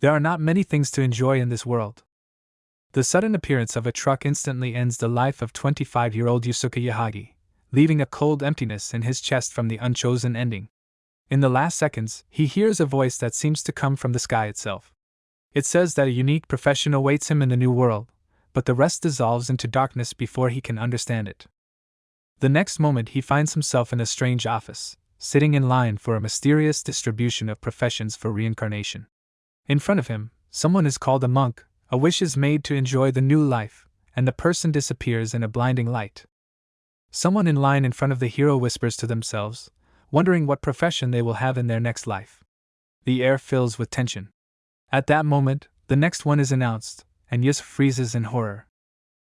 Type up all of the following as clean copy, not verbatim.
There are not many things to enjoy in this world. The sudden appearance of a truck instantly ends the life of 25-year-old Yusuke Yahagi, leaving a cold emptiness in his chest from the unchosen ending. In the last seconds, he hears a voice that seems to come from the sky itself. It says that a unique profession awaits him in the new world, but the rest dissolves into darkness before he can understand it. The next moment he finds himself in a strange office, sitting in line for a mysterious distribution of professions for reincarnation. In front of him, someone is called a monk, a wish is made to enjoy the new life, and the person disappears in a blinding light. Someone in line in front of the hero whispers to themselves, wondering what profession they will have in their next life. The air fills with tension. At that moment, the next one is announced, and Yus freezes in horror.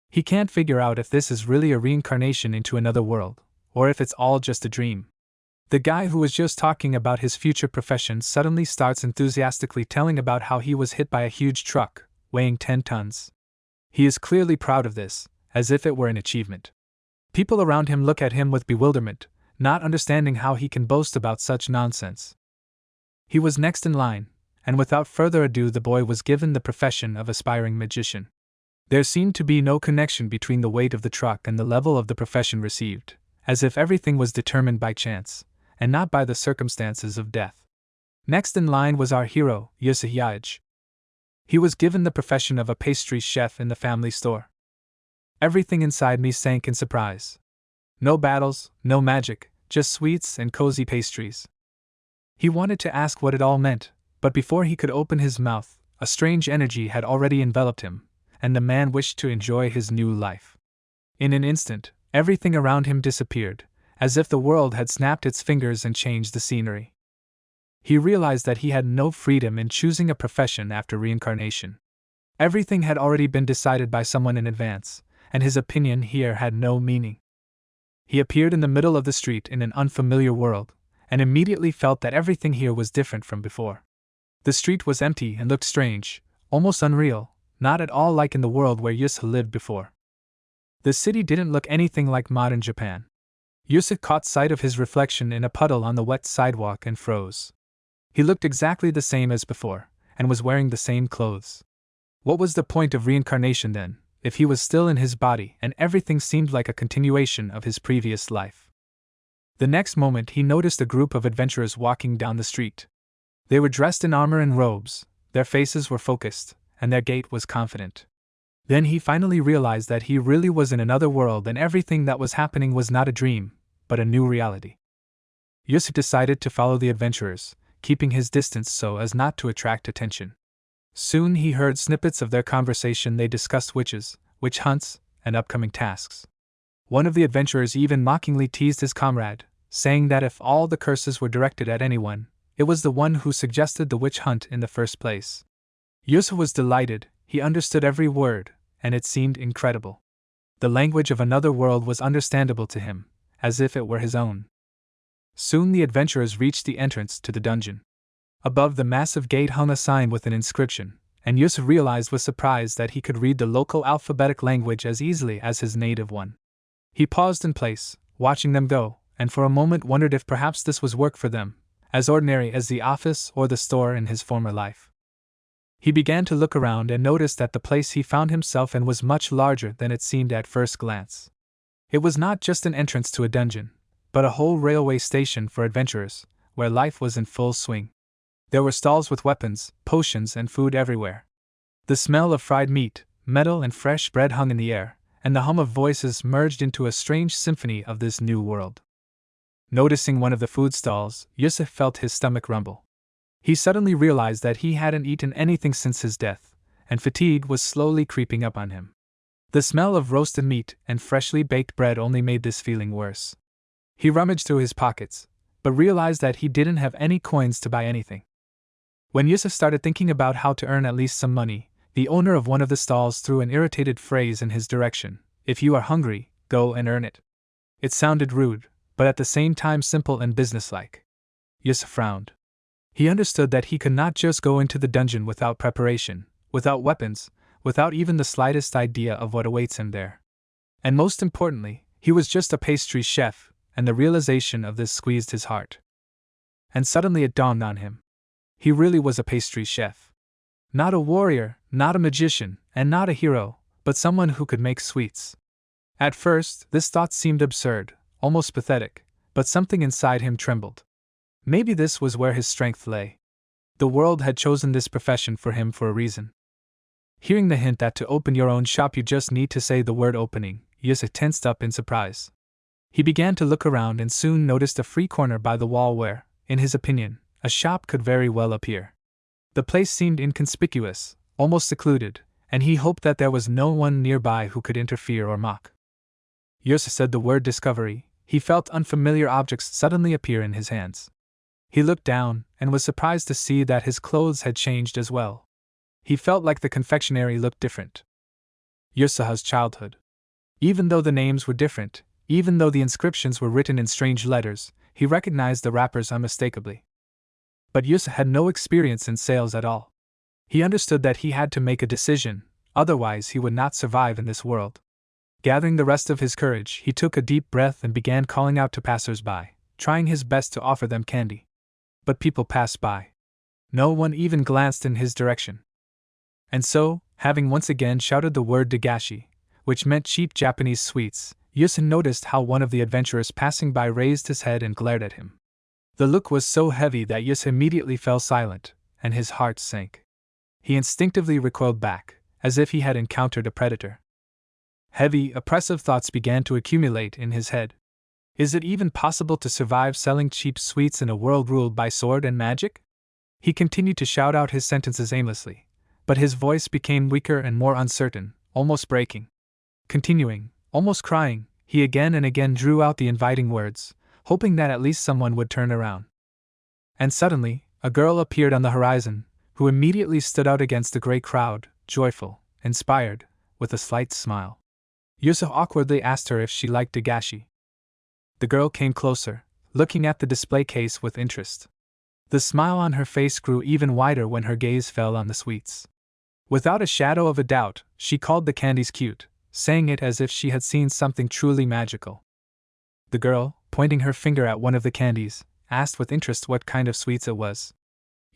He can't figure out if this is really a reincarnation into another world, or if it's all just a dream. The guy who was just talking about his future profession suddenly starts enthusiastically telling about how he was hit by a huge truck, weighing 10 tons. He is clearly proud of this, as if it were an achievement. People around him look at him with bewilderment, not understanding how he can boast about such nonsense. He was next in line, and without further ado the boy was given the profession of aspiring magician. There seemed to be no connection between the weight of the truck and the level of the profession received, as if everything was determined by chance, and not by the circumstances of death. Next in line was our hero, Yusuke. He was given the profession of a pastry chef in the family store. Everything inside me sank in surprise. No battles, no magic, just sweets and cozy pastries. He wanted to ask what it all meant, but before he could open his mouth, a strange energy had already enveloped him, and the man wished to enjoy his new life. In an instant, everything around him disappeared, as if the world had snapped its fingers and changed the scenery. He realized that he had no freedom in choosing a profession after reincarnation. Everything had already been decided by someone in advance, and his opinion here had no meaning. He appeared in the middle of the street in an unfamiliar world, and immediately felt that everything here was different from before. The street was empty and looked strange, almost unreal, not at all like in the world where Yusa lived before. The city didn't look anything like modern Japan. Yusa caught sight of his reflection in a puddle on the wet sidewalk and froze. He looked exactly the same as before, and was wearing the same clothes. What was the point of reincarnation then, if he was still in his body and everything seemed like a continuation of his previous life? The next moment he noticed a group of adventurers walking down the street. They were dressed in armor and robes, their faces were focused, and their gait was confident. Then he finally realized that he really was in another world and everything that was happening was not a dream, but a new reality. Yusa decided to follow the adventurers, keeping his distance so as not to attract attention. Soon he heard snippets of their conversation. They discussed witches, witch hunts, and upcoming tasks. One of the adventurers even mockingly teased his comrade, saying that if all the curses were directed at anyone, it was the one who suggested the witch hunt in the first place. Yusa was delighted, he understood every word, and it seemed incredible. The language of another world was understandable to him, as if it were his own. Soon the adventurers reached the entrance to the dungeon. Above the massive gate hung a sign with an inscription, and Yusa realized with surprise that he could read the local alphabetic language as easily as his native one. He paused in place, watching them go, and for a moment wondered if perhaps this was work for them, as ordinary as the office or the store in his former life. He began to look around and noticed that the place he found himself in was much larger than it seemed at first glance. It was not just an entrance to a dungeon, but a whole railway station for adventurers, where life was in full swing. There were stalls with weapons, potions, and food everywhere. The smell of fried meat, metal, and fresh bread hung in the air, and the hum of voices merged into a strange symphony of this new world. Noticing one of the food stalls, Yusa felt his stomach rumble. He suddenly realized that he hadn't eaten anything since his death, and fatigue was slowly creeping up on him. The smell of roasted meat and freshly baked bread only made this feeling worse. He rummaged through his pockets, but realized that he didn't have any coins to buy anything. When Yusa started thinking about how to earn at least some money, the owner of one of the stalls threw an irritated phrase in his direction: "If you are hungry, go and earn it." It sounded rude, but at the same time simple and businesslike. Yusa frowned. He understood that he could not just go into the dungeon without preparation, without weapons, without even the slightest idea of what awaits him there. And most importantly, he was just a pastry chef, and the realization of this squeezed his heart. And suddenly it dawned on him. He really was a pastry chef. Not a warrior, not a magician, and not a hero, but someone who could make sweets. At first, this thought seemed absurd, almost pathetic, but something inside him trembled. Maybe this was where his strength lay. The world had chosen this profession for him for a reason. Hearing the hint that to open your own shop you just need to say the word opening, Yusa tensed up in surprise. He began to look around and soon noticed a free corner by the wall where, in his opinion, a shop could very well appear. The place seemed inconspicuous, almost secluded, and he hoped that there was no one nearby who could interfere or mock. Yusa said the word discovery. He felt unfamiliar objects suddenly appear in his hands. He looked down and was surprised to see that his clothes had changed as well. He felt like the confectionery looked different. Yusa's childhood. Even though the names were different, even though the inscriptions were written in strange letters, he recognized the wrappers unmistakably. But Yusa had no experience in sales at all. He understood that he had to make a decision, otherwise he would not survive in this world. Gathering the rest of his courage, he took a deep breath and began calling out to passers-by, trying his best to offer them candy. But people passed by. No one even glanced in his direction. And so, having once again shouted the word dagashi, which meant cheap Japanese sweets, Yusa noticed how one of the adventurers passing by raised his head and glared at him. The look was so heavy that Yusa immediately fell silent, and his heart sank. He instinctively recoiled back, as if he had encountered a predator. Heavy, oppressive thoughts began to accumulate in his head. Is it even possible to survive selling cheap sweets in a world ruled by sword and magic? He continued to shout out his sentences aimlessly, but his voice became weaker and more uncertain, almost breaking. Continuing, almost crying, he again and again drew out the inviting words, hoping that at least someone would turn around. And suddenly, a girl appeared on the horizon, who immediately stood out against the gray crowd, joyful, inspired, with a slight smile. Yusa awkwardly asked her if she liked dagashi. The girl came closer, looking at the display case with interest. The smile on her face grew even wider when her gaze fell on the sweets. Without a shadow of a doubt, she called the candies cute, saying it as if she had seen something truly magical. The girl, pointing her finger at one of the candies, asked with interest what kind of sweets it was.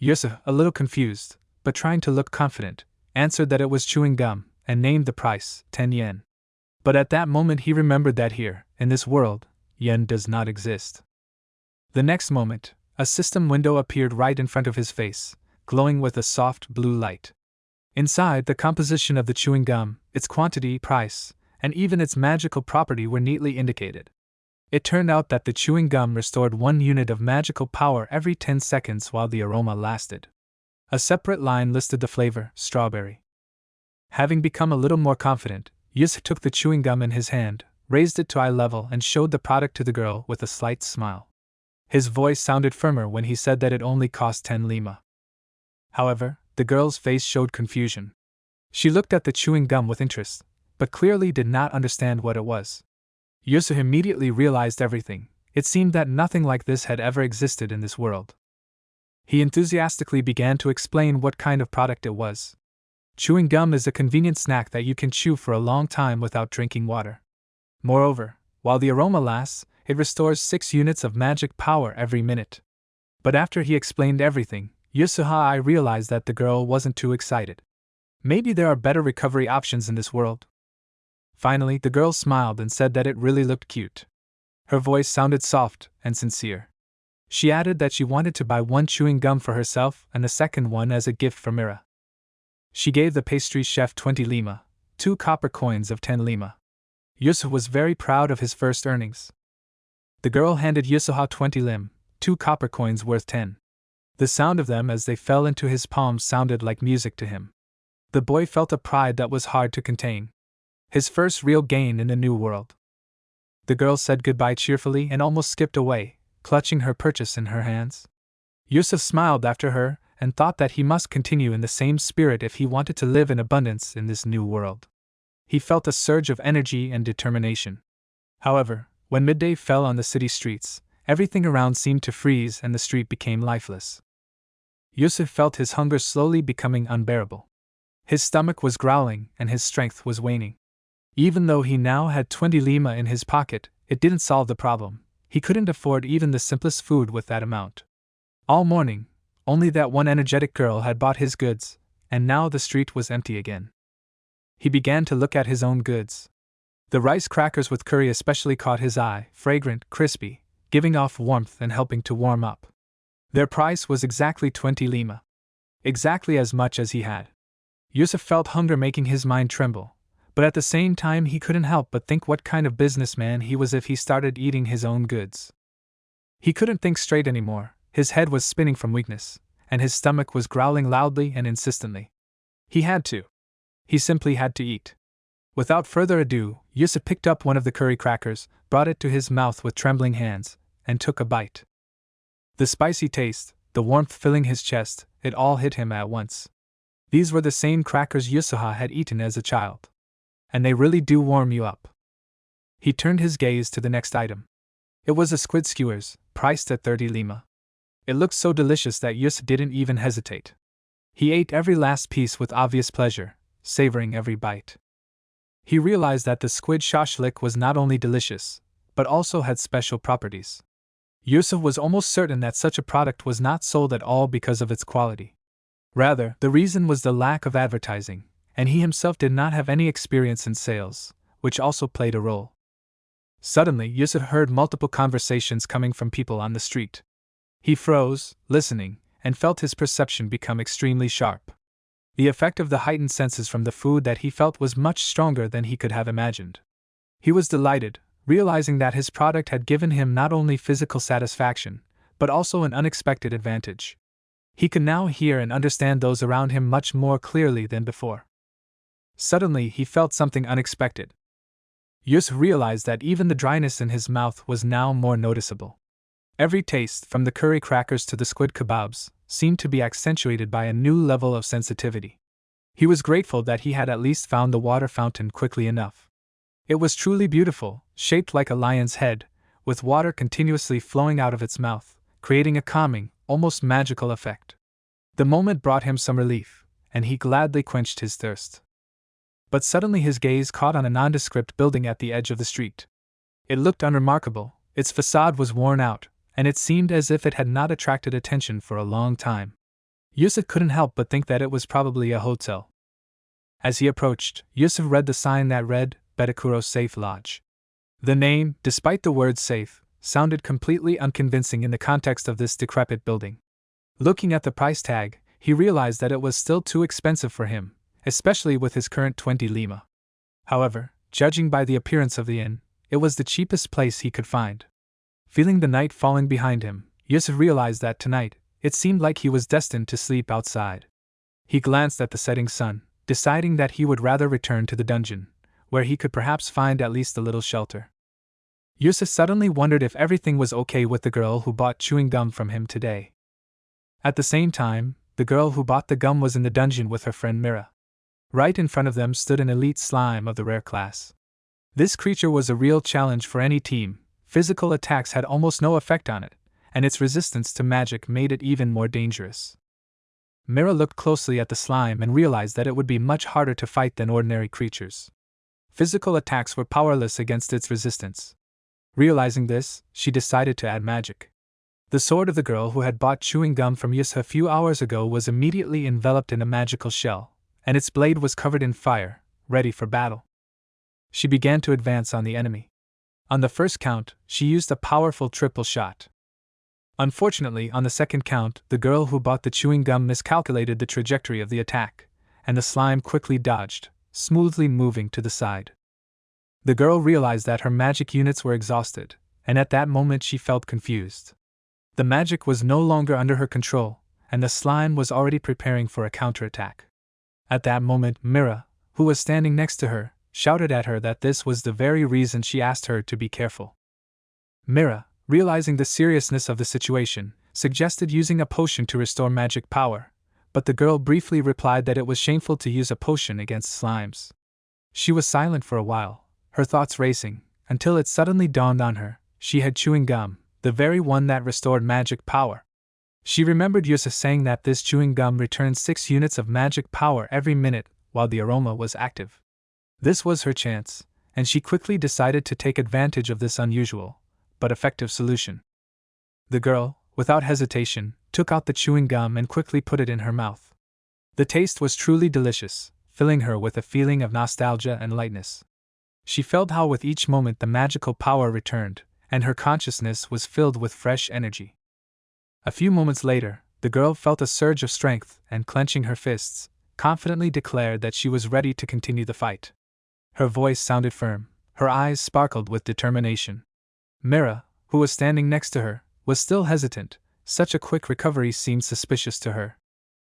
Yusa, a little confused, but trying to look confident, answered that it was chewing gum, and named the price, 10 yen. But at that moment he remembered that here, in this world, yen does not exist. The next moment, a system window appeared right in front of his face, glowing with a soft blue light. Inside, the composition of the chewing gum, its quantity, price, and even its magical property were neatly indicated. It turned out that the chewing gum restored 1 unit of magical power every 10 seconds while the aroma lasted. A separate line listed the flavor, strawberry. Having become a little more confident, Yusa took the chewing gum in his hand, raised it to eye level and showed the product to the girl with a slight smile. His voice sounded firmer when he said that it only cost 10 lima. However, the girl's face showed confusion. She looked at the chewing gum with interest, but clearly did not understand what it was. Yusa immediately realized everything. It seemed that nothing like this had ever existed in this world. He enthusiastically began to explain what kind of product it was. Chewing gum is a convenient snack that you can chew for a long time without drinking water. Moreover, while the aroma lasts, it restores 6 units of magic power every minute. But after he explained everything, Yusuhai realized that the girl wasn't too excited. Maybe there are better recovery options in this world. Finally, the girl smiled and said that it really looked cute. Her voice sounded soft and sincere. She added that she wanted to buy 1 chewing gum for herself and the second one as a gift for Mira. She gave the pastry chef 20 lima, 2 copper coins of 10 lima. Yusuha was very proud of his first earnings. The girl handed Yusuha 20 lim, 2 copper coins worth 10. The sound of them as they fell into his palms sounded like music to him. The boy felt a pride that was hard to contain. His first real gain in the new world. The girl said goodbye cheerfully and almost skipped away, clutching her purchase in her hands. Yusuf smiled after her and thought that he must continue in the same spirit if he wanted to live in abundance in this new world. He felt a surge of energy and determination. However, when midday fell on the city streets, everything around seemed to freeze and the street became lifeless. Yusuf felt his hunger slowly becoming unbearable. His stomach was growling and his strength was waning. Even though he now had 20 lima in his pocket, it didn't solve the problem. He couldn't afford even the simplest food with that amount. All morning, only that one energetic girl had bought his goods, and now the street was empty again. He began to look at his own goods. The rice crackers with curry especially caught his eye, fragrant, crispy, giving off warmth and helping to warm up. Their price was exactly 20 lima. Exactly as much as he had. Yusuf felt hunger making his mind tremble, but at the same time he couldn't help but think what kind of businessman he was if he started eating his own goods. He couldn't think straight anymore, his head was spinning from weakness, and his stomach was growling loudly and insistently. He had to. He simply had to eat. Without further ado, Yusuf picked up one of the curry crackers, brought it to his mouth with trembling hands, and took a bite. The spicy taste, the warmth filling his chest, it all hit him at once. These were the same crackers Yusuha had eaten as a child. And they really do warm you up. He turned his gaze to the next item. It was a squid skewers, priced at 30 lima. It looked so delicious that Yusuf didn't even hesitate. He ate every last piece with obvious pleasure, savoring every bite. He realized that the squid shashlik was not only delicious, but also had special properties. Yusuf was almost certain that such a product was not sold at all because of its quality. Rather, the reason was the lack of advertising, and he himself did not have any experience in sales, which also played a role. Suddenly, Yusuf heard multiple conversations coming from people on the street. He froze, listening, and felt his perception become extremely sharp. The effect of the heightened senses from the food that he felt was much stronger than he could have imagined. He was delighted, realizing that his product had given him not only physical satisfaction, but also an unexpected advantage. He could now hear and understand those around him much more clearly than before. Suddenly, he felt something unexpected. Yusuf realized that even the dryness in his mouth was now more noticeable. Every taste, from the curry crackers to the squid kebabs, seemed to be accentuated by a new level of sensitivity. He was grateful that he had at least found the water fountain quickly enough. It was truly beautiful, shaped like a lion's head, with water continuously flowing out of its mouth, creating a calming, almost magical effect. The moment brought him some relief, and he gladly quenched his thirst. But suddenly his gaze caught on a nondescript building at the edge of the street. It looked unremarkable, its facade was worn out, and it seemed as if it had not attracted attention for a long time. Yusuf couldn't help but think that it was probably a hotel. As he approached, Yusuf read the sign that read, Betakuro Safe Lodge. The name, despite the word safe, sounded completely unconvincing in the context of this decrepit building. Looking at the price tag, he realized that it was still too expensive for him, especially with his current 20 lima. However, judging by the appearance of the inn, it was the cheapest place he could find. Feeling the night falling behind him, Yusuf realized that tonight, it seemed like he was destined to sleep outside. He glanced at the setting sun, deciding that he would rather return to the dungeon, where he could perhaps find at least a little shelter. Yusuf suddenly wondered if everything was okay with the girl who bought chewing gum from him today. At the same time, the girl who bought the gum was in the dungeon with her friend Mira. Right in front of them stood an elite slime of the rare class. This creature was a real challenge for any team. Physical attacks had almost no effect on it, and its resistance to magic made it even more dangerous. Mira looked closely at the slime and realized that it would be much harder to fight than ordinary creatures. Physical attacks were powerless against its resistance. Realizing this, she decided to add magic. The sword of the girl who had bought chewing gum from Yusuf a few hours ago was immediately enveloped in a magical shell, and its blade was covered in fire, ready for battle. She began to advance on the enemy. On the first count, she used a powerful triple shot. Unfortunately, on the second count, the girl who bought the chewing gum miscalculated the trajectory of the attack, and the slime quickly dodged, smoothly moving to the side. The girl realized that her magic units were exhausted, and at that moment she felt confused. The magic was no longer under her control, and the slime was already preparing for a counterattack. At that moment, Mira, who was standing next to her, shouted at her that this was the very reason she asked her to be careful. Mira, realizing the seriousness of the situation, suggested using a potion to restore magic power, but the girl briefly replied that it was shameful to use a potion against slimes. She was silent for a while, her thoughts racing, until it suddenly dawned on her, she had chewing gum, the very one that restored magic power. She remembered Yusuf saying that this chewing gum returned 6 units of magic power every minute while the aroma was active. This was her chance, and she quickly decided to take advantage of this unusual, but effective solution. The girl, without hesitation, took out the chewing gum and quickly put it in her mouth. The taste was truly delicious, filling her with a feeling of nostalgia and lightness. She felt how with each moment the magical power returned, and her consciousness was filled with fresh energy. A few moments later, the girl felt a surge of strength and, clenching her fists, confidently declared that she was ready to continue the fight. Her voice sounded firm, her eyes sparkled with determination. Mira, who was standing next to her, was still hesitant. Such a quick recovery seemed suspicious to her.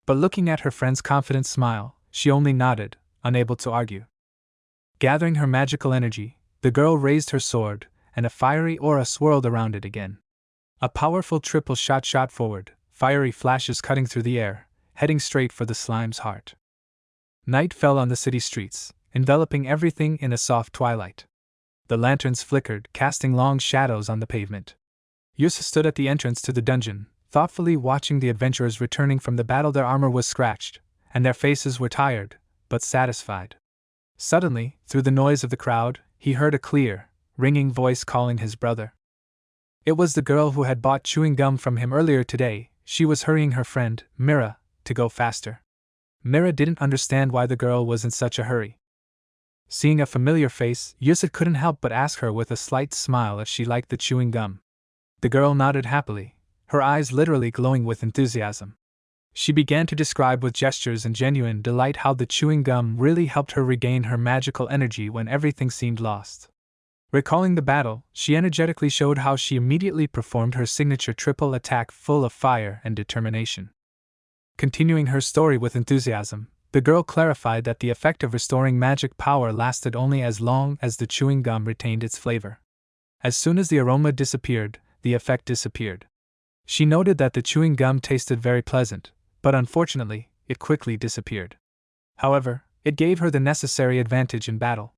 But looking at her friend's confident smile, she only nodded, unable to argue. Gathering her magical energy, the girl raised her sword, and a fiery aura swirled around it again. A powerful triple shot shot forward, fiery flashes cutting through the air, heading straight for the slime's heart. Night fell on the city streets, enveloping everything in a soft twilight. The lanterns flickered, casting long shadows on the pavement. Yusa stood at the entrance to the dungeon, thoughtfully watching the adventurers returning from the battle. Their armor was scratched, and their faces were tired, but satisfied. Suddenly, through the noise of the crowd, he heard a clear, ringing voice calling his brother. It was the girl who had bought chewing gum from him earlier today. She was hurrying her friend, Mira, to go faster. Mira didn't understand why the girl was in such a hurry. Seeing a familiar face, Yusa couldn't help but ask her with a slight smile if she liked the chewing gum. The girl nodded happily, her eyes literally glowing with enthusiasm. She began to describe with gestures and genuine delight how the chewing gum really helped her regain her magical energy when everything seemed lost. Recalling the battle, she energetically showed how she immediately performed her signature triple attack full of fire and determination. Continuing her story with enthusiasm, the girl clarified that the effect of restoring magic power lasted only as long as the chewing gum retained its flavor. As soon as the aroma disappeared, the effect disappeared. She noted that the chewing gum tasted very pleasant, but unfortunately, it quickly disappeared. However, it gave her the necessary advantage in battle.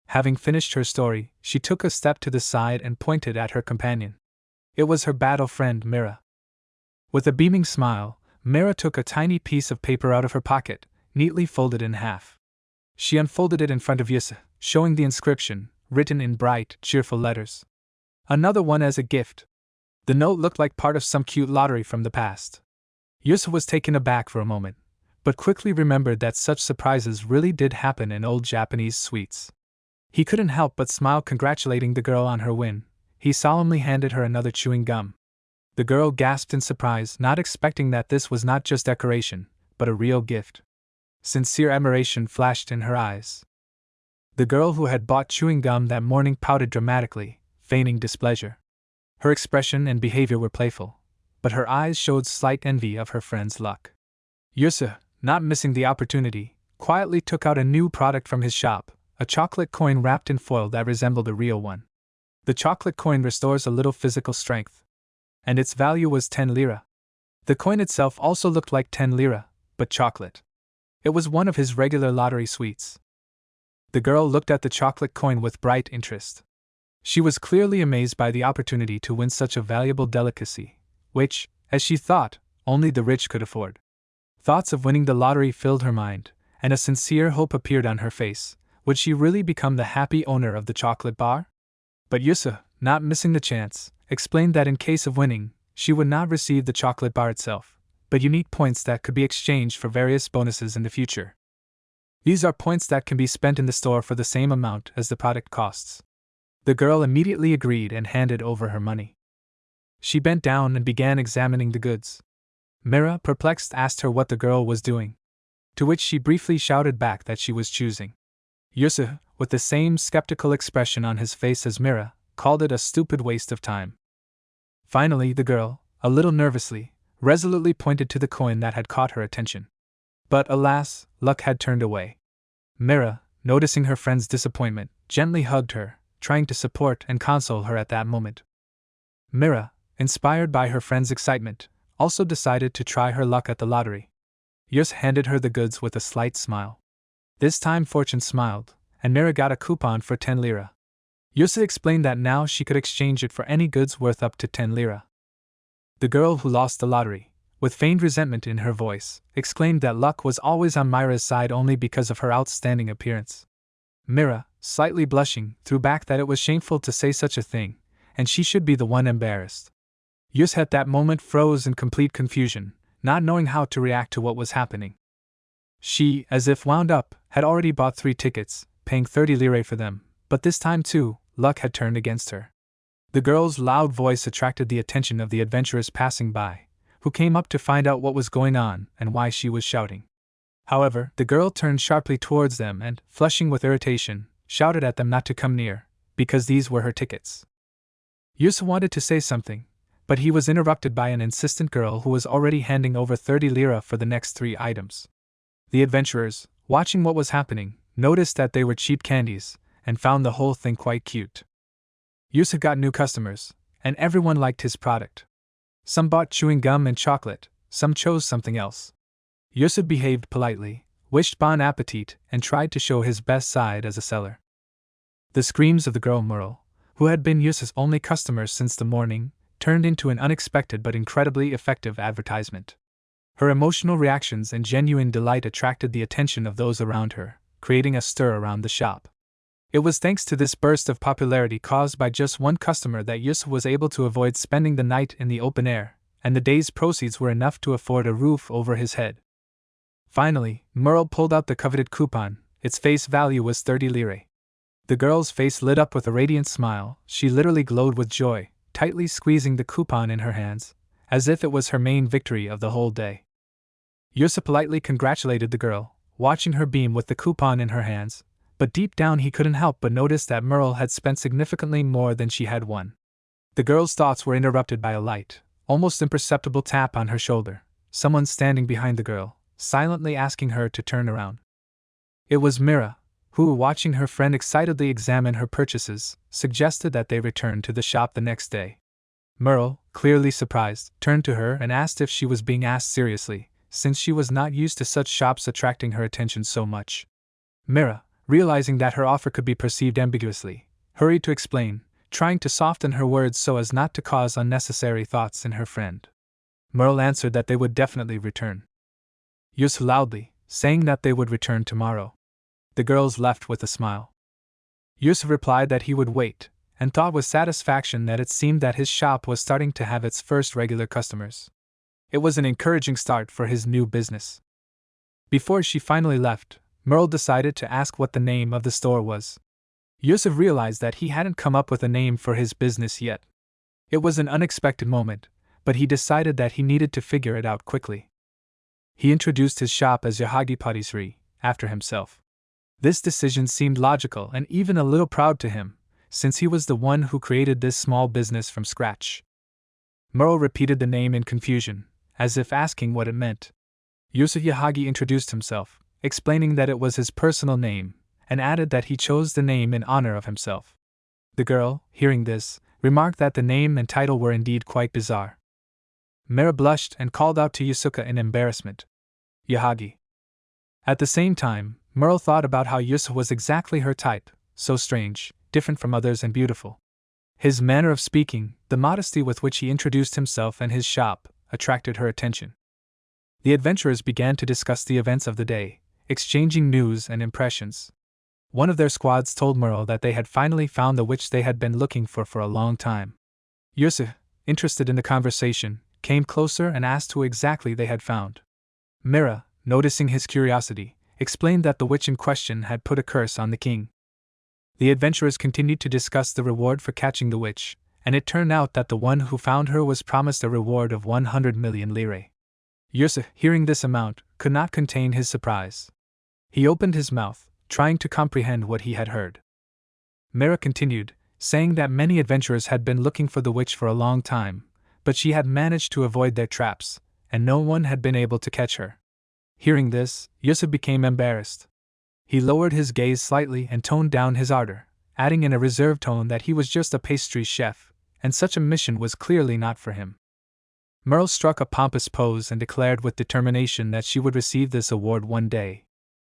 Having finished her story, she took a step to the side and pointed at her companion. It was her battle friend Mira. With a beaming smile, Mira took a tiny piece of paper out of her pocket, neatly folded in half. She unfolded it in front of Yusa, showing the inscription, written in bright, cheerful letters. Another one as a gift. The note looked like part of some cute lottery from the past. Yusa was taken aback for a moment, but quickly remembered that such surprises really did happen in old Japanese sweets. He couldn't help but smile, congratulating the girl on her win. He solemnly handed her another chewing gum. The girl gasped in surprise, not expecting that this was not just decoration, but a real gift. Sincere admiration flashed in her eyes. The girl who had bought chewing gum that morning pouted dramatically, feigning displeasure. Her expression and behavior were playful, but her eyes showed slight envy of her friend's luck. Yusa, not missing the opportunity, quietly took out a new product from his shop, a chocolate coin wrapped in foil that resembled a real one. The chocolate coin restores a little physical strength, and its value was 10 lira. The coin itself also looked like 10 lira, but chocolate. It was one of his regular lottery sweets. The girl looked at the chocolate coin with bright interest. She was clearly amazed by the opportunity to win such a valuable delicacy, which, as she thought, only the rich could afford. Thoughts of winning the lottery filled her mind, and a sincere hope appeared on her face. Would she really become the happy owner of the chocolate bar? But Yusa, not missing the chance, explained that in case of winning, she would not receive the chocolate bar itself, but unique points that could be exchanged for various bonuses in the future. These are points that can be spent in the store for the same amount as the product costs. The girl immediately agreed and handed over her money. She bent down and began examining the goods. Mira, perplexed, asked her what the girl was doing, to which she briefly shouted back that she was choosing. Yusa, with the same skeptical expression on his face as Mira, called it a stupid waste of time. Finally, the girl, a little nervously, resolutely pointed to the coin that had caught her attention. But alas, luck had turned away. Mira, noticing her friend's disappointment, gently hugged her, trying to support and console her at that moment. Mira, inspired by her friend's excitement, also decided to try her luck at the lottery. Yusa handed her the goods with a slight smile. This time fortune smiled, and Mira got a coupon for 10 lira. Yusa explained that now she could exchange it for any goods worth up to 10 lira. The girl who lost the lottery, with feigned resentment in her voice, exclaimed that luck was always on Mira's side only because of her outstanding appearance. Mira, slightly blushing, threw back that it was shameful to say such a thing, and she should be the one embarrassed. Yusa at that moment froze in complete confusion, not knowing how to react to what was happening. She, as if wound up, had already bought 3 tickets, paying 30 lire for them, but this time too, luck had turned against her. The girl's loud voice attracted the attention of the adventurers passing by, who came up to find out what was going on and why she was shouting. However, the girl turned sharply towards them and, flushing with irritation, shouted at them not to come near, because these were her tickets. Yusa wanted to say something, but he was interrupted by an insistent girl who was already handing over 30 lire for the next 3 items. The adventurers, watching what was happening, noticed that they were cheap candies, and found the whole thing quite cute. Yusa got new customers, and everyone liked his product. Some bought chewing gum and chocolate, some chose something else. Yusa behaved politely, wished bon appetit, and tried to show his best side as a seller. The screams of the girl Merle, who had been Yusa's only customer since the morning, turned into an unexpected but incredibly effective advertisement. Her emotional reactions and genuine delight attracted the attention of those around her, creating a stir around the shop. It was thanks to this burst of popularity caused by just one customer that Yusa was able to avoid spending the night in the open air, and the day's proceeds were enough to afford a roof over his head. Finally, Merle pulled out the coveted coupon. Its face value was 30 lire. The girl's face lit up with a radiant smile. She literally glowed with joy, tightly squeezing the coupon in her hands, as if it was her main victory of the whole day. Yusa politely congratulated the girl, watching her beam with the coupon in her hands, but deep down he couldn't help but notice that Merle had spent significantly more than she had won. The girl's thoughts were interrupted by a light, almost imperceptible tap on her shoulder, someone standing behind the girl, silently asking her to turn around. It was Mira, who, watching her friend excitedly examine her purchases, suggested that they return to the shop the next day. Merle, clearly surprised, turned to her and asked if she was being asked seriously, since she was not used to such shops attracting her attention so much. Mira, realizing that her offer could be perceived ambiguously, hurried to explain, trying to soften her words so as not to cause unnecessary thoughts in her friend. Merle answered that they would definitely return. Yusa loudly, saying that they would return tomorrow. The girls left with a smile. Yusa replied that he would wait, and thought with satisfaction that it seemed that his shop was starting to have its first regular customers. It was an encouraging start for his new business. Before she finally left, Merle decided to ask what the name of the store was. Yusa realized that he hadn't come up with a name for his business yet. It was an unexpected moment, but he decided that he needed to figure it out quickly. He introduced his shop as Yahagi Patisserie, after himself. This decision seemed logical and even a little proud to him, since he was the one who created this small business from scratch. Merle repeated the name in confusion, as if asking what it meant. Yusa Yahagi introduced himself, explaining that it was his personal name, and added that he chose the name in honor of himself. The girl, hearing this, remarked that the name and title were indeed quite bizarre. Mira blushed and called out to Yusuke in embarrassment. Yahagi. At the same time, Merle thought about how Yusa was exactly her type, so strange, different from others and beautiful. His manner of speaking, the modesty with which he introduced himself and his shop, attracted her attention. The adventurers began to discuss the events of the day, exchanging news and impressions. One of their squads told Merle that they had finally found the witch they had been looking for a long time. Yusa, interested in the conversation, came closer and asked who exactly they had found. Mira, noticing his curiosity, explained that the witch in question had put a curse on the king. The adventurers continued to discuss the reward for catching the witch, and it turned out that the one who found her was promised a reward of 100 million lire. Yusa, hearing this amount, could not contain his surprise. He opened his mouth, trying to comprehend what he had heard. Mira continued, saying that many adventurers had been looking for the witch for a long time, but she had managed to avoid their traps, and no one had been able to catch her. Hearing this, Yusa became embarrassed. He lowered his gaze slightly and toned down his ardor, adding in a reserved tone that he was just a pastry chef, and such a mission was clearly not for him. Merle struck a pompous pose and declared with determination that she would receive this award one day.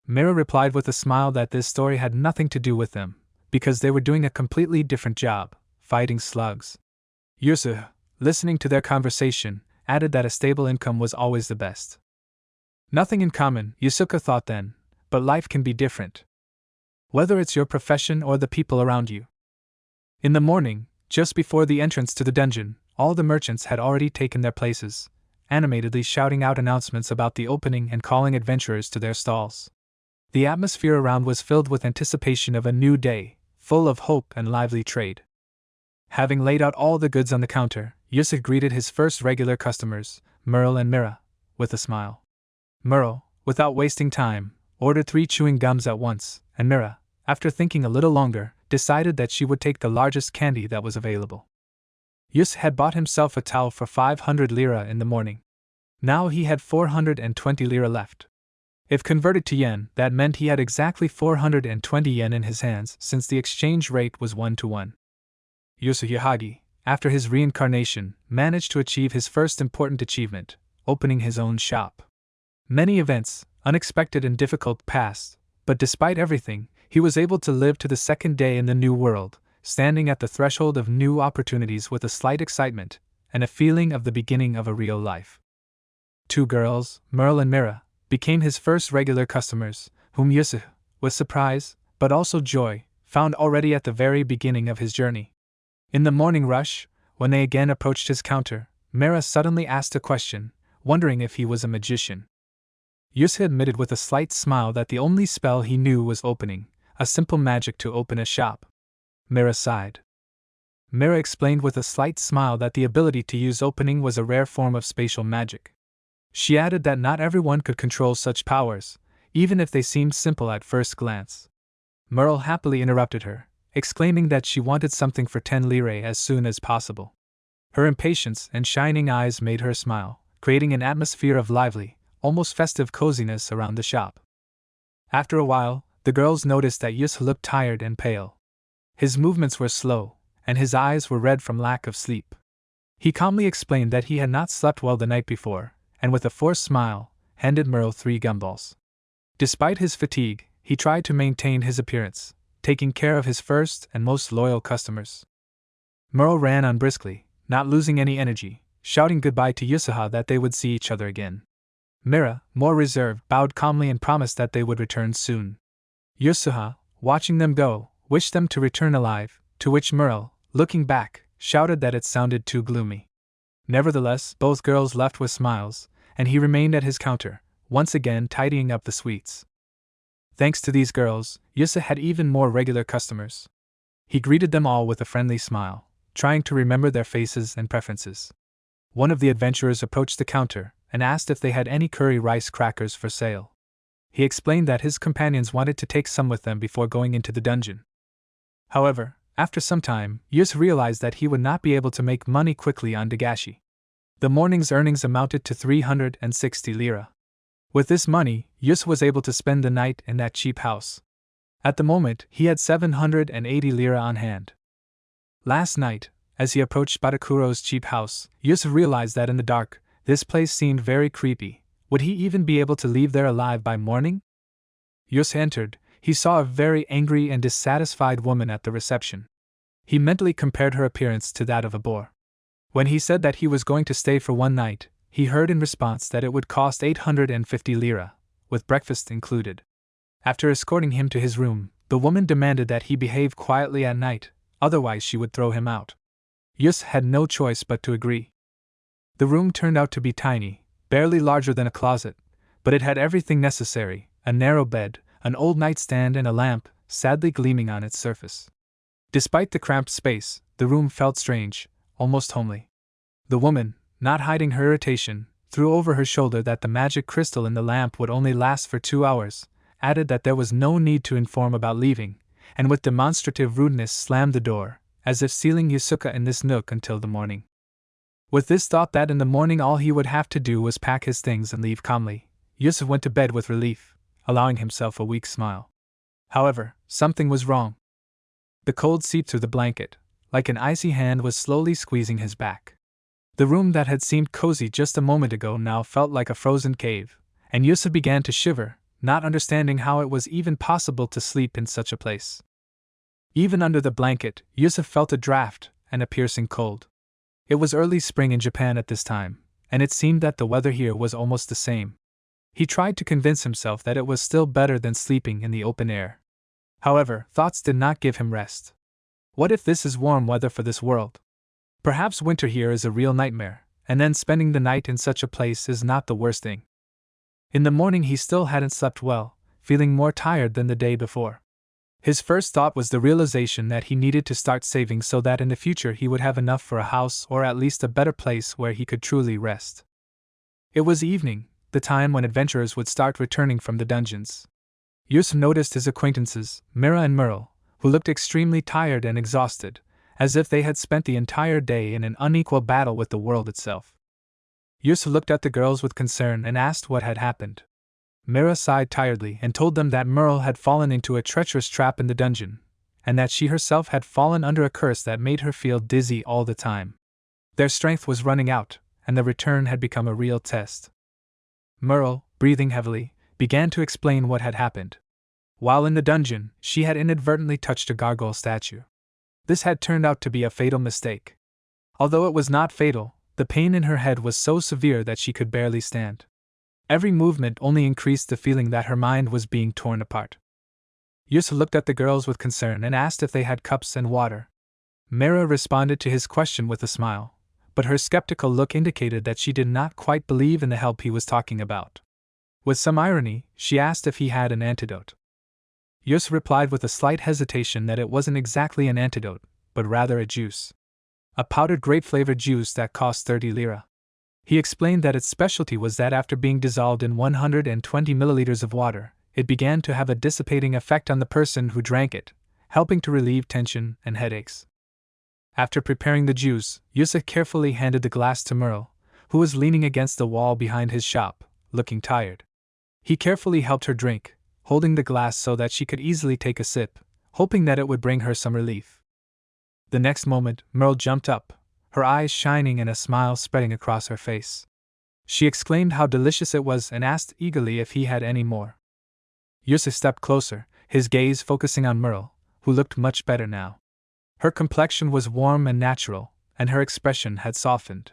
Mira replied with a smile that this story had nothing to do with them, because they were doing a completely different job, fighting slugs. Yusa, listening to their conversation, added that a stable income was always the best. Nothing in common, Yusuke thought then, but life can be different. Whether it's your profession or the people around you. In the morning, just before the entrance to the dungeon, all the merchants had already taken their places, animatedly shouting out announcements about the opening and calling adventurers to their stalls. The atmosphere around was filled with anticipation of a new day, full of hope and lively trade. Having laid out all the goods on the counter, Yusuf greeted his first regular customers, Merle and Mira, with a smile. Merle, without wasting time, ordered 3 chewing gums at once, and Mira, after thinking a little longer, decided that she would take the largest candy that was available. Yus had bought himself a towel for 500 lira in the morning. Now he had 420 lira left. If converted to yen, that meant he had exactly 420 yen in his hands, since the exchange rate was 1-to-1. Yasuhihagi, after his reincarnation, managed to achieve his first important achievement, opening his own shop. Many events, unexpected and difficult, passed, but despite everything, he was able to live to the second day in the new world, standing at the threshold of new opportunities with a slight excitement and a feeling of the beginning of a real life. 2 girls, Merle and Mira, became his first regular customers, whom Yusuf, with surprise, but also joy, found already at the very beginning of his journey. In the morning rush, when they again approached his counter, Mira suddenly asked a question, wondering if he was a magician. Yusuf admitted with a slight smile that the only spell he knew was opening, a simple magic to open a shop. Mira sighed. Mira explained with a slight smile that the ability to use opening was a rare form of spatial magic. She added that not everyone could control such powers, even if they seemed simple at first glance. Merle happily interrupted her, exclaiming that she wanted something for 10 lire as soon as possible. Her impatience and shining eyes made her smile, creating an atmosphere of lively, almost festive coziness around the shop. After a while, the girls noticed that Yus looked tired and pale. His movements were slow, and his eyes were red from lack of sleep. He calmly explained that he had not slept well the night before, and with a forced smile, handed Merle 3 gumballs. Despite his fatigue, he tried to maintain his appearance, taking care of his first and most loyal customers. Merle ran on briskly, not losing any energy, shouting goodbye to Yusuha that they would see each other again. Mira, more reserved, bowed calmly and promised that they would return soon. Yusuha, watching them go, wished them to return alive, to which Merle, looking back, shouted that it sounded too gloomy. Nevertheless, both girls left with smiles, and he remained at his counter, once again tidying up the sweets. Thanks to these girls, Yusa had even more regular customers. He greeted them all with a friendly smile, trying to remember their faces and preferences. One of the adventurers approached the counter and asked if they had any curry rice crackers for sale. He explained that his companions wanted to take some with them before going into the dungeon. However, after some time, Yus realized that he would not be able to make money quickly on Dagashi. The morning's earnings amounted to 360 lira. With this money, Yus was able to spend the night in that cheap house. At the moment, he had 780 lira on hand. Last night, as he approached Batakuro's cheap house, Yus realized that in the dark, this place seemed very creepy. Would he even be able to leave there alive by morning? Yus entered. He saw a very angry and dissatisfied woman at the reception. He mentally compared her appearance to that of a boar. When he said that he was going to stay for one night, he heard in response that it would cost 850 lira, with breakfast included. After escorting him to his room, the woman demanded that he behave quietly at night, otherwise she would throw him out. Yus had no choice but to agree. The room turned out to be tiny, barely larger than a closet, but it had everything necessary: a narrow bed, an old nightstand and a lamp, sadly gleaming on its surface. Despite the cramped space, the room felt strange, almost homely. The woman, not hiding her irritation, threw over her shoulder that the magic crystal in the lamp would only last for 2 hours, added that there was no need to inform about leaving, and with demonstrative rudeness slammed the door, as if sealing Yusuka in this nook until the morning. With this thought that in the morning all he would have to do was pack his things and leave calmly, Yusuf went to bed with relief, allowing himself a weak smile. However, something was wrong. The cold seeped through the blanket, like an icy hand was slowly squeezing his back. The room that had seemed cozy just a moment ago now felt like a frozen cave, and Yusuf began to shiver, not understanding how it was even possible to sleep in such a place. Even under the blanket, Yusuf felt a draft and a piercing cold. It was early spring in Japan at this time, and it seemed that the weather here was almost the same. He tried to convince himself that it was still better than sleeping in the open air. However, thoughts did not give him rest. What if this is warm weather for this world? Perhaps winter here is a real nightmare, and then spending the night in such a place is not the worst thing. In the morning he still hadn't slept well, feeling more tired than the day before. His first thought was the realization that he needed to start saving so that in the future he would have enough for a house or at least a better place where he could truly rest. It was evening, the time when adventurers would start returning from the dungeons. Yusuf noticed his acquaintances, Mira and Merle, who looked extremely tired and exhausted, as if they had spent the entire day in an unequal battle with the world itself. Yusuf looked at the girls with concern and asked what had happened. Mira sighed tiredly and told them that Merle had fallen into a treacherous trap in the dungeon, and that she herself had fallen under a curse that made her feel dizzy all the time. Their strength was running out, and the return had become a real test. Merle, breathing heavily, began to explain what had happened. While in the dungeon, she had inadvertently touched a gargoyle statue. This had turned out to be a fatal mistake. Although it was not fatal, the pain in her head was so severe that she could barely stand. Every movement only increased the feeling that her mind was being torn apart. Yusuf looked at the girls with concern and asked if they had cups and water. Mira responded to his question with a smile, but her skeptical look indicated that she did not quite believe in the help he was talking about. With some irony, she asked if he had an antidote. Yusuf replied with a slight hesitation that it wasn't exactly an antidote, but rather a juice. A powdered grape-flavored juice that cost 30 lira. He explained that its specialty was that after being dissolved in 120 milliliters of water, it began to have a dissipating effect on the person who drank it, helping to relieve tension and headaches. After preparing the juice, Yusuf carefully handed the glass to Merle, who was leaning against the wall behind his shop, looking tired. He carefully helped her drink, holding the glass so that she could easily take a sip, hoping that it would bring her some relief. The next moment, Merle jumped up, her eyes shining and a smile spreading across her face. She exclaimed how delicious it was and asked eagerly if he had any more. Yusuf stepped closer, his gaze focusing on Merle, who looked much better now. Her complexion was warm and natural, and her expression had softened.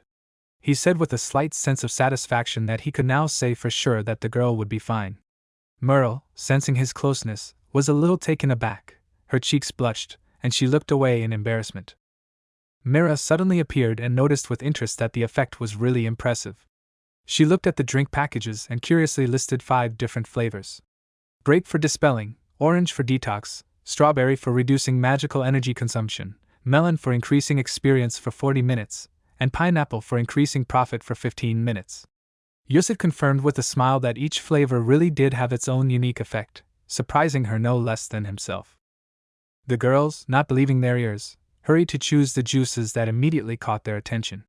He said with a slight sense of satisfaction that he could now say for sure that the girl would be fine. Merle, sensing his closeness, was a little taken aback, her cheeks blushed, and she looked away in embarrassment. Mira suddenly appeared and noticed with interest that the effect was really impressive. She looked at the drink packages and curiously listed 5 different flavors. Grape for dispelling, orange for detox, strawberry for reducing magical energy consumption, melon for increasing experience for 40 minutes, and pineapple for increasing profit for 15 minutes. Yusuf confirmed with a smile that each flavor really did have its own unique effect, surprising her no less than himself. The girls, not believing their ears, hurried to choose the juices that immediately caught their attention.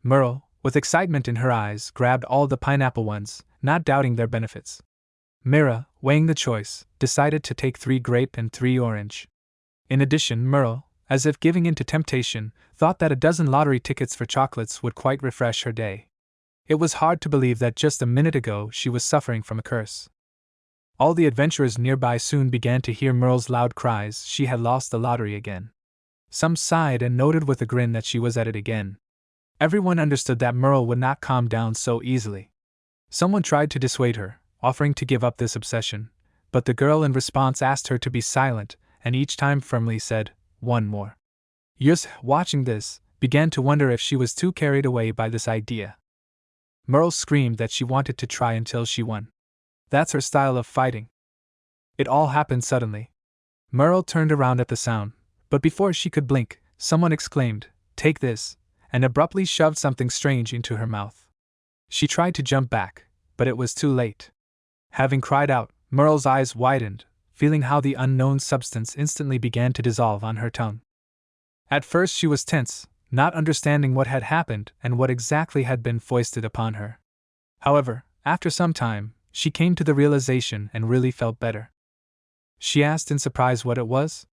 Merle, with excitement in her eyes, grabbed all the pineapple ones, not doubting their benefits. Mira, weighing the choice, decided to take 3 grape and 3 orange. In addition, Merle, as if giving in to temptation, thought that a dozen lottery tickets for chocolates would quite refresh her day. It was hard to believe that just a minute ago she was suffering from a curse. All the adventurers nearby soon began to hear Merle's loud cries she had lost the lottery again. Some sighed and noted with a grin that she was at it again. Everyone understood that Merle would not calm down so easily. Someone tried to dissuade her, offering to give up this obsession, but the girl in response asked her to be silent, and each time firmly said, "One more." Yusuf, watching this, began to wonder if she was too carried away by this idea. Merle screamed that she wanted to try until she won. That's her style of fighting. It all happened suddenly. Merle turned around at the sound, but before she could blink, someone exclaimed, "Take this," and abruptly shoved something strange into her mouth. She tried to jump back, but it was too late. Having cried out, Merle's eyes widened, feeling how the unknown substance instantly began to dissolve on her tongue. At first she was tense, not understanding what had happened and what exactly had been foisted upon her. However, after some time, she came to the realization and really felt better. She asked in surprise what it was.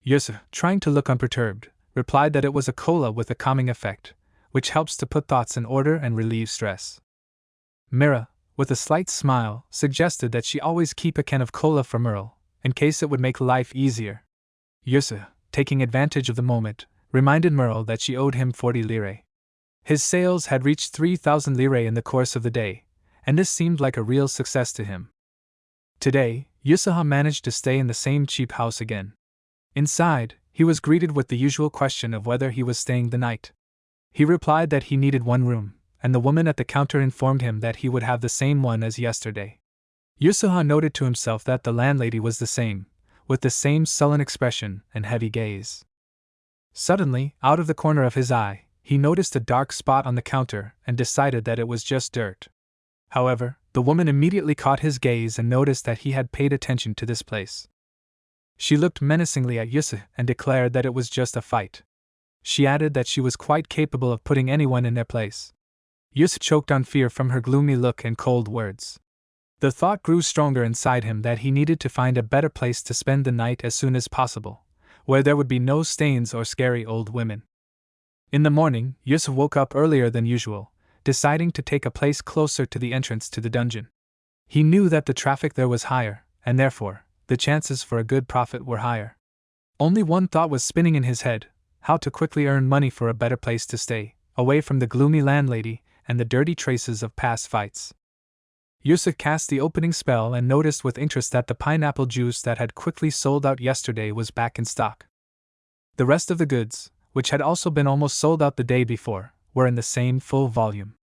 Yusuf, trying to look unperturbed, replied that it was a cola with a calming effect, which helps to put thoughts in order and relieve stress. Mira, with a slight smile, suggested that she always keep a can of cola for Merle, in case it would make life easier. Yusuf, taking advantage of the moment, reminded Merle that she owed him 40 lire. His sales had reached 3,000 lire in the course of the day, and this seemed like a real success to him. Today, Yusuf managed to stay in the same cheap house again. Inside, he was greeted with the usual question of whether he was staying the night. He replied that he needed 1 room, and the woman at the counter informed him that he would have the same one as yesterday. Yusuha noted to himself that the landlady was the same, with the same sullen expression and heavy gaze. Suddenly, out of the corner of his eye, he noticed a dark spot on the counter and decided that it was just dirt. However, the woman immediately caught his gaze and noticed that he had paid attention to this place. She looked menacingly at Yusuha and declared that it was just a fight. She added that she was quite capable of putting anyone in their place. Yusuha choked on fear from her gloomy look and cold words. The thought grew stronger inside him that he needed to find a better place to spend the night as soon as possible, where there would be no stains or scary old women. In the morning, Yusuha woke up earlier than usual, deciding to take a place closer to the entrance to the dungeon. He knew that the traffic there was higher, and therefore, the chances for a good profit were higher. Only one thought was spinning in his head: how to quickly earn money for a better place to stay, away from the gloomy landlady and the dirty traces of past fights. Yusuha cast the opening spell and noticed with interest that the pineapple juice that had quickly sold out yesterday was back in stock. The rest of the goods, which had also been almost sold out the day before, were in the same full volume.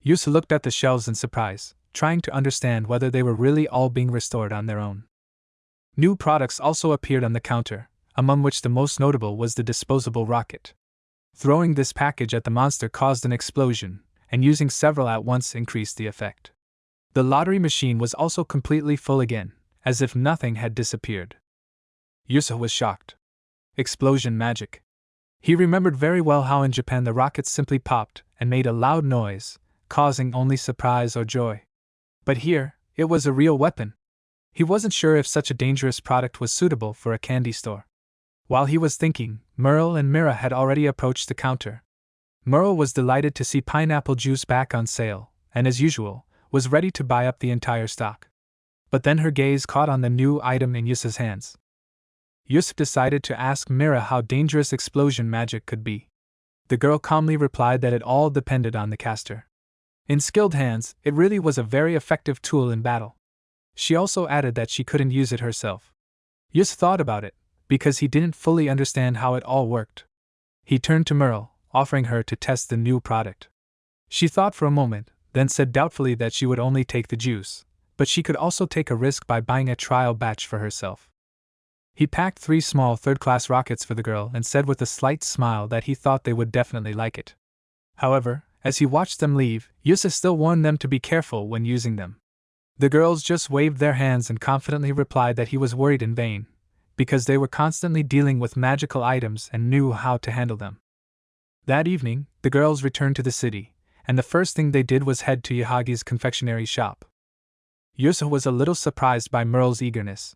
Yusuha looked at the shelves in surprise, trying to understand whether they were really all being restored on their own. New products also appeared on the counter, among which the most notable was the disposable rocket. Throwing this package at the monster caused an explosion, and using several at once increased the effect. The lottery machine was also completely full again, as if nothing had disappeared. Yusuha was shocked. Explosion magic. He remembered very well how in Japan the rockets simply popped and made a loud noise, causing only surprise or joy. But here, it was a real weapon. He wasn't sure if such a dangerous product was suitable for a candy store. While he was thinking, Merle and Mira had already approached the counter. Merle was delighted to see pineapple juice back on sale, and as usual, was ready to buy up the entire stock. But then her gaze caught on the new item in Yusuha's hands. Yusuha decided to ask Mira how dangerous explosion magic could be. The girl calmly replied that it all depended on the caster. In skilled hands, it really was a very effective tool in battle. She also added that she couldn't use it herself. Yusuha thought about it, because he didn't fully understand how it all worked. He turned to Merle, offering her to test the new product. She thought for a moment, then said doubtfully that she would only take the juice, but she could also take a risk by buying a trial batch for herself. He packed 3 small third-class rockets for the girl and said with a slight smile that he thought they would definitely like it. However, as he watched them leave, Yusuha still warned them to be careful when using them. The girls just waved their hands and confidently replied that he was worried in vain, because they were constantly dealing with magical items and knew how to handle them. That evening, the girls returned to the city, and the first thing they did was head to Yahagi's confectionery shop. Yusuha was a little surprised by Merle's eagerness.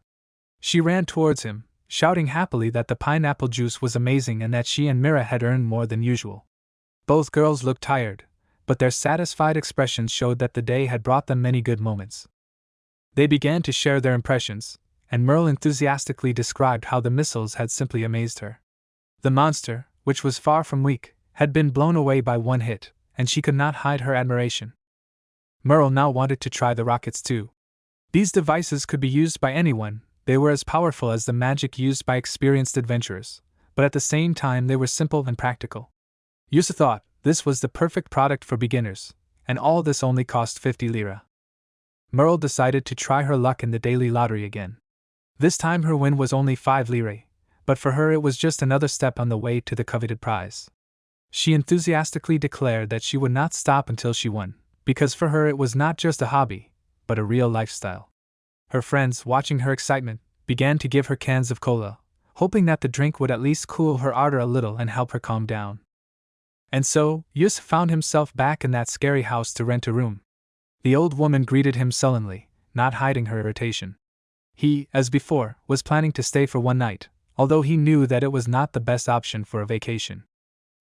She ran towards him, shouting happily that the pineapple juice was amazing and that she and Mira had earned more than usual. Both girls looked tired, but their satisfied expressions showed that the day had brought them many good moments. They began to share their impressions, and Merle enthusiastically described how the missiles had simply amazed her. The monster, which was far from weak, had been blown away by one hit, and she could not hide her admiration. Merle now wanted to try the rockets too. These devices could be used by anyone, they were as powerful as the magic used by experienced adventurers, but at the same time they were simple and practical. Yusuha thought this was the perfect product for beginners, and all this only cost 50 lira. Merle decided to try her luck in the daily lottery again. This time her win was only 5 lire, but for her it was just another step on the way to the coveted prize. She enthusiastically declared that she would not stop until she won, because for her it was not just a hobby, but a real lifestyle. Her friends, watching her excitement, began to give her cans of cola, hoping that the drink would at least cool her ardor a little and help her calm down. And so, Yusuha found himself back in that scary house to rent a room. The old woman greeted him sullenly, not hiding her irritation. He, as before, was planning to stay for one night, although he knew that it was not the best option for a vacation.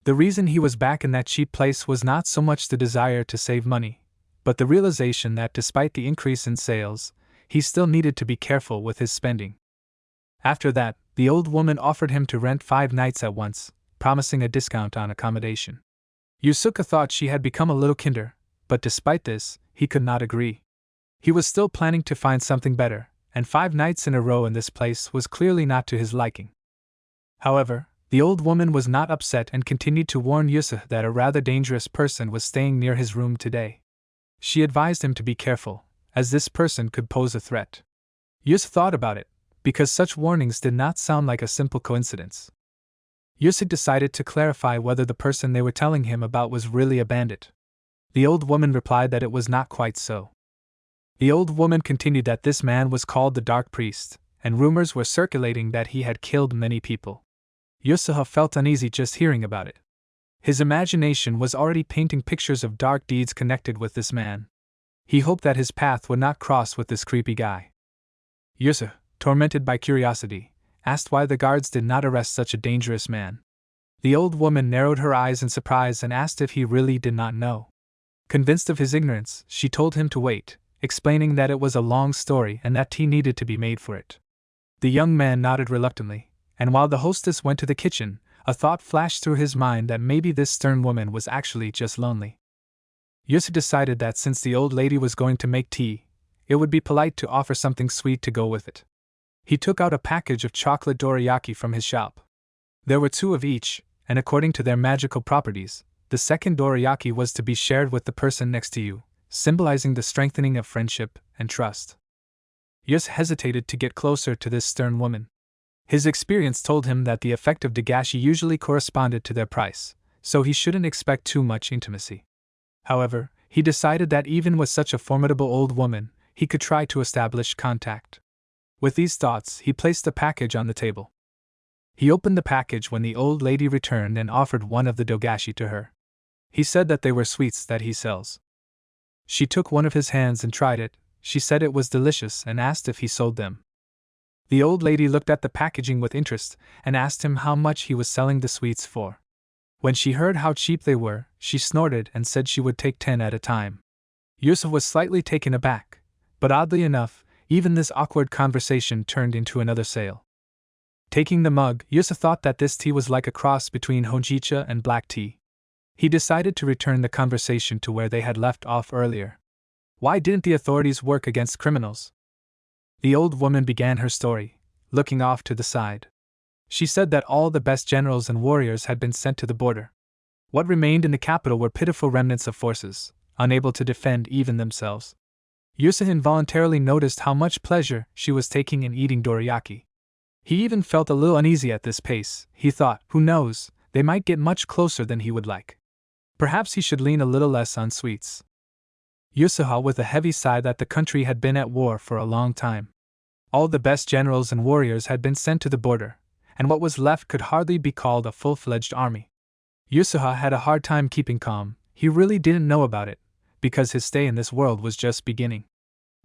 The reason he was back in that cheap place was not so much the desire to save money, but the realization that despite the increase in sales, he still needed to be careful with his spending. After that, the old woman offered him to rent 5 nights at once, promising a discount on accommodation. Yusuke thought she had become a little kinder, but despite this, he could not agree. He was still planning to find something better, and 5 nights in a row in this place was clearly not to his liking. However, The old woman was not upset and continued to warn Yusuf that a rather dangerous person was staying near his room today. She advised him to be careful, as this person could pose a threat. Yusuf thought about it, because such warnings did not sound like a simple coincidence. Yusuf decided to clarify whether the person they were telling him about was really a bandit. The old woman replied that it was not quite so. The old woman continued that this man was called the Dark Priest, and rumors were circulating that he had killed many people. Yusuf felt uneasy just hearing about it. His imagination was already painting pictures of dark deeds connected with this man. He hoped that his path would not cross with this creepy guy. Yusuf, tormented by curiosity, asked why the guards did not arrest such a dangerous man. The old woman narrowed her eyes in surprise and asked if he really did not know. Convinced of his ignorance, she told him to wait, explaining that it was a long story and that tea needed to be made for it. The young man nodded reluctantly, and while the hostess went to the kitchen, a thought flashed through his mind that maybe this stern woman was actually just lonely. Yusuf decided that since the old lady was going to make tea, it would be polite to offer something sweet to go with it. He took out a package of chocolate dorayaki from his shop. There were 2 of each, and according to their magical properties, the second dorayaki was to be shared with the person next to you, symbolizing the strengthening of friendship and trust. Yusuf hesitated to get closer to this stern woman. His experience told him that the effect of dagashi usually corresponded to their price, so he shouldn't expect too much intimacy. However, he decided that even with such a formidable old woman, he could try to establish contact. With these thoughts, he placed the package on the table. He opened the package when the old lady returned and offered one of the dagashi to her. He said that they were sweets that he sells. She took one of his hands and tried it. She said it was delicious and asked if he sold them. The old lady looked at the packaging with interest and asked him how much he was selling the sweets for. When she heard how cheap they were, she snorted and said she would take 10 at a time. Yusuf was slightly taken aback, but oddly enough, even this awkward conversation turned into another sale. Taking the mug, Yusuf thought that this tea was like a cross between hojicha and black tea. He decided to return the conversation to where they had left off earlier. Why didn't the authorities work against criminals? The old woman began her story, looking off to the side. She said that all the best generals and warriors had been sent to the border. What remained in the capital were pitiful remnants of forces, unable to defend even themselves. Yusuf involuntarily noticed how much pleasure she was taking in eating dorayaki. He even felt a little uneasy at this pace. He thought, who knows, they might get much closer than he would like. Perhaps he should lean a little less on sweets. Yusuf saw with a heavy sigh that the country had been at war for a long time. All the best generals and warriors had been sent to the border, and what was left could hardly be called a full-fledged army. Yusuf had a hard time keeping calm. He really didn't know about it, because his stay in this world was just beginning.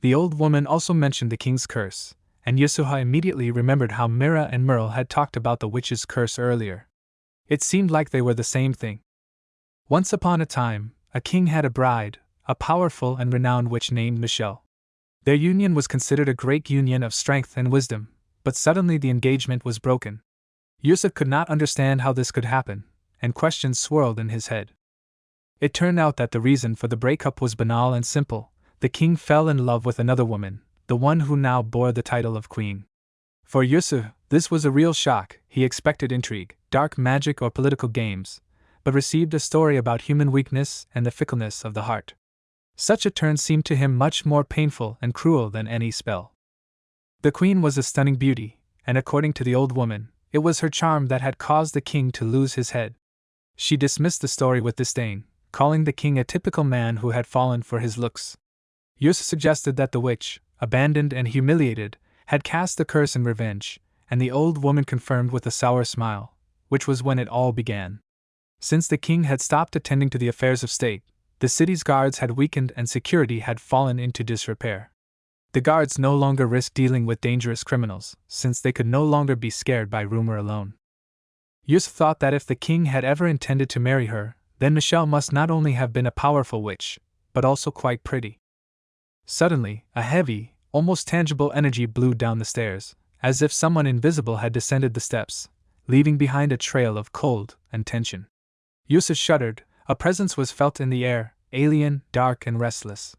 The old woman also mentioned the king's curse, and Yusuf immediately remembered how Mira and Merle had talked about the witch's curse earlier. It seemed like they were the same thing. Once upon a time, a king had a bride, a powerful and renowned witch named Michelle. Their union was considered a great union of strength and wisdom, but suddenly the engagement was broken. Yusuf could not understand how this could happen, and questions swirled in his head. It turned out that the reason for the breakup was banal and simple. The king fell in love with another woman, the one who now bore the title of queen. For Yusuf, this was a real shock. He expected intrigue, dark magic or political games, but received a story about human weakness and the fickleness of the heart. Such a turn seemed to him much more painful and cruel than any spell. The queen was a stunning beauty, and according to the old woman, it was her charm that had caused the king to lose his head. She dismissed the story with disdain, calling the king a typical man who had fallen for his looks. Yusuf suggested that the witch, abandoned and humiliated, had cast the curse in revenge, and the old woman confirmed with a sour smile, which was when it all began. Since the king had stopped attending to the affairs of state, the city's guards had weakened and security had fallen into disrepair. The guards no longer risked dealing with dangerous criminals, since they could no longer be scared by rumor alone. Yusuf thought that if the king had ever intended to marry her, then Michelle must not only have been a powerful witch, but also quite pretty. Suddenly, a heavy, almost tangible energy blew down the stairs, as if someone invisible had descended the steps, leaving behind a trail of cold and tension. Yusuf shuddered. A presence was felt in the air, alien, dark, and restless.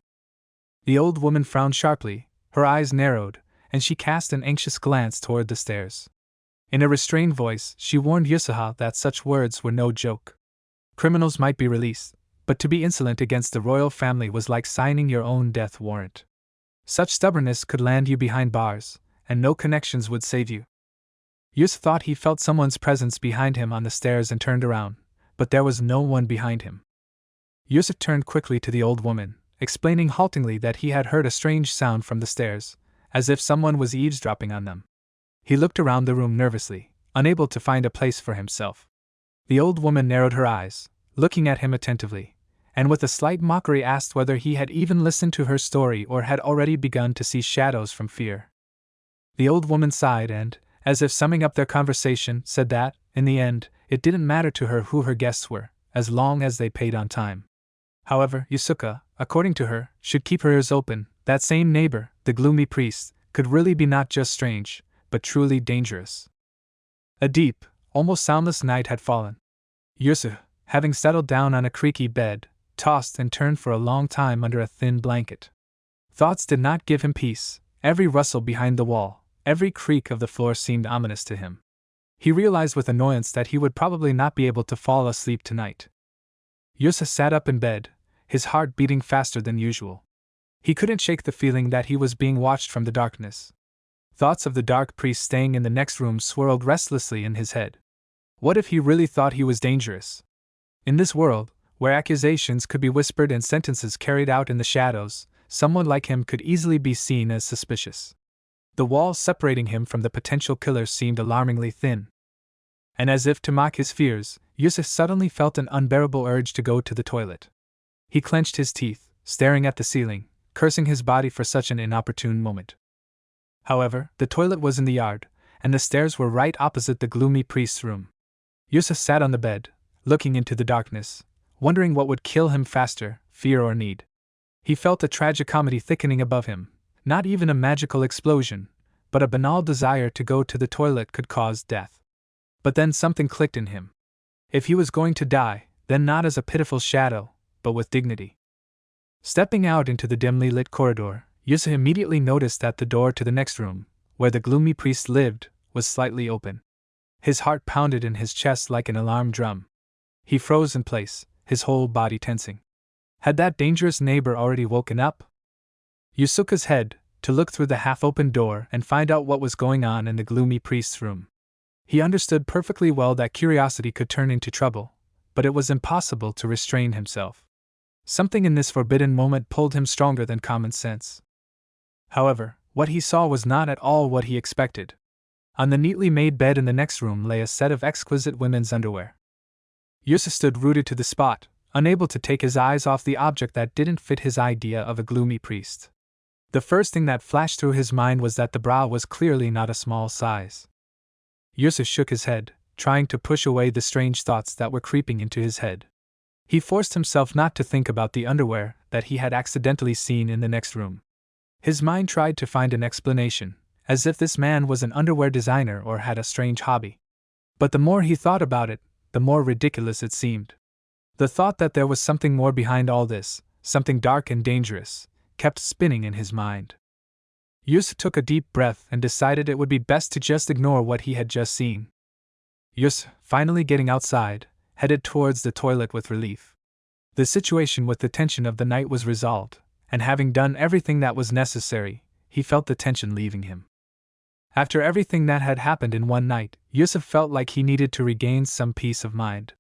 The old woman frowned sharply, her eyes narrowed, and she cast an anxious glance toward the stairs. In a restrained voice, she warned Yusuha that such words were no joke. Criminals might be released, but to be insolent against the royal family was like signing your own death warrant. Such stubbornness could land you behind bars, and no connections would save you. Yus thought he felt someone's presence behind him on the stairs and turned around, but there was no one behind him. Yusuf turned quickly to the old woman, explaining haltingly that he had heard a strange sound from the stairs, as if someone was eavesdropping on them. He looked around the room nervously, unable to find a place for himself. The old woman narrowed her eyes, looking at him attentively, and with a slight mockery asked whether he had even listened to her story or had already begun to see shadows from fear. The old woman sighed and, as if summing up their conversation, said that, in the end, it didn't matter to her who her guests were, as long as they paid on time. However, Yusuka, according to her, should keep her ears open. That same neighbor, the gloomy priest, could really be not just strange, but truly dangerous. A deep, almost soundless night had fallen. Yusuka, having settled down on a creaky bed, tossed and turned for a long time under a thin blanket. Thoughts did not give him peace. Every rustle behind the wall, every creak of the floor seemed ominous to him. He realized with annoyance that he would probably not be able to fall asleep tonight. Yusuka sat up in bed, his heart beating faster than usual. He couldn't shake the feeling that he was being watched from the darkness. Thoughts of the dark priest staying in the next room swirled restlessly in his head. What if he really thought he was dangerous? In this world, where accusations could be whispered and sentences carried out in the shadows, someone like him could easily be seen as suspicious. The wall separating him from the potential killer seemed alarmingly thin. And as if to mock his fears, Yusuf suddenly felt an unbearable urge to go to the toilet. He clenched his teeth, staring at the ceiling, cursing his body for such an inopportune moment. However, the toilet was in the yard, and the stairs were right opposite the gloomy priest's room. Yusuf sat on the bed, looking into the darkness, wondering what would kill him faster, fear or need. He felt a tragicomedy thickening above him, not even a magical explosion, but a banal desire to go to the toilet could cause death. But then something clicked in him. If he was going to die, then not as a pitiful shadow, but with dignity. Stepping out into the dimly lit corridor, Yusuf immediately noticed that the door to the next room, where the gloomy priest lived, was slightly open. His heart pounded in his chest like an alarm drum. He froze in place, his whole body tensing. Had that dangerous neighbor already woken up? Yusuka's head, to look through the half-open door and find out what was going on in the gloomy priest's room. He understood perfectly well that curiosity could turn into trouble, but it was impossible to restrain himself. Something in this forbidden moment pulled him stronger than common sense. However, what he saw was not at all what he expected. On the neatly made bed in the next room lay a set of exquisite women's underwear. Yusuf stood rooted to the spot, unable to take his eyes off the object that didn't fit his idea of a gloomy priest. The first thing that flashed through his mind was that the bra was clearly not a small size. Yusuf shook his head, trying to push away the strange thoughts that were creeping into his head. He forced himself not to think about the underwear that he had accidentally seen in the next room. His mind tried to find an explanation, as if this man was an underwear designer or had a strange hobby. But the more he thought about it, the more ridiculous it seemed. The thought that there was something more behind all this, something dark and dangerous, kept spinning in his mind. Yusuf took a deep breath and decided it would be best to just ignore what he had just seen. Yusuf, finally getting outside, headed towards the toilet with relief. The situation with the tension of the night was resolved, and having done everything that was necessary, he felt the tension leaving him. After everything that had happened in one night, Yusuf felt like he needed to regain some peace of mind.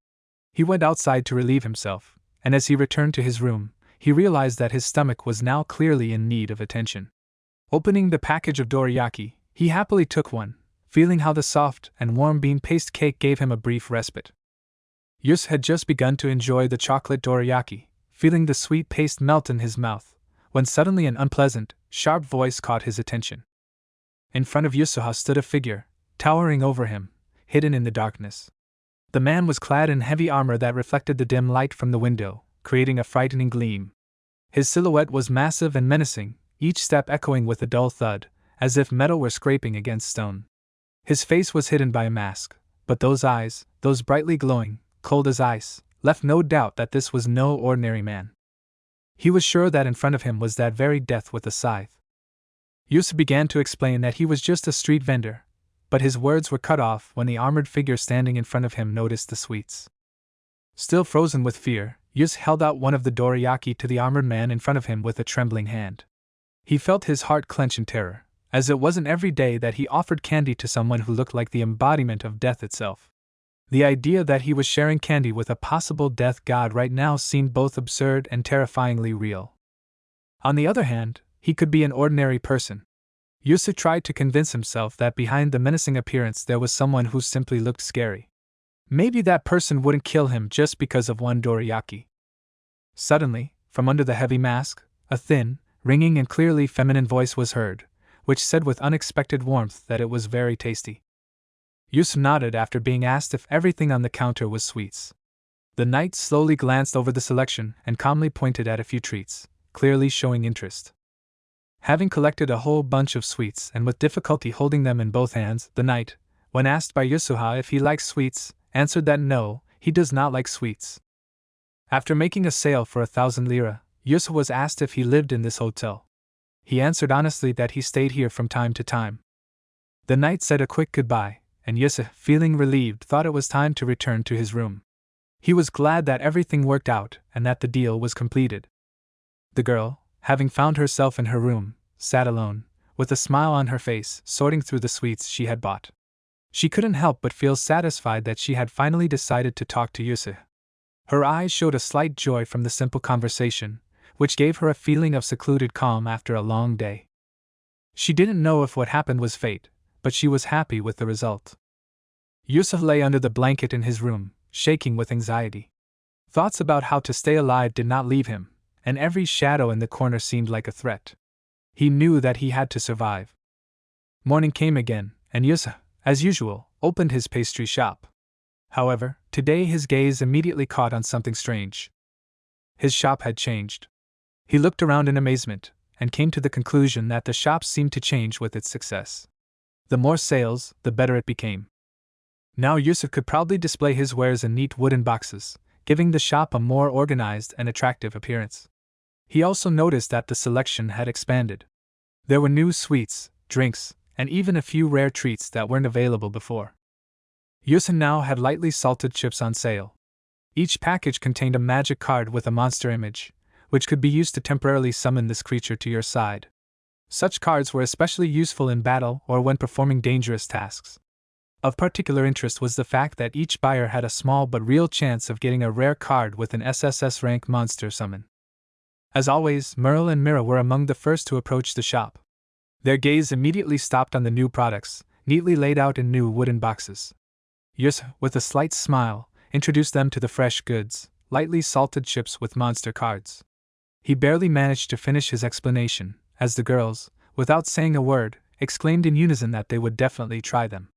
He went outside to relieve himself, and as he returned to his room, he realized that his stomach was now clearly in need of attention. Opening the package of dorayaki, he happily took one, feeling how the soft and warm bean paste cake gave him a brief respite. Yusuf had just begun to enjoy the chocolate dorayaki, feeling the sweet paste melt in his mouth, when suddenly an unpleasant, sharp voice caught his attention. In front of Yusuha stood a figure, towering over him, hidden in the darkness. The man was clad in heavy armor that reflected the dim light from the window, creating a frightening gleam. His silhouette was massive and menacing, each step echoing with a dull thud, as if metal were scraping against stone. His face was hidden by a mask, but those eyes, those brightly glowing, cold as ice, left no doubt that this was no ordinary man. He was sure that in front of him was that very death with a scythe. Yusuf began to explain that he was just a street vendor, but his words were cut off when the armored figure standing in front of him noticed the sweets. Still frozen with fear, Yus held out one of the dorayaki to the armored man in front of him with a trembling hand. He felt his heart clench in terror, as it wasn't every day that he offered candy to someone who looked like the embodiment of death itself. The idea that he was sharing candy with a possible death god right now seemed both absurd and terrifyingly real. On the other hand, he could be an ordinary person. Yusa tried to convince himself that behind the menacing appearance there was someone who simply looked scary. Maybe that person wouldn't kill him just because of one dorayaki. Suddenly, from under the heavy mask, a thin, ringing and clearly feminine voice was heard, which said with unexpected warmth that it was very tasty. Yusa nodded after being asked if everything on the counter was sweets. The knight slowly glanced over the selection and calmly pointed at a few treats, clearly showing interest. Having collected a whole bunch of sweets and with difficulty holding them in both hands, the knight, when asked by Yusuha if he likes sweets, answered that no, he does not like sweets. After making a sale for 1,000 lira, Yusuha was asked if he lived in this hotel. He answered honestly that he stayed here from time to time. The knight said a quick goodbye, and Yusuha, feeling relieved, thought it was time to return to his room. He was glad that everything worked out and that the deal was completed. The girl, having found herself in her room, sat alone, with a smile on her face, sorting through the sweets she had bought. She couldn't help but feel satisfied that she had finally decided to talk to Yusuha. Her eyes showed a slight joy from the simple conversation, which gave her a feeling of secluded calm after a long day. She didn't know if what happened was fate, but she was happy with the result. Yusuha lay under the blanket in his room, shaking with anxiety. Thoughts about how to stay alive did not leave him, and every shadow in the corner seemed like a threat. He knew that he had to survive. Morning came again, and Yusuha, as usual, opened his pastry shop. However, today his gaze immediately caught on something strange. His shop had changed. He looked around in amazement, and came to the conclusion that the shop seemed to change with its success. The more sales, the better it became. Now Yusuf could proudly display his wares in neat wooden boxes, giving the shop a more organized and attractive appearance. He also noticed that the selection had expanded. There were new sweets, drinks, and even a few rare treats that weren't available before. Yusuf now had lightly salted chips on sale. Each package contained a magic card with a monster image, which could be used to temporarily summon this creature to your side. Such cards were especially useful in battle or when performing dangerous tasks. Of particular interest was the fact that each buyer had a small but real chance of getting a rare card with an SSS rank monster summon. As always, Merle and Mira were among the first to approach the shop. Their gaze immediately stopped on the new products, neatly laid out in new wooden boxes. Yus, with a slight smile, introduced them to the fresh goods, lightly salted chips with monster cards. He barely managed to finish his explanation, as the girls, without saying a word, exclaimed in unison that they would definitely try them.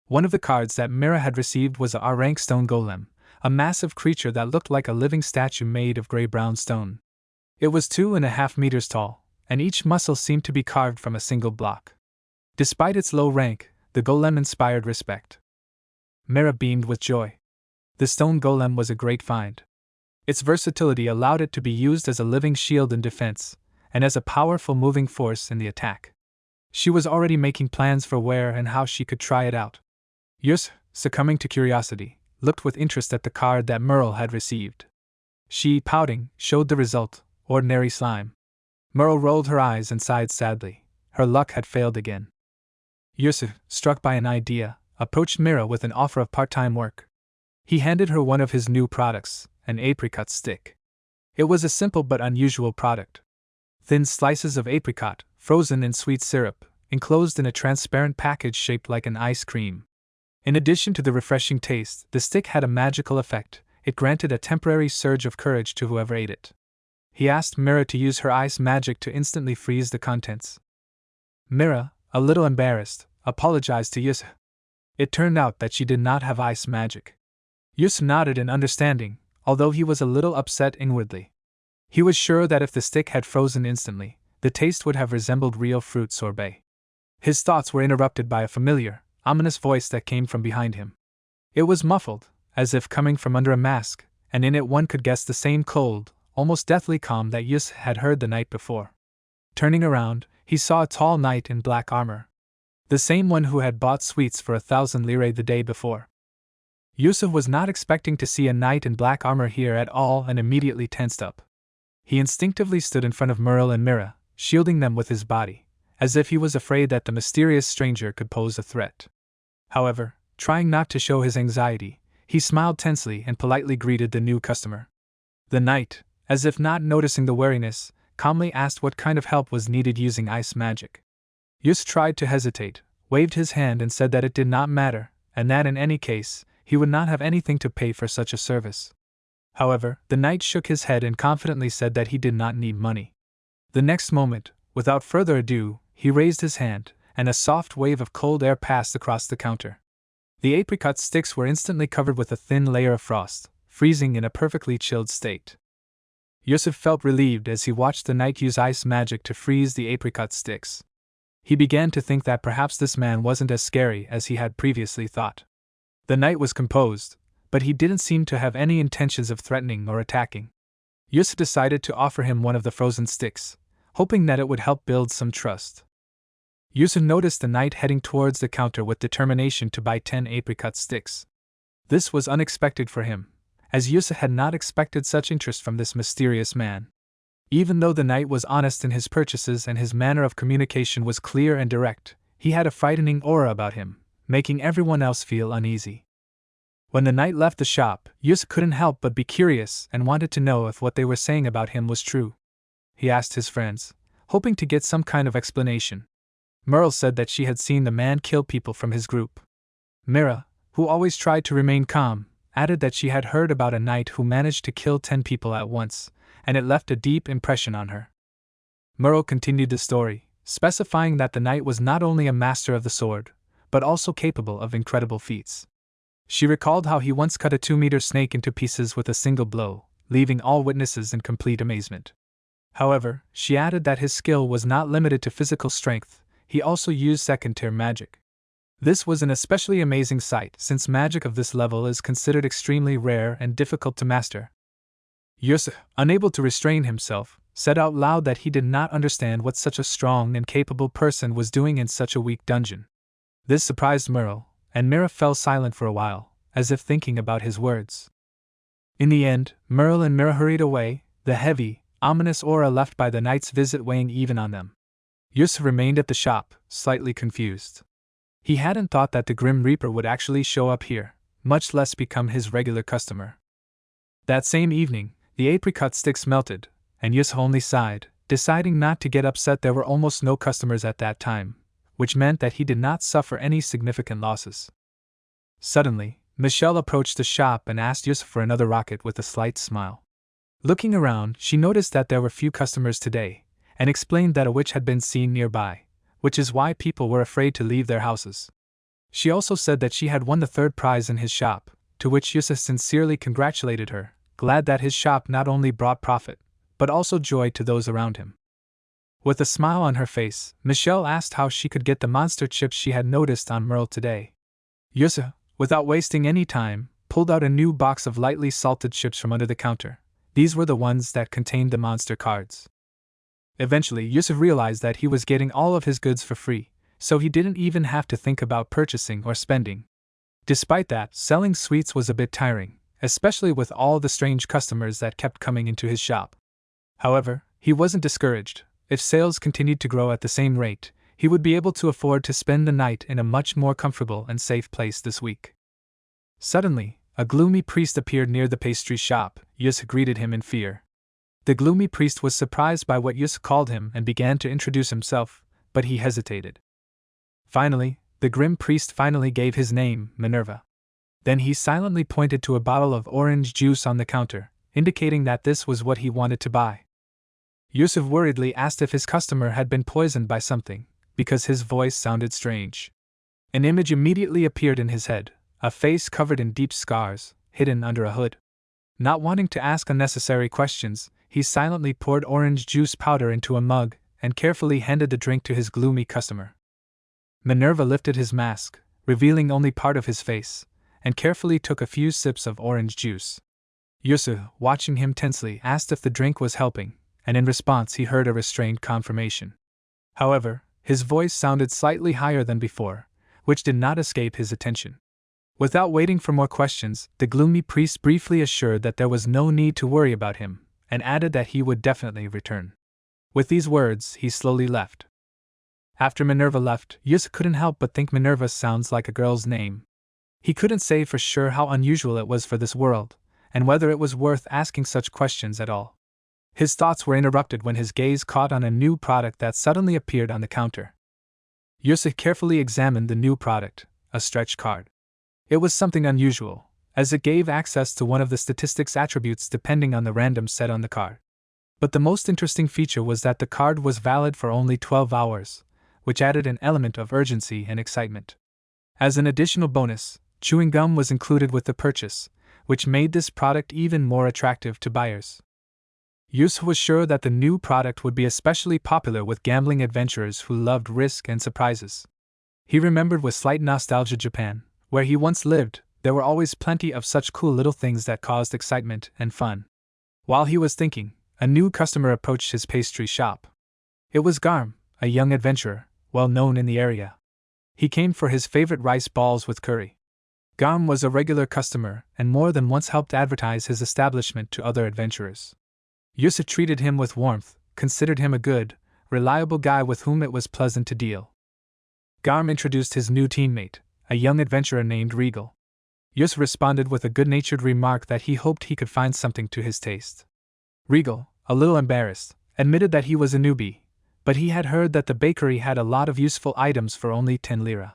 One of the cards that Mira had received was a R-rank stone golem, a massive creature that looked like a living statue made of gray-brown stone. It was 2.5 meters tall, and each muscle seemed to be carved from a single block. Despite its low rank, the golem inspired respect. Mira beamed with joy. The stone golem was a great find. Its versatility allowed it to be used as a living shield in defense, and as a powerful moving force in the attack. She was already making plans for where and how she could try it out. Yus, succumbing to curiosity, looked with interest at the card that Merle had received. She, pouting, showed the result, ordinary slime. Merle rolled her eyes and sighed sadly. Her luck had failed again. Yusuf, struck by an idea, approached Mira with an offer of part-time work. He handed her one of his new products, an apricot stick. It was a simple but unusual product. Thin slices of apricot, frozen in sweet syrup, enclosed in a transparent package shaped like an ice cream. In addition to the refreshing taste, the stick had a magical effect. It granted a temporary surge of courage to whoever ate it. He asked Mira to use her ice magic to instantly freeze the contents. Mira, a little embarrassed, apologized to Yusuf. It turned out that she did not have ice magic. Yusuf nodded in understanding, although he was a little upset inwardly. He was sure that if the stick had frozen instantly, the taste would have resembled real fruit sorbet. His thoughts were interrupted by a familiar, ominous voice that came from behind him. It was muffled, as if coming from under a mask, and in it one could guess the same cold, almost deathly calm that Yus had heard the night before. Turning around, he saw a tall knight in black armor. The same one who had bought sweets for 1,000 lire the day before. Yusuf was not expecting to see a knight in black armor here at all and immediately tensed up. He instinctively stood in front of Merle and Mira, shielding them with his body, as if he was afraid that the mysterious stranger could pose a threat. However, trying not to show his anxiety, he smiled tensely and politely greeted the new customer. The knight, as if not noticing the wariness, calmly asked what kind of help was needed using ice magic. Yus tried to hesitate, waved his hand and said that it did not matter, and that in any case, he would not have anything to pay for such a service. However, the knight shook his head and confidently said that he did not need money. The next moment, without further ado, he raised his hand, and a soft wave of cold air passed across the counter. The apricot sticks were instantly covered with a thin layer of frost, freezing in a perfectly chilled state. Yusuf felt relieved as he watched the knight use ice magic to freeze the apricot sticks. He began to think that perhaps this man wasn't as scary as he had previously thought. The knight was composed, but he didn't seem to have any intentions of threatening or attacking. Yusuf decided to offer him one of the frozen sticks, hoping that it would help build some trust. Yusuf noticed the knight heading towards the counter with determination to buy 10 apricot sticks. This was unexpected for him, as Yusuf had not expected such interest from this mysterious man. Even though the knight was honest in his purchases and his manner of communication was clear and direct, he had a frightening aura about him, making everyone else feel uneasy. When the knight left the shop, Yusuf couldn't help but be curious and wanted to know if what they were saying about him was true. He asked his friends, hoping to get some kind of explanation. Merle said that she had seen the man kill people from his group. Mira, who always tried to remain calm, added that she had heard about a knight who managed to kill 10 people at once, and it left a deep impression on her. Merle continued the story, specifying that the knight was not only a master of the sword, but also capable of incredible feats. She recalled how he once cut a 2-meter snake into pieces with a single blow, leaving all witnesses in complete amazement. However, she added that his skill was not limited to physical strength, he also used second-tier magic. This was an especially amazing sight since magic of this level is considered extremely rare and difficult to master. Yusuf, unable to restrain himself, said out loud that he did not understand what such a strong and capable person was doing in such a weak dungeon. This surprised Merle, and Mira fell silent for a while, as if thinking about his words. In the end, Merle and Mira hurried away, the heavy, ominous aura left by the knight's visit weighing even on them. Yusuf remained at the shop, slightly confused. He hadn't thought that the Grim Reaper would actually show up here, much less become his regular customer. That same evening, the apricot sticks melted, and Yusuf only sighed, deciding not to get upset. There were almost no customers at that time, which meant that he did not suffer any significant losses. Suddenly, Michelle approached the shop and asked Yusuf for another rocket with a slight smile. Looking around, she noticed that there were few customers today, and explained that a witch had been seen nearby, which is why people were afraid to leave their houses. She also said that she had won the 3rd prize in his shop, to which Yusuf sincerely congratulated her, glad that his shop not only brought profit, but also joy to those around him. With a smile on her face, Michelle asked how she could get the monster chips she had noticed on Merle today. Yusuf, without wasting any time, pulled out a new box of lightly salted chips from under the counter. These were the ones that contained the monster cards. Eventually, Yusuf realized that he was getting all of his goods for free, so he didn't even have to think about purchasing or spending. Despite that, selling sweets was a bit tiring, especially with all the strange customers that kept coming into his shop. However, he wasn't discouraged. If sales continued to grow at the same rate, he would be able to afford to spend the night in a much more comfortable and safe place this week. Suddenly, a gloomy priest appeared near the pastry shop. Yusuf greeted him in fear. The gloomy priest was surprised by what Yusuf called him and began to introduce himself, but he hesitated. Finally, the grim priest gave his name, Manurva. Then he silently pointed to a bottle of orange juice on the counter, indicating that this was what he wanted to buy. Yusuf worriedly asked if his customer had been poisoned by something, because his voice sounded strange. An image immediately appeared in his head, a face covered in deep scars, hidden under a hood. Not wanting to ask unnecessary questions, he silently poured orange juice powder into a mug and carefully handed the drink to his gloomy customer. Manurva lifted his mask, revealing only part of his face, and carefully took a few sips of orange juice. Yusuf, watching him tensely, asked if the drink was helping, and in response he heard a restrained confirmation. However, His voice sounded slightly higher than before, which did not escape his attention. Without waiting for more questions, the gloomy priest briefly assured that there was no need to worry about him, and added that he would definitely return. With these words, he slowly left. After Manurva left, Yusa couldn't help but think Manurva sounds like a girl's name. He couldn't say for sure how unusual it was for this world, and whether it was worth asking such questions at all. His thoughts were interrupted when his gaze caught on a new product that suddenly appeared on the counter. Yusa carefully examined the new product, a stretch card. It was something unusual, as it gave access to one of the statistics attributes depending on the random set on the card. But the most interesting feature was that the card was valid for only 12 hours, which added an element of urgency and excitement. As an additional bonus, chewing gum was included with the purchase, which made this product even more attractive to buyers. Yusa was sure that the new product would be especially popular with gambling adventurers who loved risk and surprises. He remembered with slight nostalgia Japan, where he once lived. There were always plenty of such cool little things that caused excitement and fun. While he was thinking, a new customer approached his pastry shop. It was Garm, a young adventurer, well known in the area. He came for his favorite rice balls with curry. Garm was a regular customer and more than once helped advertise his establishment to other adventurers. Yusa treated him with warmth, considered him a good, reliable guy with whom it was pleasant to deal. Garm introduced his new teammate, a young adventurer named Regal. Yusa responded with a good-natured remark that he hoped he could find something to his taste. Regal, a little embarrassed, admitted that he was a newbie, but he had heard that the bakery had a lot of useful items for only 10 lira.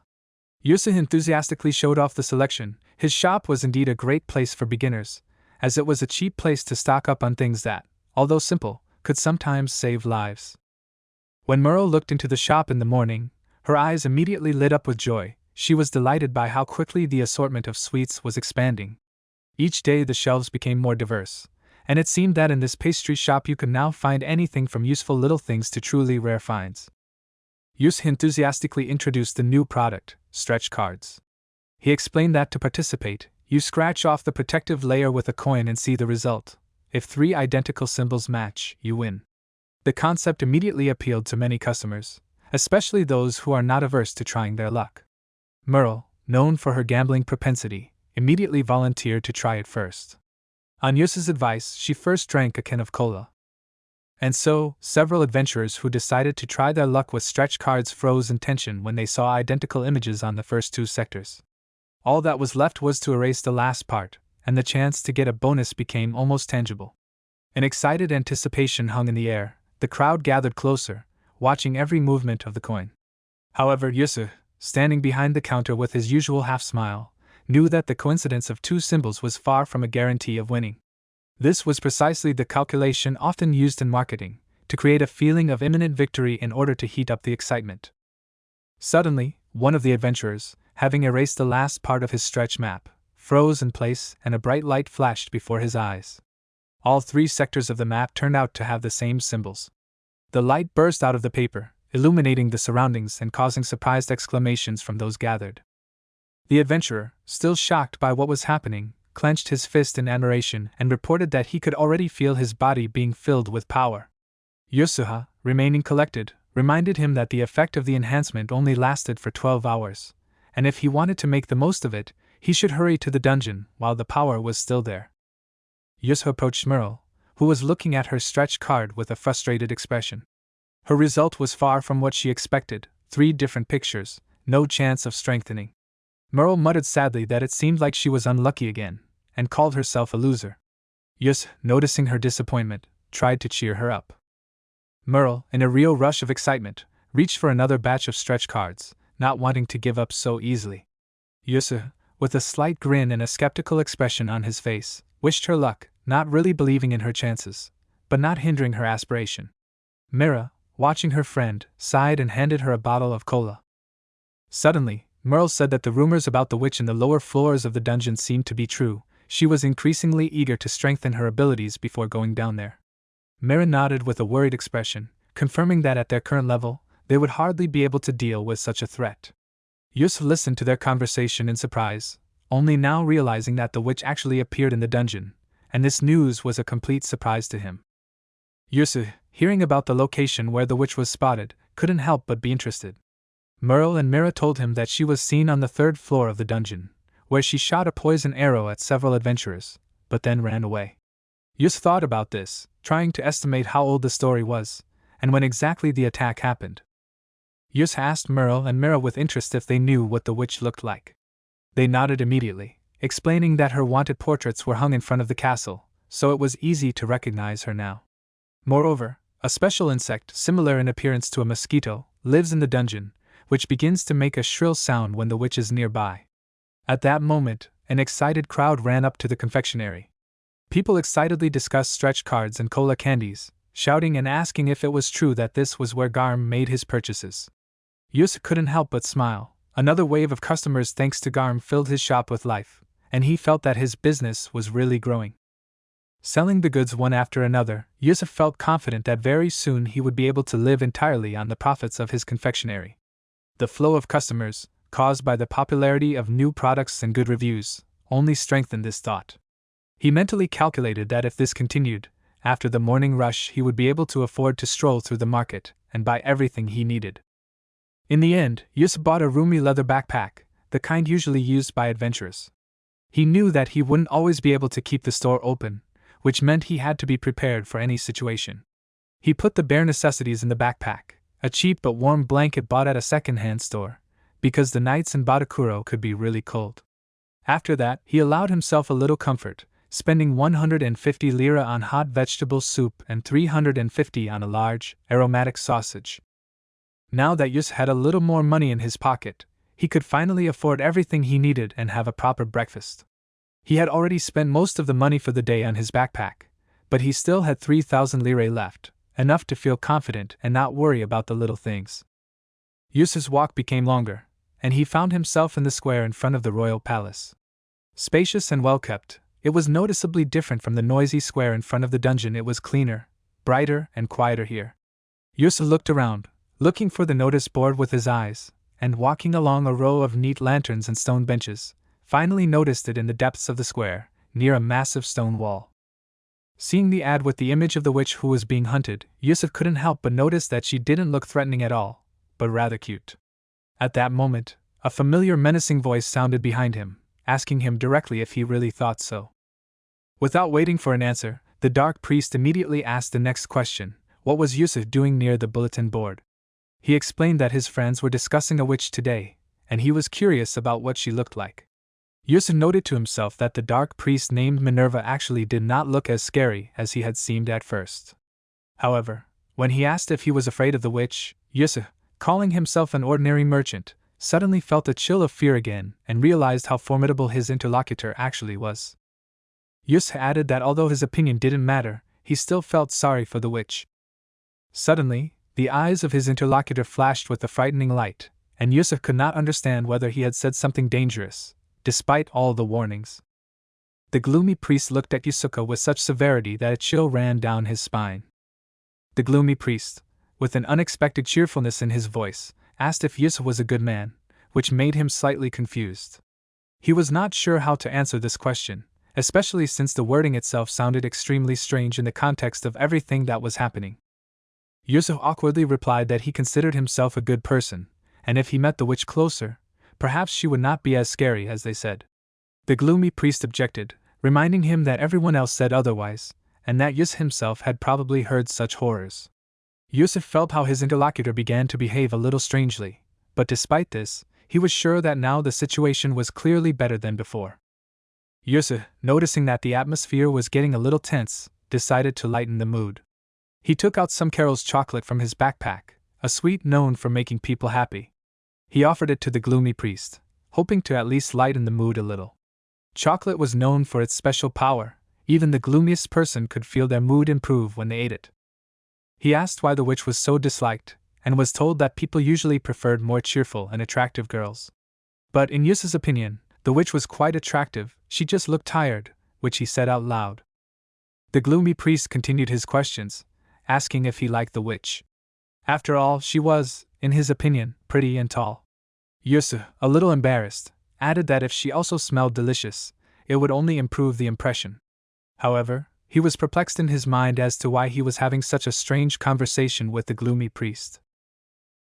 Yusa enthusiastically showed off the selection. His shop was indeed a great place for beginners, as it was a cheap place to stock up on things that, although simple, could sometimes save lives. When Muro looked into the shop in the morning, her eyes immediately lit up with joy. She was delighted by how quickly the assortment of sweets was expanding. Each day the shelves became more diverse, and it seemed that in this pastry shop you could now find anything from useful little things to truly rare finds. Yusa enthusiastically introduced the new product, stretch cards. He explained that to participate, you scratch off the protective layer with a coin and see the result. If 3 identical symbols match, you win. The concept immediately appealed to many customers, especially those who are not averse to trying their luck. Merle, known for her gambling propensity, immediately volunteered to try it first. On Yusa's advice, she first drank a can of cola. And so, several adventurers who decided to try their luck with stretch cards froze in tension when they saw identical images on the first 2 sectors. All that was left was to erase the last part, and the chance to get a bonus became almost tangible. An excited anticipation hung in the air. The crowd gathered closer, watching every movement of the coin. However, Yusa, standing behind the counter with his usual half-smile, knew that the coincidence of 2 symbols was far from a guarantee of winning. This was precisely the calculation often used in marketing, to create a feeling of imminent victory in order to heat up the excitement. Suddenly, one of the adventurers, having erased the last part of his stretch map, froze in place and a bright light flashed before his eyes. All 3 sectors of the map turned out to have the same symbols. The light burst out of the paper, illuminating the surroundings and causing surprised exclamations from those gathered. The adventurer, still shocked by what was happening, clenched his fist in admiration and reported that he could already feel his body being filled with power. Yusuha, remaining collected, reminded him that the effect of the enhancement only lasted for 12 hours, and if he wanted to make the most of it, he should hurry to the dungeon while the power was still there. Yusuha approached Merle, who was looking at her stretch card with a frustrated expression. Her result was far from what she expected, 3 different pictures, no chance of strengthening. Merle muttered sadly that it seemed like she was unlucky again, and called herself a loser. Yus, noticing her disappointment, tried to cheer her up. Merle, in a real rush of excitement, reached for another batch of stretch cards, not wanting to give up so easily. Yus, with a slight grin and a skeptical expression on his face, wished her luck, not really believing in her chances, but not hindering her aspiration. Mira, watching her friend, sighed and handed her a bottle of cola. Suddenly, Merle said that the rumors about the witch in the lower floors of the dungeon seemed to be true. She was increasingly eager to strengthen her abilities before going down there. Mira nodded with a worried expression, confirming that at their current level, they would hardly be able to deal with such a threat. Yus listened to their conversation in surprise, only now realizing that the witch actually appeared in the dungeon, and this news was a complete surprise to him. Yus, hearing about the location where the witch was spotted, couldn't help but be interested. Merle and Mira told him that she was seen on the 3rd floor of the dungeon, where she shot a poison arrow at several adventurers, but then ran away. Yus thought about this, trying to estimate how old the story was, and when exactly the attack happened. Yus asked Merle and Mira with interest if they knew what the witch looked like. They nodded immediately, explaining that her wanted portraits were hung in front of the castle, so it was easy to recognize her now. Moreover, a special insect, similar in appearance to a mosquito, lives in the dungeon, which begins to make a shrill sound when the witch is nearby. At that moment, an excited crowd ran up to the confectionery. People excitedly discussed stretch cards and cola candies, shouting and asking if it was true that this was where Garm made his purchases. Yus couldn't help but smile. Another wave of customers thanks to Garm filled his shop with life, and he felt that his business was really growing. Selling the goods one after another, Yusuf felt confident that very soon he would be able to live entirely on the profits of his confectionery. The flow of customers, caused by the popularity of new products and good reviews, only strengthened this thought. He mentally calculated that if this continued, after the morning rush he would be able to afford to stroll through the market and buy everything he needed. In the end, Yusuf bought a roomy leather backpack, the kind usually used by adventurers. He knew that he wouldn't always be able to keep the store open, which meant he had to be prepared for any situation. He put the bare necessities in the backpack, a cheap but warm blanket bought at a second-hand store, because the nights in Batakuro could be really cold. After that, he allowed himself a little comfort, spending 150 lira on hot vegetable soup and 350 on a large, aromatic sausage. Now that Yus had a little more money in his pocket, he could finally afford everything he needed and have a proper breakfast. He had already spent most of the money for the day on his backpack, but he still had 3,000 lire left, enough to feel confident and not worry about the little things. Yus's walk became longer, and he found himself in the square in front of the royal palace. Spacious and well-kept, it was noticeably different from the noisy square in front of the dungeon. It was cleaner, brighter, and quieter here. Yus looked around, looking for the notice board with his eyes, and walking along a row of neat lanterns and stone benches, finally noticed it in the depths of the square, near a massive stone wall. Seeing the ad with the image of the witch who was being hunted, Yusuf couldn't help but notice that she didn't look threatening at all, but rather cute. At that moment, a familiar menacing voice sounded behind him, asking him directly if he really thought so. Without waiting for an answer, the dark priest immediately asked the next question: what was Yusuf doing near the bulletin board? He explained that his friends were discussing a witch today, and he was curious about what she looked like. Yusuf noted to himself that the dark priest named Manurva actually did not look as scary as he had seemed at first. However, when he asked if he was afraid of the witch, Yusuf, calling himself an ordinary merchant, suddenly felt a chill of fear again and realized how formidable his interlocutor actually was. Yusuf added that although his opinion didn't matter, he still felt sorry for the witch. Suddenly, the eyes of his interlocutor flashed with a frightening light, and Yusuf could not understand whether he had said something dangerous, despite all the warnings. The gloomy priest looked at Yusuke with such severity that a chill ran down his spine. The gloomy priest, with an unexpected cheerfulness in his voice, asked if Yusuf was a good man, which made him slightly confused. He was not sure how to answer this question, especially since the wording itself sounded extremely strange in the context of everything that was happening. Yusuf awkwardly replied that he considered himself a good person, and if he met the witch closer, perhaps she would not be as scary as they said. The gloomy priest objected, reminding him that everyone else said otherwise, and that Yusuf himself had probably heard such horrors. Yusuf felt how his interlocutor began to behave a little strangely, but despite this, he was sure that now the situation was clearly better than before. Yusuf, noticing that the atmosphere was getting a little tense, decided to lighten the mood. He took out some Carol's chocolate from his backpack, a sweet known for making people happy. He offered it to the gloomy priest, hoping to at least lighten the mood a little. Chocolate was known for its special power. Even the gloomiest person could feel their mood improve when they ate it. He asked why the witch was so disliked, and was told that people usually preferred more cheerful and attractive girls. But in Yusuf's opinion, the witch was quite attractive, she just looked tired, which he said out loud. The gloomy priest continued his questions, asking if he liked the witch. After all, she was, in his opinion, pretty and tall. Yusuf, a little embarrassed, added that if she also smelled delicious, it would only improve the impression. However, he was perplexed in his mind as to why he was having such a strange conversation with the gloomy priest.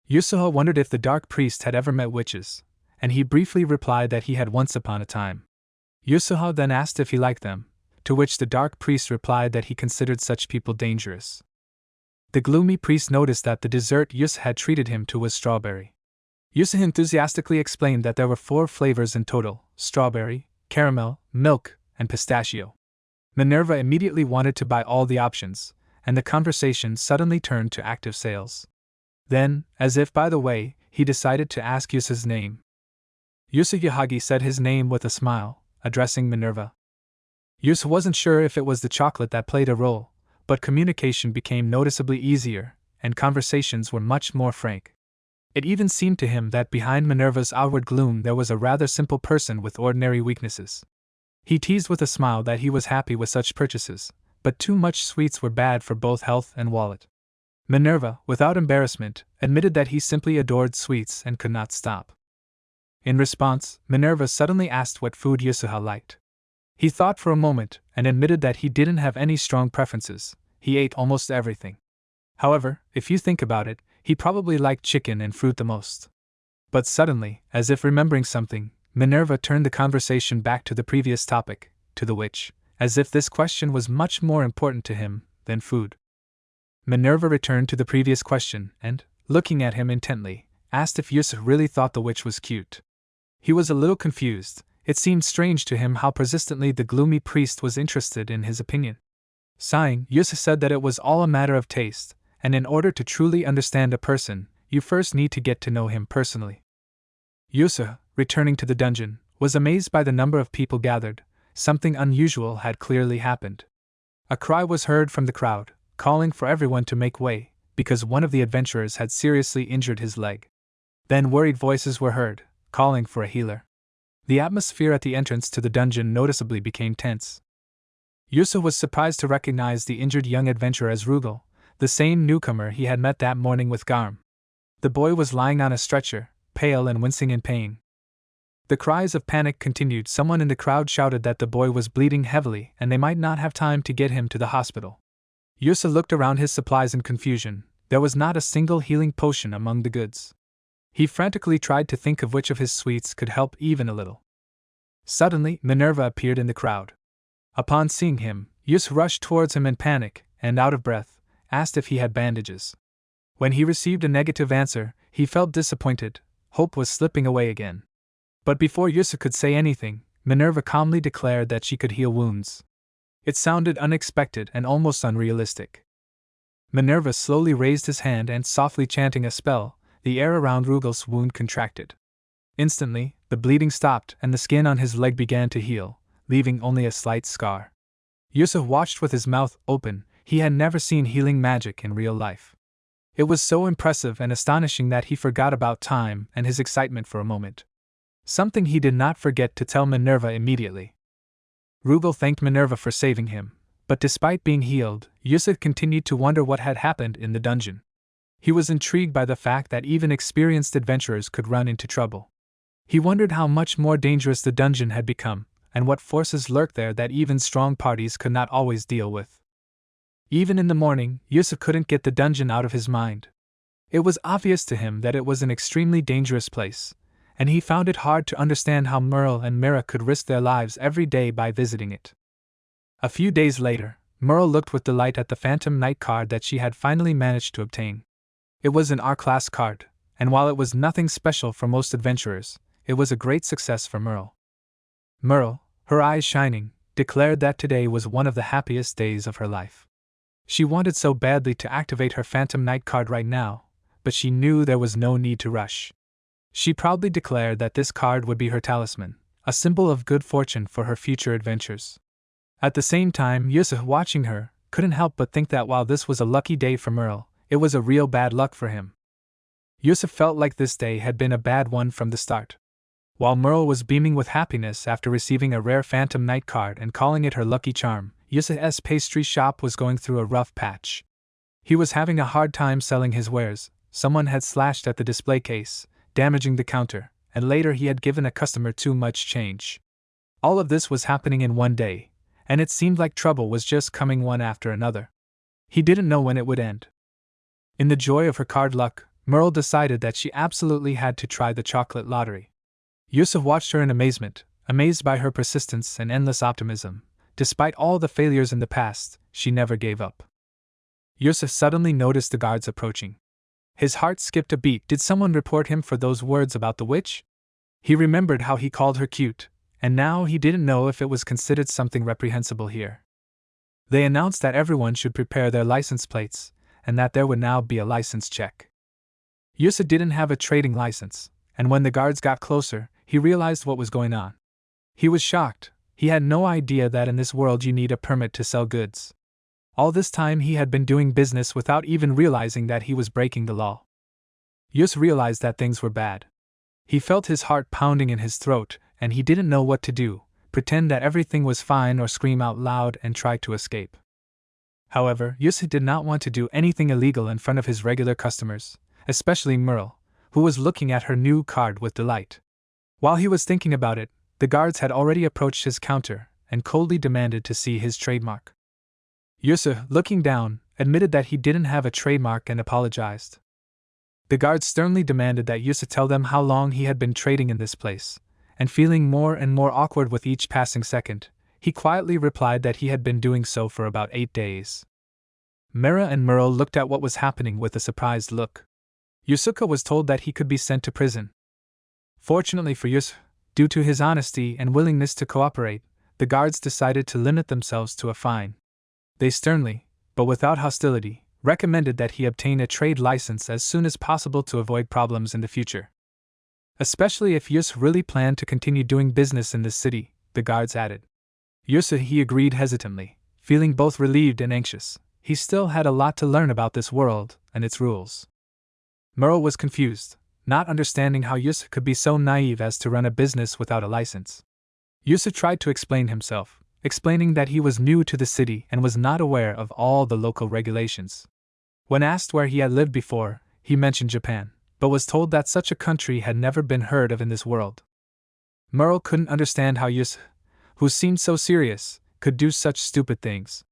Yusuha wondered if the dark priest had ever met witches, and he briefly replied that he had once upon a time. Yusuha then asked if he liked them, to which the dark priest replied that he considered such people dangerous. The gloomy priest noticed that the dessert Yusuha had treated him to was strawberry. Yusuha enthusiastically explained that there were 4 flavors in total: strawberry, caramel, milk, and pistachio. Manurva immediately wanted to buy all the options, and the conversation suddenly turned to active sales. Then, as if by the way, he decided to ask Yusuha's name. Usagi said his name with a smile, addressing Manurva. Yusuha wasn't sure if it was the chocolate that played a role, but communication became noticeably easier, and conversations were much more frank. It even seemed to him that behind Manurva's outward gloom there was a rather simple person with ordinary weaknesses. He teased with a smile that he was happy with such purchases, but too much sweets were bad for both health and wallet. Manurva, without embarrassment, admitted that he simply adored sweets and could not stop. In response, Manurva suddenly asked what food Yusuha liked. He thought for a moment and admitted that he didn't have any strong preferences. He ate almost everything. However, if you think about it, he probably liked chicken and fruit the most. But suddenly, as if remembering something, Manurva turned the conversation back to the previous topic, to the witch, as if this question was much more important to him than food. Manurva returned to the previous question and, looking at him intently, asked if Yusuha really thought the witch was cute. He was a little confused. It seemed strange to him how persistently the gloomy priest was interested in his opinion. Sighing, Yusuha said that it was all a matter of taste, and in order to truly understand a person, you first need to get to know him personally. Yusuha, returning to the dungeon, was amazed by the number of people gathered. Something unusual had clearly happened. A cry was heard from the crowd, calling for everyone to make way, because one of the adventurers had seriously injured his leg. Then worried voices were heard, calling for a healer. The atmosphere at the entrance to the dungeon noticeably became tense. Yusuha was surprised to recognize the injured young adventurer as Rugal, the same newcomer he had met that morning with Garm. The boy was lying on a stretcher, pale and wincing in pain. The cries of panic continued. Someone in the crowd shouted that the boy was bleeding heavily and they might not have time to get him to the hospital. Yusuha looked around his supplies in confusion. There was not a single healing potion among the goods. He frantically tried to think of which of his sweets could help even a little. Suddenly, Manurva appeared in the crowd. Upon seeing him, Yusuha rushed towards him in panic, and out of breath, asked if he had bandages. When he received a negative answer, he felt disappointed. Hope was slipping away again. But before Yusuha could say anything, Manurva calmly declared that she could heal wounds. It sounded unexpected and almost unrealistic. Manurva slowly raised his hand and, softly chanting a spell, the air around Rugal's wound contracted. Instantly, the bleeding stopped and the skin on his leg began to heal, leaving only a slight scar. Yusuha watched with his mouth open. He had never seen healing magic in real life. It was so impressive and astonishing that he forgot about time and his excitement for a moment. Something he did not forget to tell Manurva immediately. Rugal thanked Manurva for saving him, but despite being healed, Yusuha continued to wonder what had happened in the dungeon. He was intrigued by the fact that even experienced adventurers could run into trouble. He wondered how much more dangerous the dungeon had become, and what forces lurked there that even strong parties could not always deal with. Even in the morning, Yusuha couldn't get the dungeon out of his mind. It was obvious to him that it was an extremely dangerous place, and he found it hard to understand how Merle and Mira could risk their lives every day by visiting it. A few days later, Merle looked with delight at the Phantom Knight card that she had finally managed to obtain. It was an R-class card, and while it was nothing special for most adventurers, it was a great success for Merle. Merle, her eyes shining, declared that today was one of the happiest days of her life. She wanted so badly to activate her Phantom Knight card right now, but she knew there was no need to rush. She proudly declared that this card would be her talisman, a symbol of good fortune for her future adventures. At the same time, Yusuha, watching her, couldn't help but think that while this was a lucky day for Merle, it was a real bad luck for him. Yusuha felt like this day had been a bad one from the start. While Merle was beaming with happiness after receiving a rare Phantom Knight card and calling it her lucky charm, Yusuha's pastry shop was going through a rough patch. He was having a hard time selling his wares. Someone had slashed at the display case, damaging the counter, and later he had given a customer too much change. All of this was happening in one day, and it seemed like trouble was just coming one after another. He didn't know when it would end. In the joy of her card luck, Merle decided that she absolutely had to try the chocolate lottery. Yusuf watched her in amazement, amazed by her persistence and endless optimism. Despite all the failures in the past, she never gave up. Yusuf suddenly noticed the guards approaching. His heart skipped a beat. Did someone report him for those words about the witch? He remembered how he called her cute, and now he didn't know if it was considered something reprehensible here. They announced that everyone should prepare their license plates, and that there would now be a license check. Yusuf didn't have a trading license, and when the guards got closer, he realized what was going on. He was shocked. He had no idea that in this world you need a permit to sell goods. All this time he had been doing business without even realizing that he was breaking the law. Yus realized that things were bad. He felt his heart pounding in his throat, and he didn't know what to do, pretend that everything was fine or scream out loud and try to escape. However, Yus did not want to do anything illegal in front of his regular customers, especially Merle, who was looking at her new card with delight. While he was thinking about it, the guards had already approached his counter and coldly demanded to see his trademark. Yusuf, looking down, admitted that he didn't have a trademark and apologized. The guards sternly demanded that Yusuf tell them how long he had been trading in this place, and feeling more and more awkward with each passing second, he quietly replied that he had been doing so for about 8 days. Mira and Merle looked at what was happening with a surprised look. Yusuke was told that he could be sent to prison. Fortunately for Yusuf, due to his honesty and willingness to cooperate, the guards decided to limit themselves to a fine. They sternly, but without hostility, recommended that he obtain a trade license as soon as possible to avoid problems in the future. Especially if Yusuf really planned to continue doing business in this city, the guards added. Yusuf he agreed hesitantly, feeling both relieved and anxious. He still had a lot to learn about this world and its rules. Merle was confused, not understanding how Yusuf could be so naive as to run a business without a license. Yusuf tried to explain himself, explaining that he was new to the city and was not aware of all the local regulations. When asked where he had lived before, he mentioned Japan, but was told that such a country had never been heard of in this world. Merle couldn't understand how Yusuf, who seemed so serious, could do such stupid things.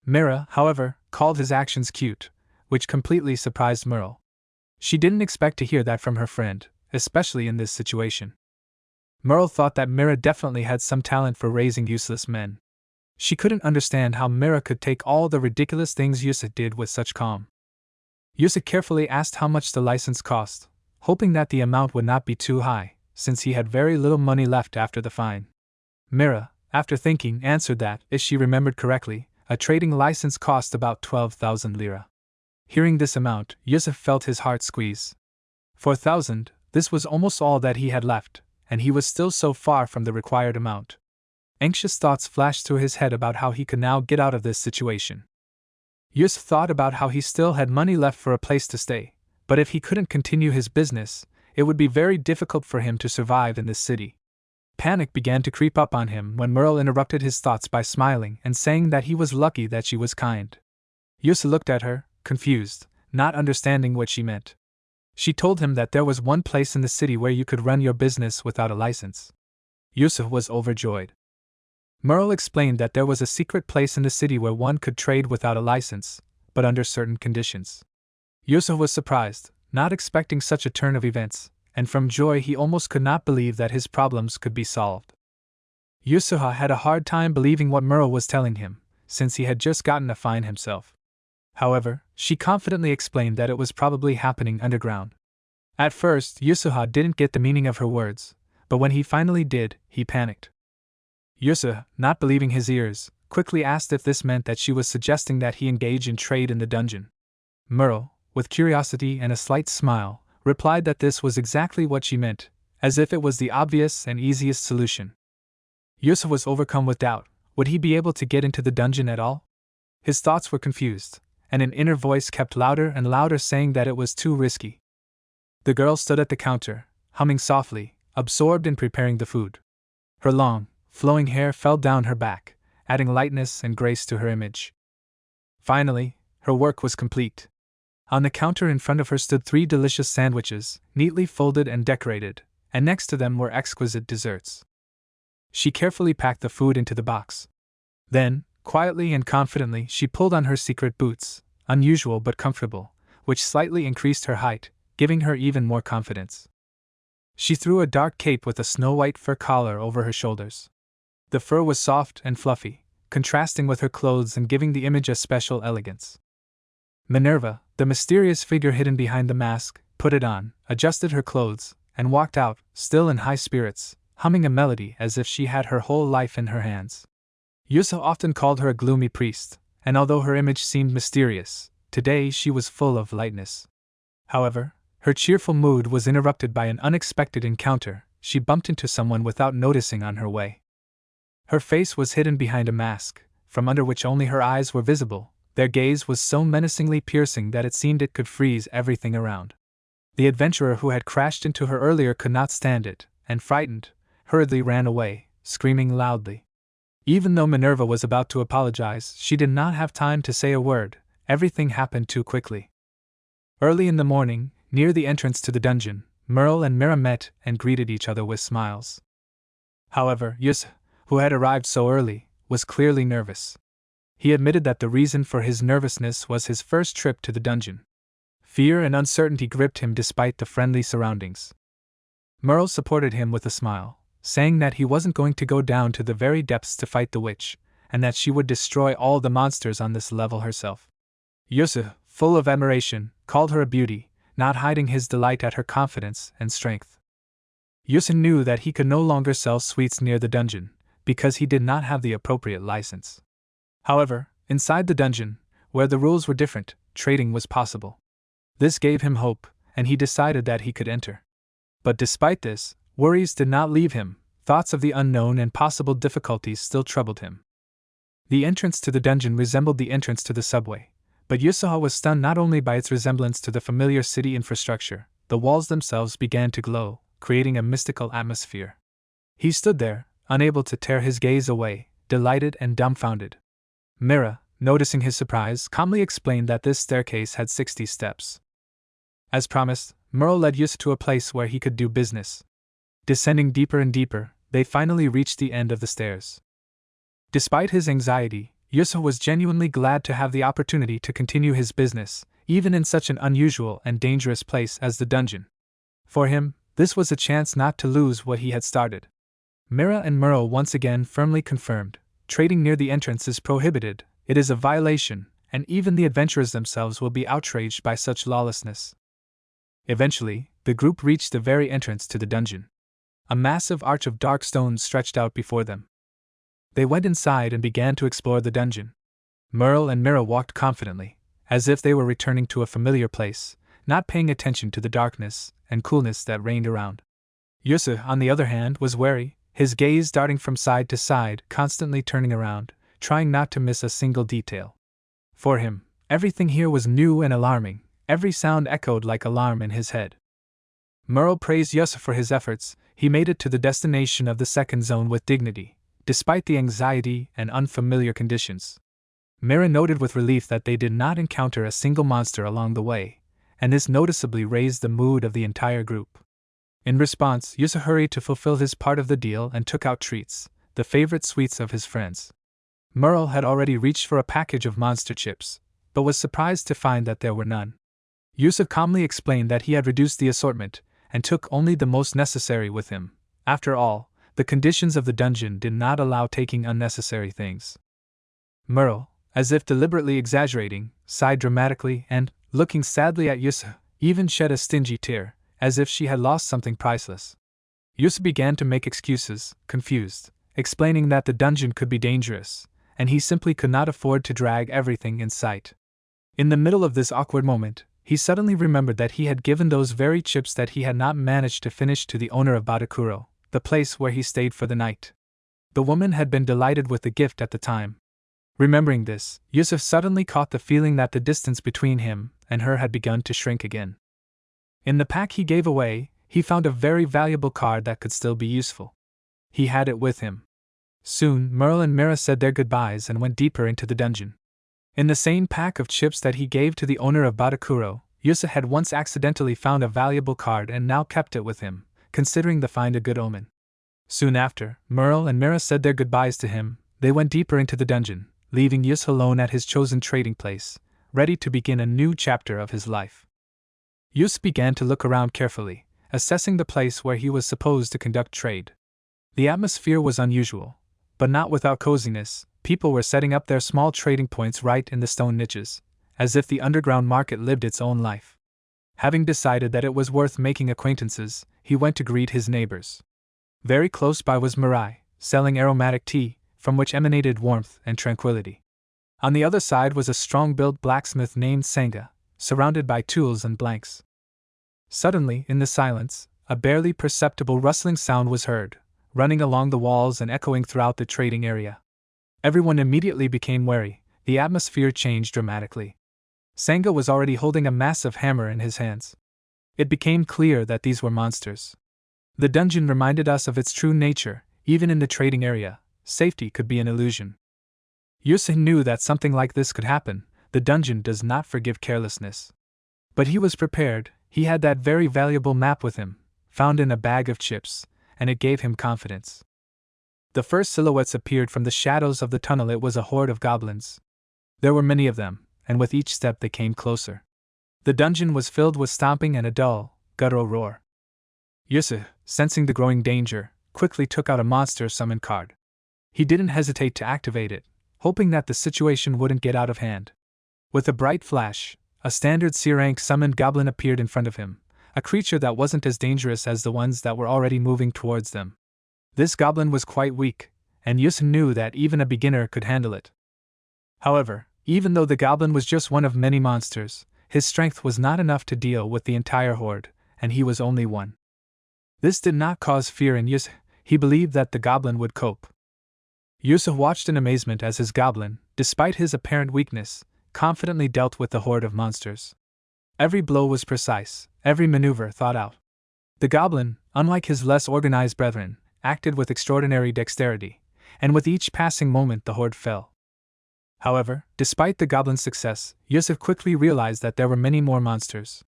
Mira, however, called his actions cute, which completely surprised Merle. She didn't expect to hear that from her friend, especially in this situation. Merle thought that Mira definitely had some talent for raising useless men. She couldn't understand how Mira could take all the ridiculous things Yusuf did with such calm. Yusuf carefully asked how much the license cost, hoping that the amount would not be too high, since he had very little money left after the fine. Mira, after thinking, answered that, if she remembered correctly, a trading license cost about 12,000 lira. Hearing this amount, Yusuf felt his heart squeeze. 4,000, this was almost all that he had left, and he was still so far from the required amount. Anxious thoughts flashed through his head about how he could now get out of this situation. Yusuf thought about how he still had money left for a place to stay, but if he couldn't continue his business, it would be very difficult for him to survive in this city. Panic began to creep up on him when Merle interrupted his thoughts by smiling and saying that he was lucky that she was kind. Yusuf looked at her, confused, not understanding what she meant. She told him that there was one place in the city where you could run your business without a license. Yusuf was overjoyed. Merle explained that there was a secret place in the city where one could trade without a license, but under certain conditions. Yusuf was surprised, not expecting such a turn of events, and from joy he almost could not believe that his problems could be solved. Yusuf had a hard time believing what Merle was telling him, since he had just gotten a fine himself. However, she confidently explained that it was probably happening underground. At first, Yusuf didn't get the meaning of her words, but when he finally did, he panicked. Yusuf, not believing his ears, quickly asked if this meant that she was suggesting that he engage in trade in the dungeon. Merle, with curiosity and a slight smile, replied that this was exactly what she meant, as if it was the obvious and easiest solution. Yusuf was overcome with doubt. Would he be able to get into the dungeon at all? His thoughts were confused, and an inner voice kept louder and louder saying that it was too risky. The girl stood at the counter, humming softly, absorbed in preparing the food. Her long, flowing hair fell down her back, adding lightness and grace to her image. Finally, her work was complete. On the counter in front of her stood 3 delicious sandwiches, neatly folded and decorated, and next to them were exquisite desserts. She carefully packed the food into the box. Then, quietly and confidently, she pulled on her secret boots, unusual but comfortable, which slightly increased her height, giving her even more confidence. She threw a dark cape with a snow-white fur collar over her shoulders. The fur was soft and fluffy, contrasting with her clothes and giving the image a special elegance. Manurva, the mysterious figure hidden behind the mask, put it on, adjusted her clothes, and walked out, still in high spirits, humming a melody as if she had her whole life in her hands. Yusa often called her a gloomy priest, and although her image seemed mysterious, today she was full of lightness. However, her cheerful mood was interrupted by an unexpected encounter. She bumped into someone without noticing on her way. Her face was hidden behind a mask, from under which only her eyes were visible. Their gaze was so menacingly piercing that it seemed it could freeze everything around. The adventurer who had crashed into her earlier could not stand it, and frightened, hurriedly ran away, screaming loudly. Even though Manurva was about to apologize, she did not have time to say a word. Everything happened too quickly. Early in the morning, near the entrance to the dungeon, Merle and Mira met and greeted each other with smiles. However, Yusa, who had arrived so early, was clearly nervous. He admitted that the reason for his nervousness was his first trip to the dungeon. Fear and uncertainty gripped him despite the friendly surroundings. Merle supported him with a smile, saying that he wasn't going to go down to the very depths to fight the witch, and that she would destroy all the monsters on this level herself. Yusa, full of admiration, called her a beauty, not hiding his delight at her confidence and strength. Yusa knew that he could no longer sell sweets near the dungeon, because he did not have the appropriate license. However, inside the dungeon, where the rules were different, trading was possible. This gave him hope, and he decided that he could enter. But despite this, worries did not leave him. Thoughts of the unknown and possible difficulties still troubled him. The entrance to the dungeon resembled the entrance to the subway, but Yusuha was stunned not only by its resemblance to the familiar city infrastructure. The walls themselves began to glow, creating a mystical atmosphere. He stood there, unable to tear his gaze away, delighted and dumbfounded. Mira, noticing his surprise, calmly explained that this staircase had 60 steps. As promised, Merle led Yusa to a place where he could do business. Descending deeper and deeper, they finally reached the end of the stairs. Despite his anxiety, Yusa was genuinely glad to have the opportunity to continue his business, even in such an unusual and dangerous place as the dungeon. For him, this was a chance not to lose what he had started. Mira and Merle once again firmly confirmed, trading near the entrance is prohibited, it is a violation, and even the adventurers themselves will be outraged by such lawlessness. Eventually, the group reached the very entrance to the dungeon. A massive arch of dark stones stretched out before them. They went inside and began to explore the dungeon. Merle and Mira walked confidently, as if they were returning to a familiar place, not paying attention to the darkness and coolness that reigned around. Yusa, on the other hand, was wary, his gaze darting from side to side, constantly turning around, trying not to miss a single detail. For him, everything here was new and alarming, every sound echoed like alarm in his head. Merle praised Yusa for his efforts. He made it to the destination of the second zone with dignity, despite the anxiety and unfamiliar conditions. Mira noted with relief that they did not encounter a single monster along the way, and this noticeably raised the mood of the entire group. In response, Yusa hurried to fulfill his part of the deal and took out treats, the favorite sweets of his friends. Merle had already reached for a package of monster chips, but was surprised to find that there were none. Yusa calmly explained that he had reduced the assortment, and took only the most necessary with him. After all, the conditions of the dungeon did not allow taking unnecessary things. Merle, as if deliberately exaggerating, sighed dramatically and, looking sadly at Yusa, even shed a stingy tear, as if she had lost something priceless. Yusa began to make excuses, confused, explaining that the dungeon could be dangerous, and he simply could not afford to drag everything in sight. In the middle of this awkward moment, he suddenly remembered that he had given those very chips that he had not managed to finish to the owner of Batakuro, the place where he stayed for the night. The woman had been delighted with the gift at the time. Remembering this, Yusuf suddenly caught the feeling that the distance between him and her had begun to shrink again. In the pack he gave away, he found a very valuable card that could still be useful. He had it with him. Soon, Merle and Mira said their goodbyes and went deeper into the dungeon. In the same pack of chips that he gave to the owner of Batakuro, Yusa had once accidentally found a valuable card and now kept it with him, considering the find a good omen. Soon after, Merle and Mira said their goodbyes to him. They went deeper into the dungeon, leaving Yusa alone at his chosen trading place, ready to begin a new chapter of his life. Yusuf began to look around carefully, assessing the place where he was supposed to conduct trade. The atmosphere was unusual, but not without coziness. People were setting up their small trading points right in the stone niches, as if the underground market lived its own life. Having decided that it was worth making acquaintances, he went to greet his neighbors. Very close by was Mirai, selling aromatic tea, from which emanated warmth and tranquility. On the other side was a strong-built blacksmith named Sanga, surrounded by tools and blanks. Suddenly, in the silence, a barely perceptible rustling sound was heard, running along the walls and echoing throughout the trading area. Everyone immediately became wary. The atmosphere changed dramatically. Sanga was already holding a massive hammer in his hands. It became clear that these were monsters. The dungeon reminded us of its true nature. Even in the trading area, safety could be an illusion. Yusuf knew that something like this could happen. The dungeon does not forgive carelessness. But he was prepared. He had that very valuable map with him, found in a bag of chips, and it gave him confidence. The first silhouettes appeared from the shadows of the tunnel. It was a horde of goblins. There were many of them, and with each step they came closer. The dungeon was filled with stomping and a dull, guttural roar. Yusuf, sensing the growing danger, quickly took out a monster summon card. He didn't hesitate to activate it, hoping that the situation wouldn't get out of hand. With a bright flash, a standard C-rank summoned goblin appeared in front of him, a creature that wasn't as dangerous as the ones that were already moving towards them. This goblin was quite weak, and Yusuf knew that even a beginner could handle it. However, even though the goblin was just one of many monsters, his strength was not enough to deal with the entire horde, and he was only one. This did not cause fear in Yusuf. He believed that the goblin would cope. Yusuf watched in amazement as his goblin, despite his apparent weakness, confidently dealt with the horde of monsters. Every blow was precise, every maneuver thought out. The goblin, unlike his less organized brethren, acted with extraordinary dexterity, and with each passing moment the horde fell. However, despite the goblin's success, Yusuf quickly realized that there were many more monsters.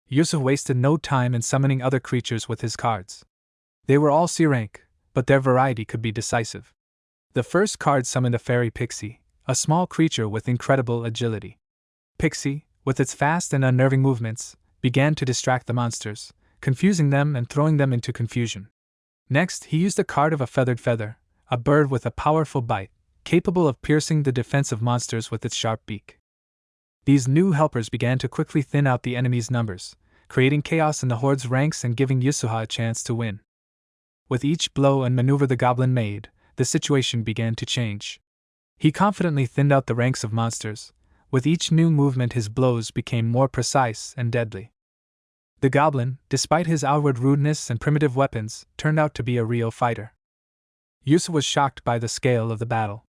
Yusuf wasted no time in summoning other creatures with his cards. They were all C-rank, but their variety could be decisive. The first card summoned a fairy pixie, a small creature with incredible agility. Pixie, with its fast and unnerving movements, began to distract the monsters, confusing them and throwing them into confusion. Next, he used a card of a feathered feather, a bird with a powerful bite, capable of piercing the defensive monsters with its sharp beak. These new helpers began to quickly thin out the enemy's numbers, creating chaos in the horde's ranks and giving Yasuha a chance to win. With each blow and maneuver the goblin made, the situation began to change. He confidently thinned out the ranks of monsters. With each new movement his blows became more precise and deadly. The goblin, despite his outward rudeness and primitive weapons, turned out to be a real fighter. Yusuf was shocked by the scale of the battle.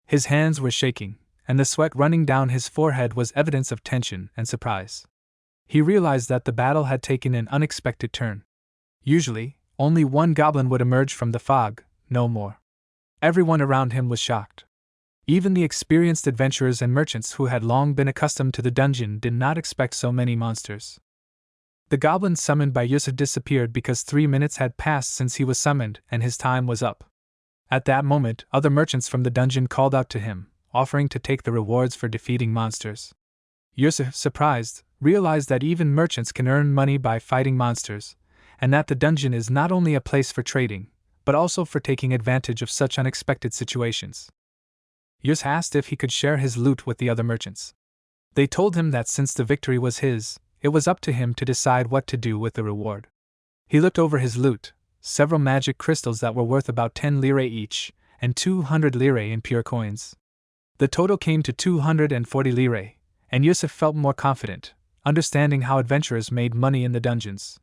His hands were shaking, and the sweat running down his forehead was evidence of tension and surprise. He realized that the battle had taken an unexpected turn. Usually, only one goblin would emerge from the fog, no more. Everyone around him was shocked. Even the experienced adventurers and merchants who had long been accustomed to the dungeon did not expect so many monsters. The goblin summoned by Yusuf disappeared because 3 minutes had passed since he was summoned and his time was up. At that moment, other merchants from the dungeon called out to him, offering to take the rewards for defeating monsters. Yusuf, surprised, realized that even merchants can earn money by fighting monsters, and that the dungeon is not only a place for trading, but also for taking advantage of such unexpected situations. Yusuf asked if he could share his loot with the other merchants. They told him that since the victory was his, it was up to him to decide what to do with the reward. He looked over his loot, several magic crystals that were worth about 10 lire each, and 200 lire in pure coins. The total came to 240 lire, and Yusuf felt more confident, understanding how adventurers made money in the dungeons.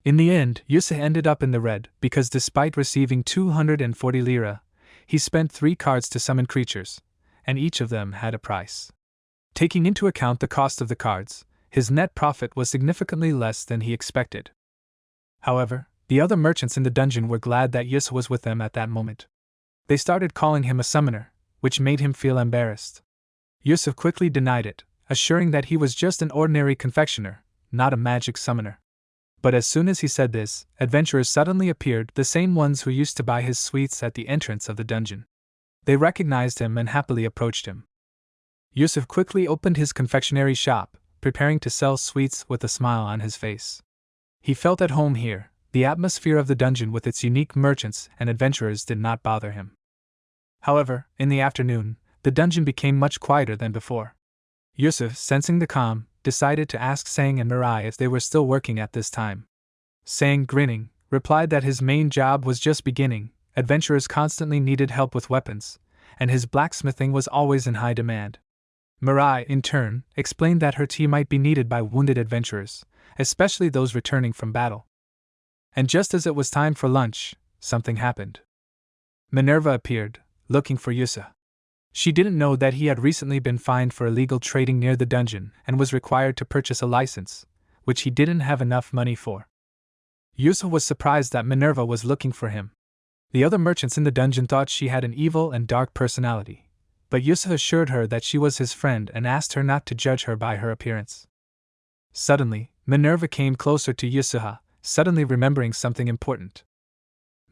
In the end, Yusuf ended up in the red, because despite receiving 240 lira, he spent 3 cards to summon creatures, and each of them had a price. Taking into account the cost of the cards, his net profit was significantly less than he expected. However, the other merchants in the dungeon were glad that Yusuf was with them at that moment. They started calling him a summoner, which made him feel embarrassed. Yusuf quickly denied it, assuring that he was just an ordinary confectioner, not a magic summoner. But as soon as he said this, adventurers suddenly appeared, the same ones who used to buy his sweets at the entrance of the dungeon. They recognized him and happily approached him. Yusuf quickly opened his confectionery shop, preparing to sell sweets with a smile on his face. He felt at home here. The atmosphere of the dungeon with its unique merchants and adventurers did not bother him. However, in the afternoon, the dungeon became much quieter than before. Yusuf, sensing the calm, decided to ask Sang and Mirai if they were still working at this time. Sang, grinning, replied that his main job was just beginning. Adventurers constantly needed help with weapons, and his blacksmithing was always in high demand. Mirai, in turn, explained that her tea might be needed by wounded adventurers, especially those returning from battle. And just as it was time for lunch, something happened. Minerva appeared, looking for Yusa. She didn't know that he had recently been fined for illegal trading near the dungeon and was required to purchase a license, which he didn't have enough money for. Yusa was surprised that Minerva was looking for him. The other merchants in the dungeon thought she had an evil and dark personality, but Yusa assured her that she was his friend and asked her not to judge her by her appearance. Suddenly, Minerva came closer to Yusuha, suddenly remembering something important.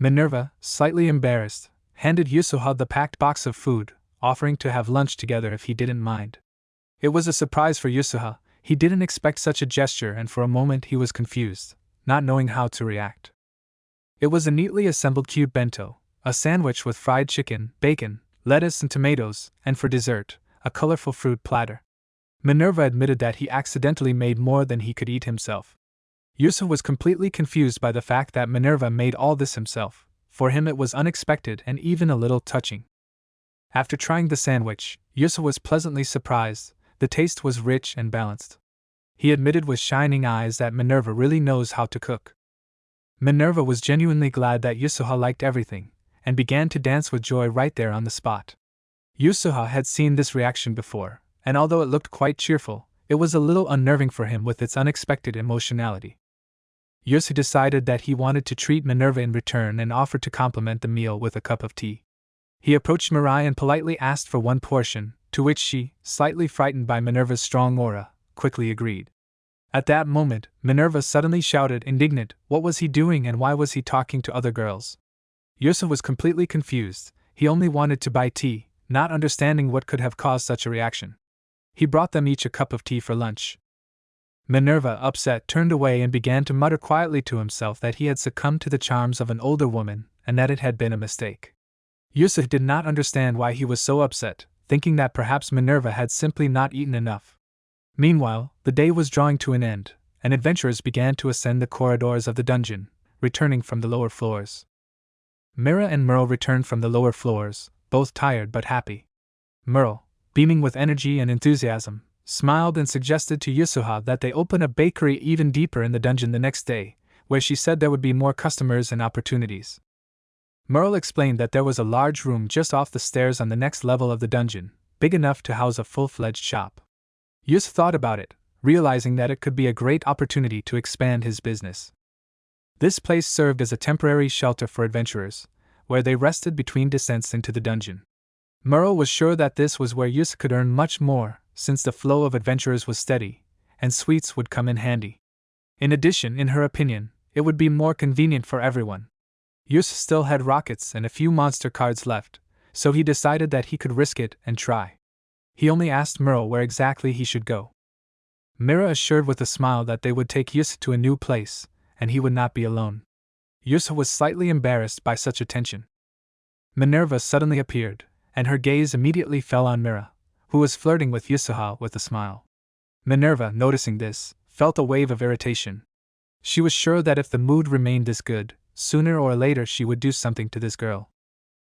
Minerva, slightly embarrassed, handed Yusuha the packed box of food, offering to have lunch together if he didn't mind. It was a surprise for Yusuha. He didn't expect such a gesture, and for a moment he was confused, not knowing how to react. It was a neatly assembled cube bento, a sandwich with fried chicken, bacon, lettuce and tomatoes, and for dessert, a colorful fruit platter. Minerva admitted that he accidentally made more than he could eat himself. Yusa was completely confused by the fact that Minerva made all this himself. For him it was unexpected and even a little touching. After trying the sandwich, Yusa was pleasantly surprised. The taste was rich and balanced. He admitted with shining eyes that Minerva really knows how to cook. Minerva was genuinely glad that Yusuha liked everything, and began to dance with joy right there on the spot. Yusuha had seen this reaction before, and although it looked quite cheerful, it was a little unnerving for him with its unexpected emotionality. Yusu decided that he wanted to treat Minerva in return and offered to compliment the meal with a cup of tea. He approached Mirai and politely asked for one portion, to which she, slightly frightened by Minerva's strong aura, quickly agreed. At that moment, Minerva suddenly shouted, indignant, what was he doing and why was he talking to other girls? Yusa was completely confused. He only wanted to buy tea, not understanding what could have caused such a reaction. He brought them each a cup of tea for lunch. Minerva, upset, turned away and began to mutter quietly to himself that he had succumbed to the charms of an older woman, and that it had been a mistake. Yusuf did not understand why he was so upset, thinking that perhaps Minerva had simply not eaten enough. Meanwhile, the day was drawing to an end, and adventurers began to ascend the corridors of the dungeon, returning from the lower floors. Mira and Merle returned from the lower floors, both tired but happy. Merle, beaming with energy and enthusiasm, smiled and suggested to Yusuha that they open a bakery even deeper in the dungeon the next day, where she said there would be more customers and opportunities. Merle explained that there was a large room just off the stairs on the next level of the dungeon, big enough to house a full-fledged shop. Yus thought about it, realizing that it could be a great opportunity to expand his business. This place served as a temporary shelter for adventurers, where they rested between descents into the dungeon. Merle was sure that this was where Yus could earn much more, since the flow of adventurers was steady, and sweets would come in handy. In addition, in her opinion, it would be more convenient for everyone. Yus still had rockets and a few monster cards left, so he decided that he could risk it and try. He only asked Merle where exactly he should go. Mira assured with a smile that they would take Yus to a new place, and he would not be alone. Yus was slightly embarrassed by such attention. Minerva suddenly appeared, and her gaze immediately fell on Mira, who was flirting with Yusuha with a smile. Minerva, noticing this, felt a wave of irritation. She was sure that if the mood remained this good, sooner or later she would do something to this girl.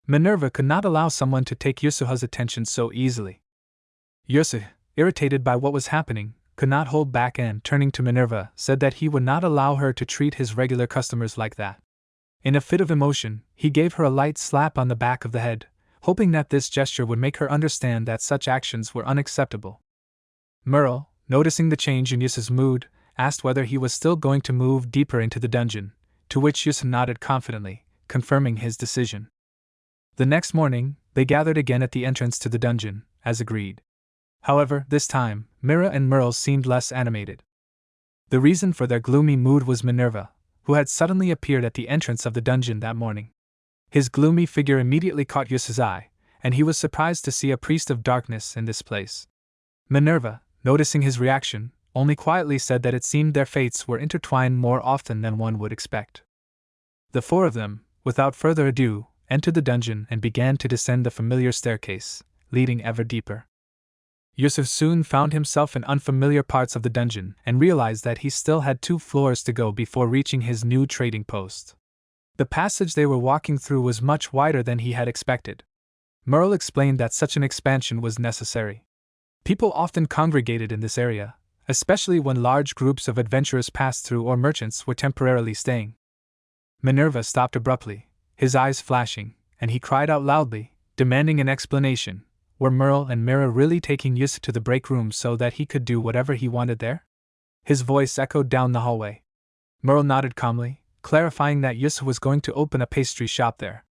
Minerva could not allow someone to take Yusuha's attention so easily. Yusuha, irritated by what was happening, could not hold back and, turning to Minerva, said that he would not allow her to treat his regular customers like that. In a fit of emotion, he gave her a light slap on the back of the head, hoping that this gesture would make her understand that such actions were unacceptable. Merle, noticing the change in Yusu's mood, asked whether he was still going to move deeper into the dungeon, to which Yusu nodded confidently, confirming his decision. The next morning, they gathered again at the entrance to the dungeon, as agreed. However, this time, Mira and Merle seemed less animated. The reason for their gloomy mood was Minerva, who had suddenly appeared at the entrance of the dungeon that morning. His gloomy figure immediately caught Yusu's eye, and he was surprised to see a priest of darkness in this place. Minerva, noticing his reaction, only quietly said that it seemed their fates were intertwined more often than one would expect. The four of them, without further ado, entered the dungeon and began to descend the familiar staircase, leading ever deeper. Yusuf soon found himself in unfamiliar parts of the dungeon and realized that he still had 2 floors to go before reaching his new trading post. The passage they were walking through was much wider than he had expected. Merle explained that such an expansion was necessary. People often congregated in this area, especially when large groups of adventurers passed through or merchants were temporarily staying. Manurva stopped abruptly, his eyes flashing, and he cried out loudly, demanding an explanation. Were Merle and Mira really taking Yusuf to the break room so that he could do whatever he wanted there? His voice echoed down the hallway. Merle nodded calmly, clarifying that Yusuf was going to open a pastry shop there.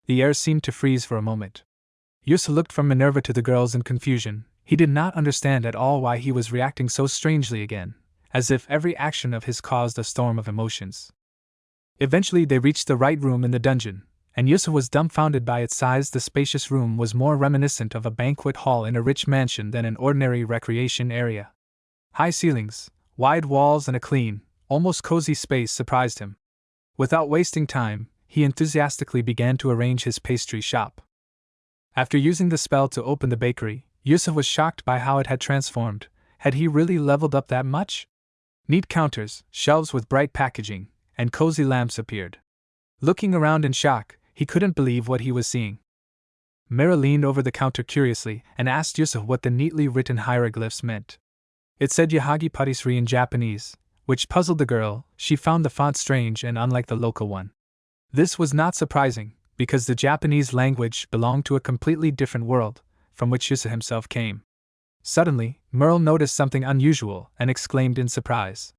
The air seemed to freeze for a moment. Yusuf looked from Minerva to the girls in confusion. He did not understand at all why he was reacting so strangely again, as if every action of his caused a storm of emotions. Eventually they reached the right room in the dungeon, and Yusuf was dumbfounded by its size. The spacious room was more reminiscent of a banquet hall in a rich mansion than an ordinary recreation area. High ceilings, wide walls, and a clean, almost cozy space surprised him. Without wasting time, he enthusiastically began to arrange his pastry shop. After using the spell to open the bakery, Yusuf was shocked by how it had transformed. Had he really leveled up that much? Neat counters, shelves with bright packaging, and cozy lamps appeared. Looking around in shock, he couldn't believe what he was seeing. Mira leaned over the counter curiously and asked Yusuf what the neatly written hieroglyphs meant. It said Yahagi Patisserie in Japanese, which puzzled the girl. She found the font strange and unlike the local one. This was not surprising, because the Japanese language belonged to a completely different world, from which Yusuf himself came. Suddenly, Merle noticed something unusual and exclaimed in surprise.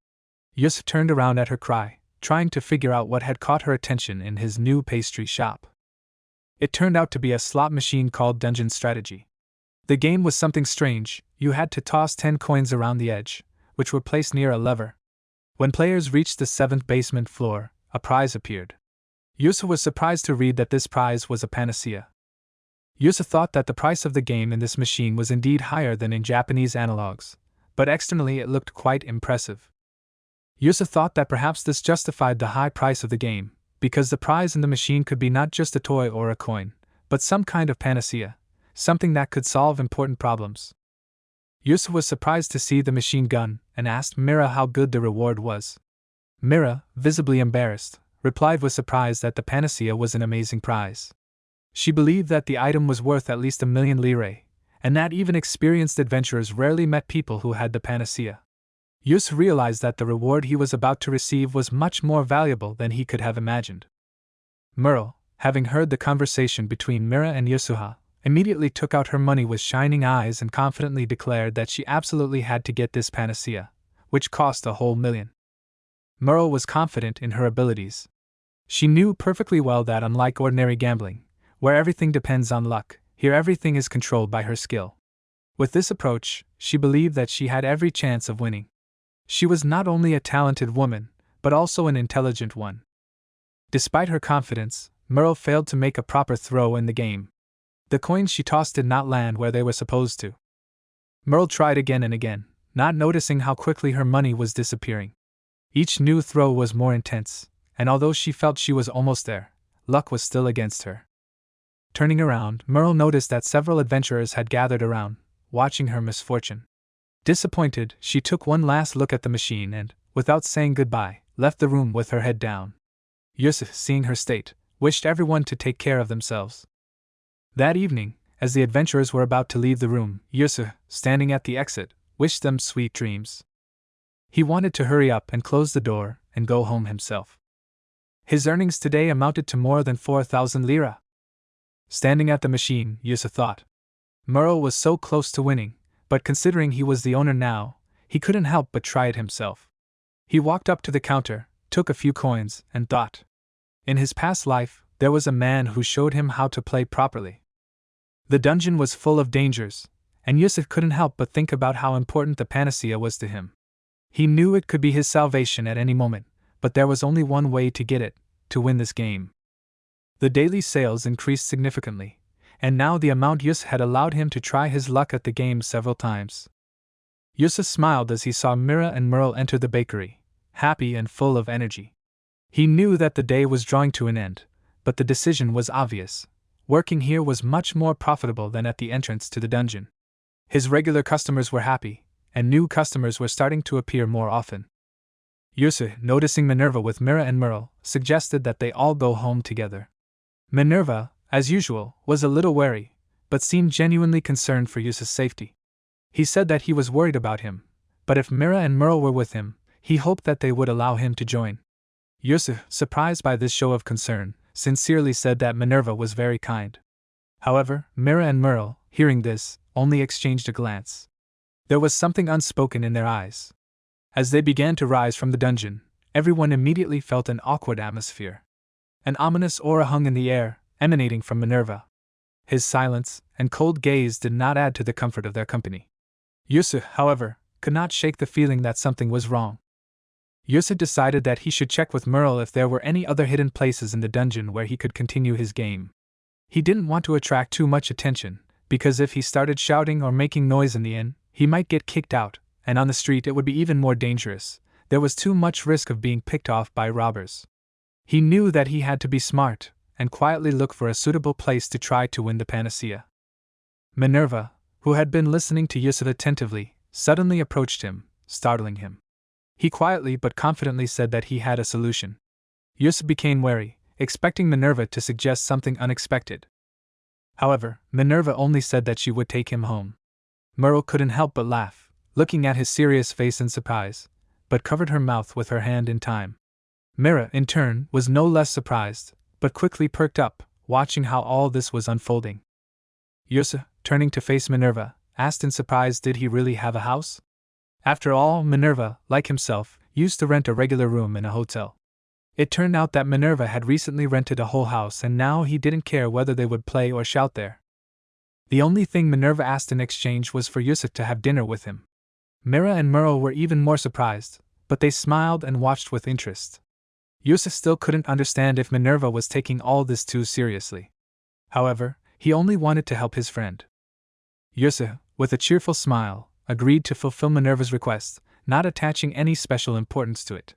Yusuf turned around at her cry, trying to figure out what had caught her attention in his new pastry shop. It turned out to be a slot machine called Dungeon Strategy. The game was something strange. You had to toss 10 coins around the edge, which were placed near a lever. When players reached the 7th basement floor, a prize appeared. Yusuf was surprised to read that this prize was a panacea. Yusuf thought that the price of the game in this machine was indeed higher than in Japanese analogs, but externally it looked quite impressive. Yusuf thought that perhaps this justified the high price of the game, because the prize in the machine could be not just a toy or a coin, but some kind of panacea, something that could solve important problems. Yusuf was surprised to see the machine gun, and asked Mira how good the reward was. Mira, visibly embarrassed, replied with surprise that the panacea was an amazing prize. She believed that the item was worth at least 1,000,000 lire, and that even experienced adventurers rarely met people who had the panacea. Yusuf realized that the reward he was about to receive was much more valuable than he could have imagined. Merle, having heard the conversation between Mira and Yusuf, immediately took out her money with shining eyes and confidently declared that she absolutely had to get this panacea, which cost a whole 1,000,000. Merle was confident in her abilities. She knew perfectly well that unlike ordinary gambling, where everything depends on luck, here everything is controlled by her skill. With this approach, she believed that she had every chance of winning. She was not only a talented woman, but also an intelligent one. Despite her confidence, Merle failed to make a proper throw in the game. The coins she tossed did not land where they were supposed to. Merle tried again and again, not noticing how quickly her money was disappearing. Each new throw was more intense, and although she felt she was almost there, luck was still against her. Turning around, Merle noticed that several adventurers had gathered around, watching her misfortune. Disappointed, she took one last look at the machine and, without saying goodbye, left the room with her head down. Yusuf, seeing her state, wished everyone to take care of themselves. That evening, as the adventurers were about to leave the room, Yusuf, standing at the exit, wished them sweet dreams. He wanted to hurry up and close the door and go home himself. His earnings today amounted to more than 4,000 lira. Standing at the machine, Yusuf thought. Merle was so close to winning, but considering he was the owner now, he couldn't help but try it himself. He walked up to the counter, took a few coins, and thought. In his past life, there was a man who showed him how to play properly. The dungeon was full of dangers, and Yusuf couldn't help but think about how important the panacea was to him. He knew it could be his salvation at any moment, but there was only one way to get it, to win this game. The daily sales increased significantly, and now the amount Yusuf had allowed him to try his luck at the game several times. Yusa smiled as he saw Mira and Merle enter the bakery, happy and full of energy. He knew that the day was drawing to an end, but the decision was obvious. Working here was much more profitable than at the entrance to the dungeon. His regular customers were happy, and new customers were starting to appear more often. Yusa, noticing Manurva with Mira and Merle, suggested that they all go home together. Manurva, as usual, was a little wary, but seemed genuinely concerned for Yusa's safety. He said that he was worried about him, but if Mira and Merle were with him, he hoped that they would allow him to join. Yusa, surprised by this show of concern, sincerely said that Manurva was very kind. However, Mira and Merle, hearing this, only exchanged a glance. There was something unspoken in their eyes. As they began to rise from the dungeon, everyone immediately felt an awkward atmosphere. An ominous aura hung in the air, emanating from Manurva. His silence and cold gaze did not add to the comfort of their company. Yusa, however, could not shake the feeling that something was wrong. Yusa decided that he should check with Merle if there were any other hidden places in the dungeon where he could continue his game. He didn't want to attract too much attention, because if he started shouting or making noise in the inn, he might get kicked out, and on the street it would be even more dangerous. There was too much risk of being picked off by robbers. He knew that he had to be smart, and quietly look for a suitable place to try to win the panacea. Manurva, who had been listening to Yusa attentively, suddenly approached him, startling him. He quietly but confidently said that he had a solution. Yusa became wary, expecting Manurva to suggest something unexpected. However, Manurva only said that she would take him home. Merle couldn't help but laugh, looking at his serious face in surprise, but covered her mouth with her hand in time. Mira, in turn, was no less surprised, but quickly perked up, watching how all this was unfolding. Yusa, turning to face Manurva, asked in surprise did he really have a house? After all, Manurva, like himself, used to rent a regular room in a hotel. It turned out that Manurva had recently rented a whole house and now he didn't care whether they would play or shout there. The only thing Manurva asked in exchange was for Yusa to have dinner with him. Mira and Merle were even more surprised, but they smiled and watched with interest. Yusa still couldn't understand if Manurva was taking all this too seriously. However, he only wanted to help his friend. Yusa, with a cheerful smile, agreed to fulfill Manurva's request, not attaching any special importance to it.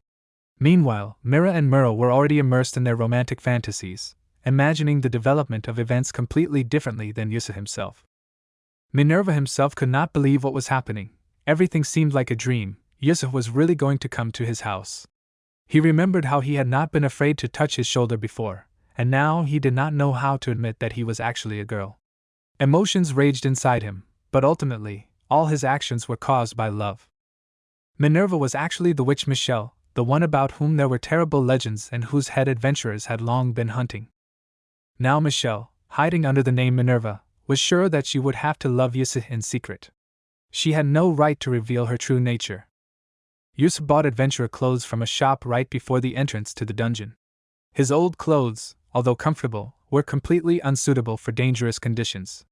Meanwhile, Mira and Merle were already immersed in their romantic fantasies, imagining the development of events completely differently than Yusa himself. Manurva himself could not believe what was happening. Everything seemed like a dream. Yusa was really going to come to his house. He remembered how he had not been afraid to touch his shoulder before, and now he did not know how to admit that he was actually a girl. Emotions raged inside him, but ultimately, all his actions were caused by love. Manurva was actually the witch Michelle, the one about whom there were terrible legends and whose head adventurers had long been hunting. Now Michelle, hiding under the name Manurva, was sure that she would have to love Yusa in secret. She had no right to reveal her true nature. Yusa bought adventurer clothes from a shop right before the entrance to the dungeon. His old clothes, although comfortable, were completely unsuitable for dangerous conditions.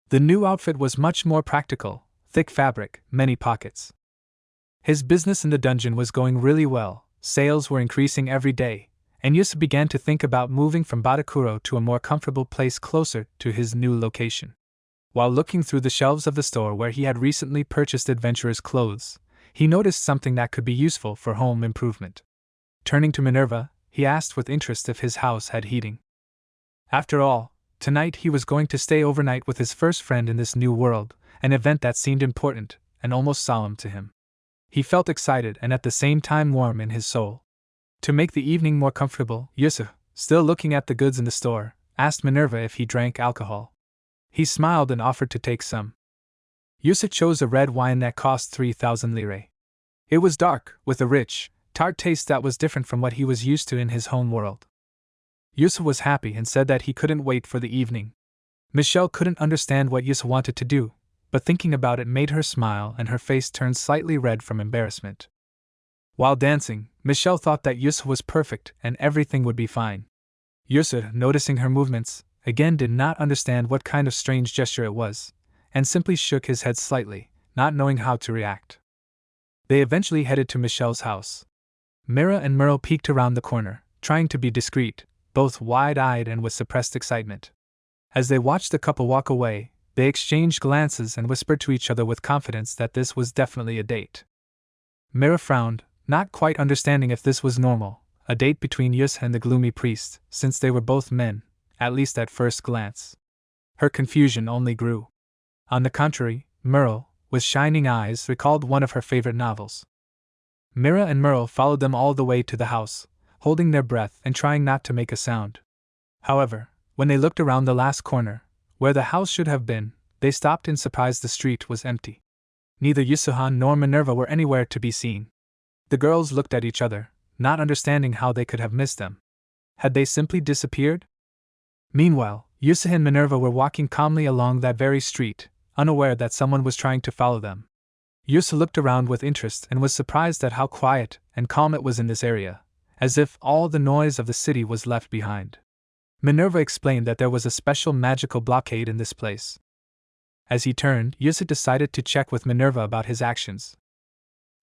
The new outfit was much more practical, thick fabric, many pockets. His business in the dungeon was going really well, sales were increasing every day, and Yusa began to think about moving from Batakuro to a more comfortable place closer to his new location. While looking through the shelves of the store where he had recently purchased adventurer's clothes, he noticed something that could be useful for home improvement. Turning to Manurva, he asked with interest if his house had heating. After all, tonight he was going to stay overnight with his first friend in this new world, an event that seemed important and almost solemn to him. He felt excited and at the same time warm in his soul. To make the evening more comfortable, Yusa, still looking at the goods in the store, asked Manurva if he drank alcohol. He smiled and offered to take some. Yusa chose a red wine that cost 3,000 lire. It was dark, with a rich, tart taste that was different from what he was used to in his home world. Yusa was happy and said that he couldn't wait for the evening. Michelle couldn't understand what Yusa wanted to do, but thinking about it made her smile and her face turned slightly red from embarrassment. While dancing, Michelle thought that Yusa was perfect and everything would be fine. Yusa, noticing her movements, again did not understand what kind of strange gesture it was, and simply shook his head slightly, not knowing how to react. They eventually headed to Michelle's house. Mira and Merle peeked around the corner, trying to be discreet, both wide-eyed and with suppressed excitement. As they watched the couple walk away, They exchanged glances and whispered to each other with confidence that this was definitely a date. Mira frowned, not quite understanding if this was normal, a date between Yusa and the gloomy priest, since they were both men, at least at first glance. Her confusion only grew. On the contrary, Merle, with shining eyes, recalled one of her favorite novels. Mira and Merle followed them all the way to the house, holding their breath and trying not to make a sound. However, when they looked around the last corner, where the house should have been, they stopped in surprise. The street was empty. Neither Yusuha nor Manurva were anywhere to be seen. The girls looked at each other, not understanding how they could have missed them. Had they simply disappeared? Meanwhile, Yusuha and Manurva were walking calmly along that very street, unaware that someone was trying to follow them. Yusa looked around with interest and was surprised at how quiet and calm it was in this area, as if all the noise of the city was left behind. Manurva explained that there was a special magical blockade in this place. As he turned, Yusa decided to check with Manurva about his actions.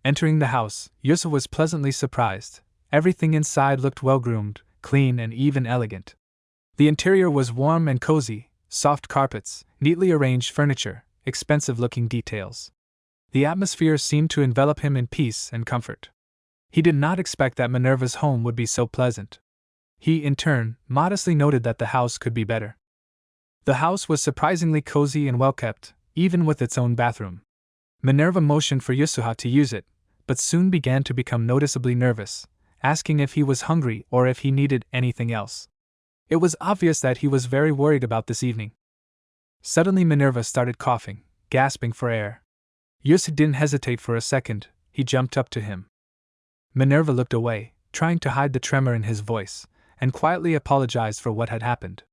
Entering the house, Yusa was pleasantly surprised. Everything inside looked well-groomed, clean and even elegant. The interior was warm and cozy, soft carpets, neatly arranged furniture, expensive-looking details. The atmosphere seemed to envelop him in peace and comfort. He did not expect that Minerva's home would be so pleasant. He, in turn, modestly noted that the house could be better. The house was surprisingly cozy and well-kept, even with its own bathroom. Minerva motioned for Yusuha to use it, but soon began to become noticeably nervous, asking if he was hungry or if he needed anything else. It was obvious that he was very worried about this evening. Suddenly Minerva started coughing, gasping for air. Yusa didn't hesitate for a second, he jumped up to him. Minerva looked away, trying to hide the tremor in his voice, and quietly apologized for what had happened.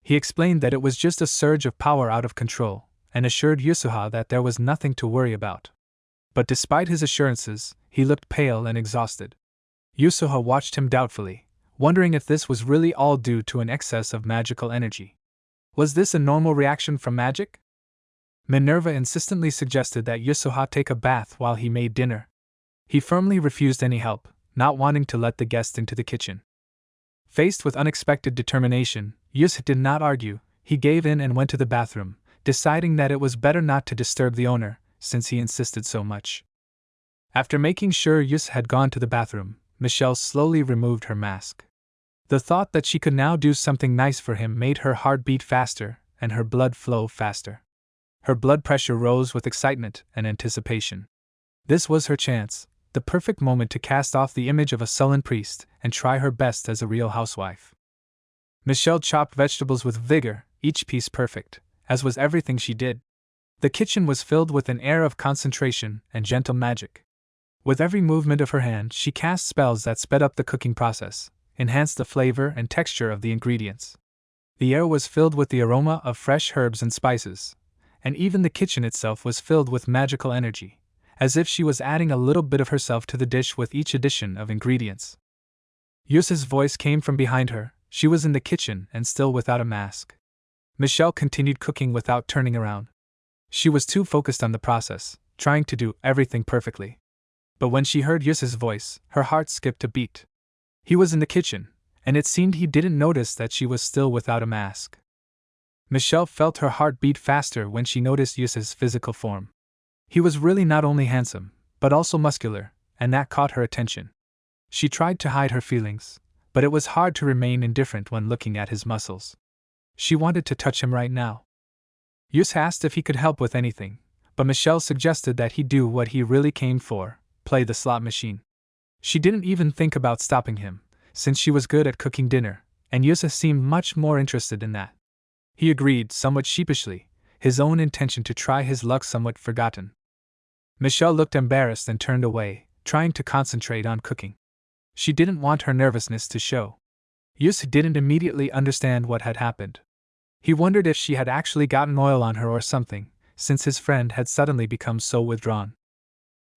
He explained that it was just a surge of power out of control, and assured Yusuha that there was nothing to worry about. But despite his assurances, he looked pale and exhausted. Yusuha watched him doubtfully, wondering if this was really all due to an excess of magical energy. Was this a normal reaction from magic? Minerva insistently suggested that Yusuha take a bath while he made dinner. He firmly refused any help, not wanting to let the guest into the kitchen. Faced with unexpected determination, Yusuha did not argue. He gave in and went to the bathroom, deciding that it was better not to disturb the owner, since he insisted so much. After making sure Yusuha had gone to the bathroom, Michelle slowly removed her mask. The thought that she could now do something nice for him made her heart beat faster and her blood flow faster. Her blood pressure rose with excitement and anticipation. This was her chance, the perfect moment to cast off the image of a sullen priest and try her best as a real housewife. Michelle chopped vegetables with vigor, each piece perfect, as was everything she did. The kitchen was filled with an air of concentration and gentle magic. With every movement of her hand, she cast spells that sped up the cooking process, enhanced the flavor and texture of the ingredients. The air was filled with the aroma of fresh herbs and spices, and even the kitchen itself was filled with magical energy, as if she was adding a little bit of herself to the dish with each addition of ingredients. Yusa's voice came from behind her. She was in the kitchen and still without a mask. Michelle continued cooking without turning around. She was too focused on the process, trying to do everything perfectly. But when she heard Yusa's voice, her heart skipped a beat. He was in the kitchen, and it seemed he didn't notice that she was still without a mask. Michelle felt her heart beat faster when she noticed Yusa's physical form. He was really not only handsome, but also muscular, and that caught her attention. She tried to hide her feelings, but it was hard to remain indifferent when looking at his muscles. She wanted to touch him right now. Yusa asked if he could help with anything, but Michelle suggested that he do what he really came for, play the slot machine. She didn't even think about stopping him, since she was good at cooking dinner, and Yusa seemed much more interested in that. He agreed somewhat sheepishly, his own intention to try his luck somewhat forgotten. Michelle looked embarrassed and turned away, trying to concentrate on cooking. She didn't want her nervousness to show. Yusa didn't immediately understand what had happened. He wondered if she had actually gotten oil on her or something, since his friend had suddenly become so withdrawn.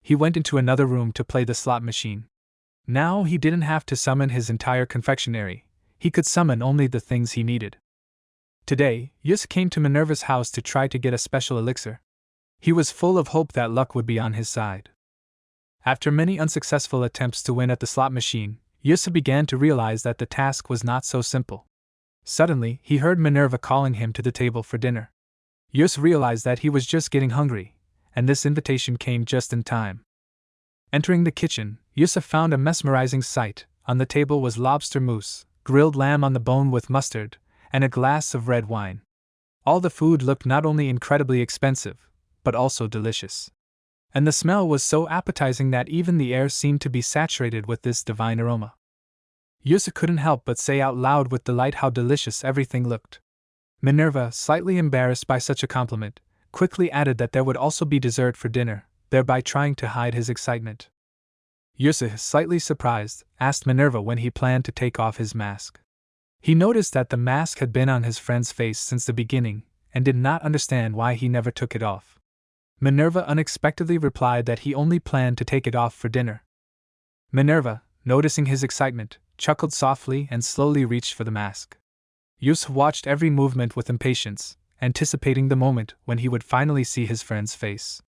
He went into another room to play the slot machine. Now he didn't have to summon his entire confectionery. He could summon only the things he needed. Today, Yusa came to Minerva's house to try to get a special elixir. He was full of hope that luck would be on his side. After many unsuccessful attempts to win at the slot machine, Yusa began to realize that the task was not so simple. Suddenly, he heard Minerva calling him to the table for dinner. Yus realized that he was just getting hungry, and this invitation came just in time. Entering the kitchen, Yusuf found a mesmerizing sight. On the table was lobster mousse, grilled lamb on the bone with mustard, and a glass of red wine. All the food looked not only incredibly expensive, but also delicious. And the smell was so appetizing that even the air seemed to be saturated with this divine aroma. Yusuf couldn't help but say out loud with delight how delicious everything looked. Manurva, slightly embarrassed by such a compliment, quickly added that there would also be dessert for dinner, thereby trying to hide his excitement. Yusuf, slightly surprised, asked Manurva when he planned to take off his mask. He noticed that the mask had been on his friend's face since the beginning, and did not understand why he never took it off. Manurva unexpectedly replied that he only planned to take it off for dinner. Manurva, noticing his excitement, chuckled softly and slowly reached for the mask. Yusuf watched every movement with impatience, anticipating the moment when he would finally see his friend's face.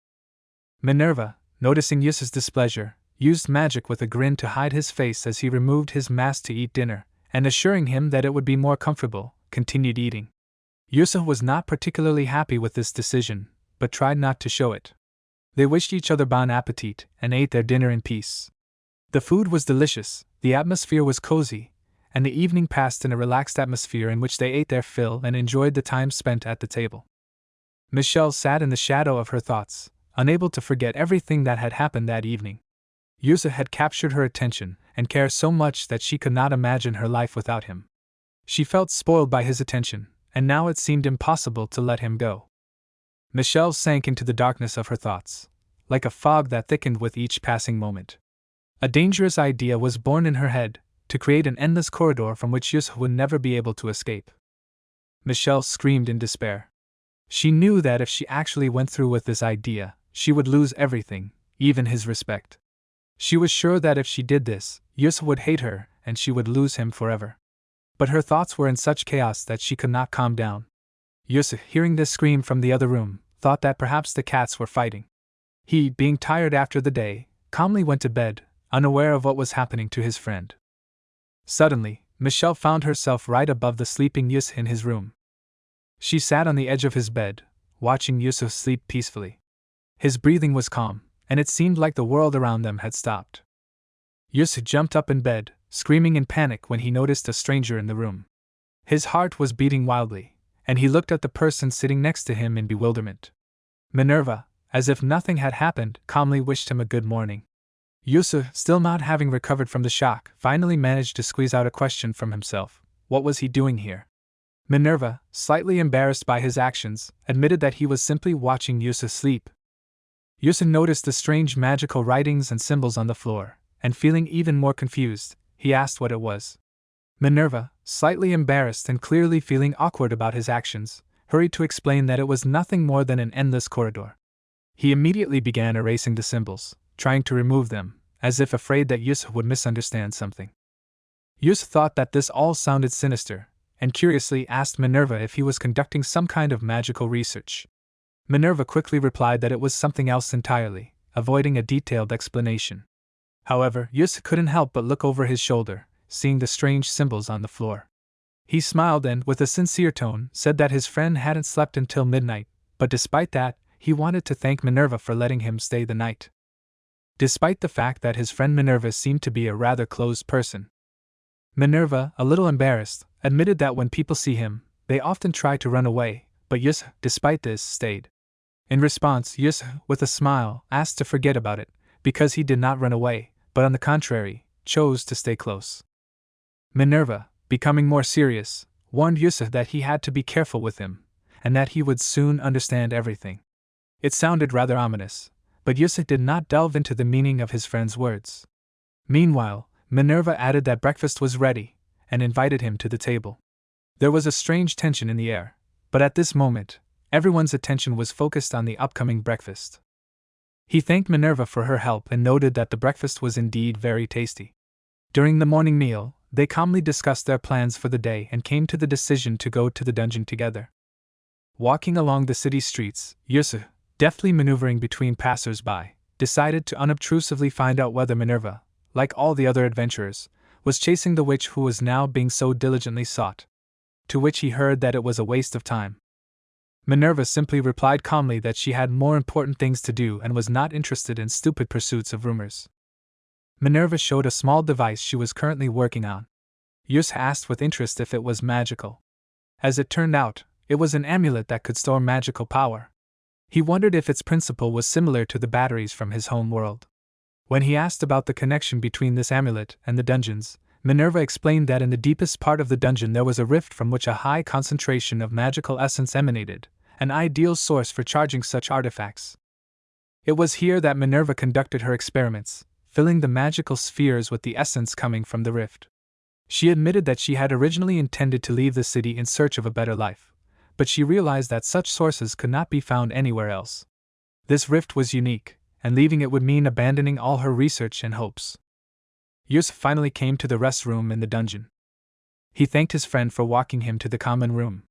Manurva, noticing Yusuf's displeasure, used magic with a grin to hide his face as he removed his mask to eat dinner, and assuring him that it would be more comfortable, continued eating. Yusuf was not particularly happy with this decision, but tried not to show it. They wished each other bon appetit and ate their dinner in peace. The food was delicious, the atmosphere was cozy, and the evening passed in a relaxed atmosphere in which they ate their fill and enjoyed the time spent at the table. Michelle sat in the shadow of her thoughts, unable to forget everything that had happened that evening. Yusuf had captured her attention and cared so much that she could not imagine her life without him. She felt spoiled by his attention, and now it seemed impossible to let him go. Michelle sank into the darkness of her thoughts, like a fog that thickened with each passing moment. A dangerous idea was born in her head, to create an endless corridor from which Yusuf would never be able to escape. Michelle screamed in despair. She knew that if she actually went through with this idea, she would lose everything, even his respect. She was sure that if she did this, Yusuf would hate her, and she would lose him forever. But her thoughts were in such chaos that she could not calm down. Yusuf, hearing this scream from the other room, thought that perhaps the cats were fighting. He, being tired after the day, calmly went to bed, unaware of what was happening to his friend. Suddenly, Michelle found herself right above the sleeping Yusuf in his room. She sat on the edge of his bed, watching Yusuf sleep peacefully. His breathing was calm, and it seemed like the world around them had stopped. Yusuf jumped up in bed, screaming in panic when he noticed a stranger in the room. His heart was beating wildly, and he looked at the person sitting next to him in bewilderment. Manurva, as if nothing had happened, calmly wished him a good morning. Yusuf, still not having recovered from the shock, finally managed to squeeze out a question from himself. What was he doing here? Manurva, slightly embarrassed by his actions, admitted that he was simply watching Yusuf sleep. Yusuf noticed the strange magical writings and symbols on the floor, and feeling even more confused, he asked what it was. Manurva, slightly embarrassed and clearly feeling awkward about his actions, hurried to explain that it was nothing more than an endless corridor. He immediately began erasing the symbols, trying to remove them, as if afraid that Yusuf would misunderstand something. Yusuf thought that this all sounded sinister, and curiously asked Manurva if he was conducting some kind of magical research. Manurva quickly replied that it was something else entirely, avoiding a detailed explanation. However, Yusuf couldn't help but look over his shoulder, seeing the strange symbols on the floor. He smiled and, with a sincere tone, said that his friend hadn't slept until midnight, but despite that, he wanted to thank Manurva for letting him stay the night. Despite the fact that his friend Manurva seemed to be a rather closed person. Manurva, a little embarrassed, admitted that when people see him, they often try to run away, but Yusuf, despite this, stayed. In response, Yusuf, with a smile, asked to forget about it, because he did not run away, but on the contrary, chose to stay close. Manurva, becoming more serious, warned Yusuf that he had to be careful with him, and that he would soon understand everything. It sounded rather ominous, but Yusuf did not delve into the meaning of his friend's words. Meanwhile, Manurva added that breakfast was ready, and invited him to the table. There was a strange tension in the air, but at this moment, everyone's attention was focused on the upcoming breakfast. He thanked Manurva for her help and noted that the breakfast was indeed very tasty. During the morning meal, they calmly discussed their plans for the day and came to the decision to go to the dungeon together. Walking along the city streets, Yusuf, deftly maneuvering between passers-by, decided to unobtrusively find out whether Manurva, like all the other adventurers, was chasing the witch who was now being so diligently sought. To which he heard that it was a waste of time. Minerva simply replied calmly that she had more important things to do and was not interested in stupid pursuits of rumors. Minerva showed a small device she was currently working on. Yus asked with interest if it was magical. As it turned out, it was an amulet that could store magical power. He wondered if its principle was similar to the batteries from his home world. When he asked about the connection between this amulet and the dungeons, Minerva explained that in the deepest part of the dungeon there was a rift from which a high concentration of magical essence emanated, an ideal source for charging such artifacts. It was here that Minerva conducted her experiments, filling the magical spheres with the essence coming from the rift. She admitted that she had originally intended to leave the city in search of a better life, but she realized that such sources could not be found anywhere else. This rift was unique, and leaving it would mean abandoning all her research and hopes. Yus finally came to the rest room in the dungeon. He thanked his friend for walking him to the common room.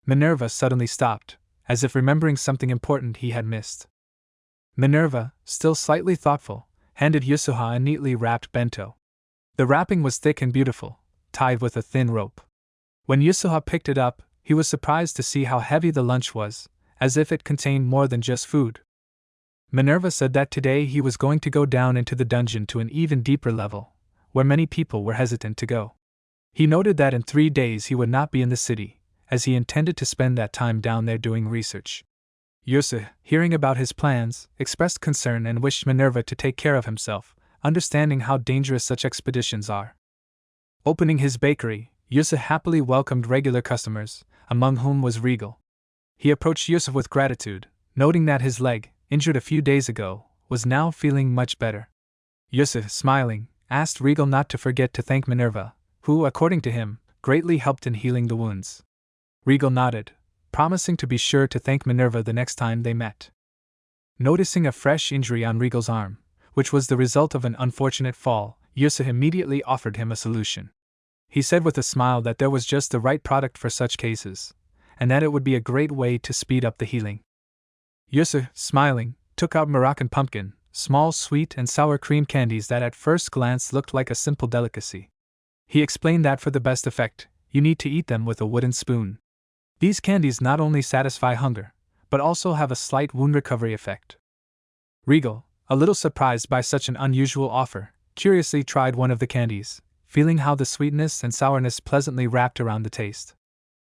Minerva suddenly stopped, as if remembering something important he had missed. Minerva, still slightly thoughtful, handed Yusuha a neatly wrapped bento. The wrapping was thick and beautiful, tied with a thin rope. When Yusuha picked it up, he was surprised to see how heavy the lunch was, as if it contained more than just food. Minerva said that today he was going to go down into the dungeon to an even deeper level, where many people were hesitant to go. He noted that in 3 days he would not be in the city, as he intended to spend that time down there doing research. Yusuha, hearing about his plans, expressed concern and wished Minerva to take care of himself, understanding how dangerous such expeditions are. Opening his bakery, Yusuha happily welcomed regular customers, among whom was Regal. He approached Yusuha with gratitude, noting that his leg, injured a few days ago, was now feeling much better. Yusuha, smiling, asked Regal not to forget to thank Minerva, who, according to him, greatly helped in healing the wounds. Regal nodded, promising to be sure to thank Minerva the next time they met. Noticing a fresh injury on Regal's arm, which was the result of an unfortunate fall, Yusuha immediately offered him a solution. He said with a smile that there was just the right product for such cases, and that it would be a great way to speed up the healing. Yusuha, smiling, took out Moroccan pumpkin, small sweet and sour cream candies that at first glance looked like a simple delicacy. He explained that for the best effect, you need to eat them with a wooden spoon. These candies not only satisfy hunger, but also have a slight wound recovery effect. Regal, a little surprised by such an unusual offer, curiously tried one of the candies, feeling how the sweetness and sourness pleasantly wrapped around the taste.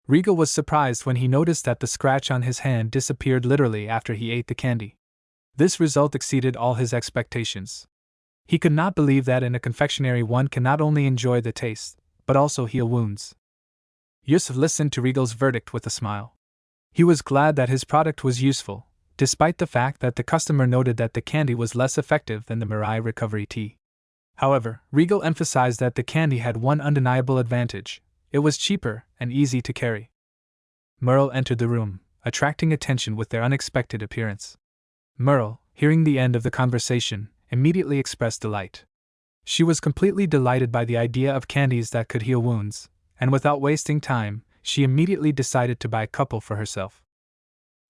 Regal was surprised when he noticed that the scratch on his hand disappeared literally after he ate the candy. This result exceeded all his expectations. He could not believe that in a confectionery one can not only enjoy the taste, but also heal wounds. Yusuf listened to Regal's verdict with a smile. He was glad that his product was useful, despite the fact that the customer noted that the candy was less effective than the Mirai recovery tea. However, Regal emphasized that the candy had one undeniable advantage: it was cheaper and easy to carry. Merle entered the room, attracting attention with their unexpected appearance. Merle, hearing the end of the conversation, immediately expressed delight. She was completely delighted by the idea of candies that could heal wounds, and without wasting time, she immediately decided to buy a couple for herself.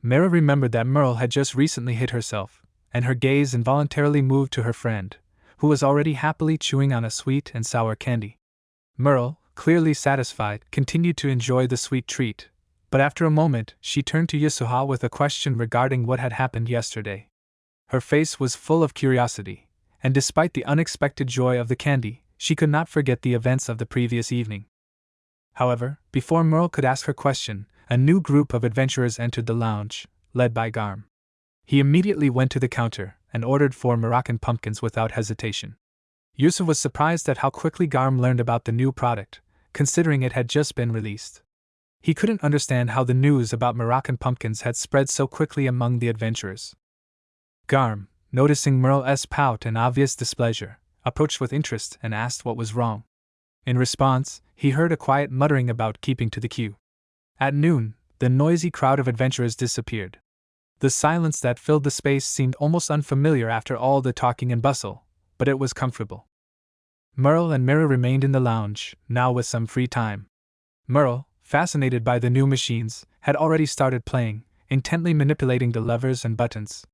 Mara remembered that Merle had just recently hit herself, and her gaze involuntarily moved to her friend, who was already happily chewing on a sweet and sour candy. Merle, clearly satisfied, continued to enjoy the sweet treat, but after a moment she turned to Yusuha with a question regarding what had happened yesterday. Her face was full of curiosity, and despite the unexpected joy of the candy, she could not forget the events of the previous evening. However, before Merle could ask her question, a new group of adventurers entered the lounge, led by Garm. He immediately went to the counter and ordered 4 Moroccan pumpkins without hesitation. Yusuf was surprised at how quickly Garm learned about the new product, considering it had just been released. He couldn't understand how the news about Moroccan pumpkins had spread so quickly among the adventurers. Garm, noticing Merle's pout and obvious displeasure, approached with interest and asked what was wrong. In response, he heard a quiet muttering about keeping to the queue. At noon, the noisy crowd of adventurers disappeared. The silence that filled the space seemed almost unfamiliar after all the talking and bustle, but it was comfortable. Merle and Mira remained in the lounge, now with some free time. Merle, fascinated by the new machines, had already started playing, intently manipulating the levers and buttons.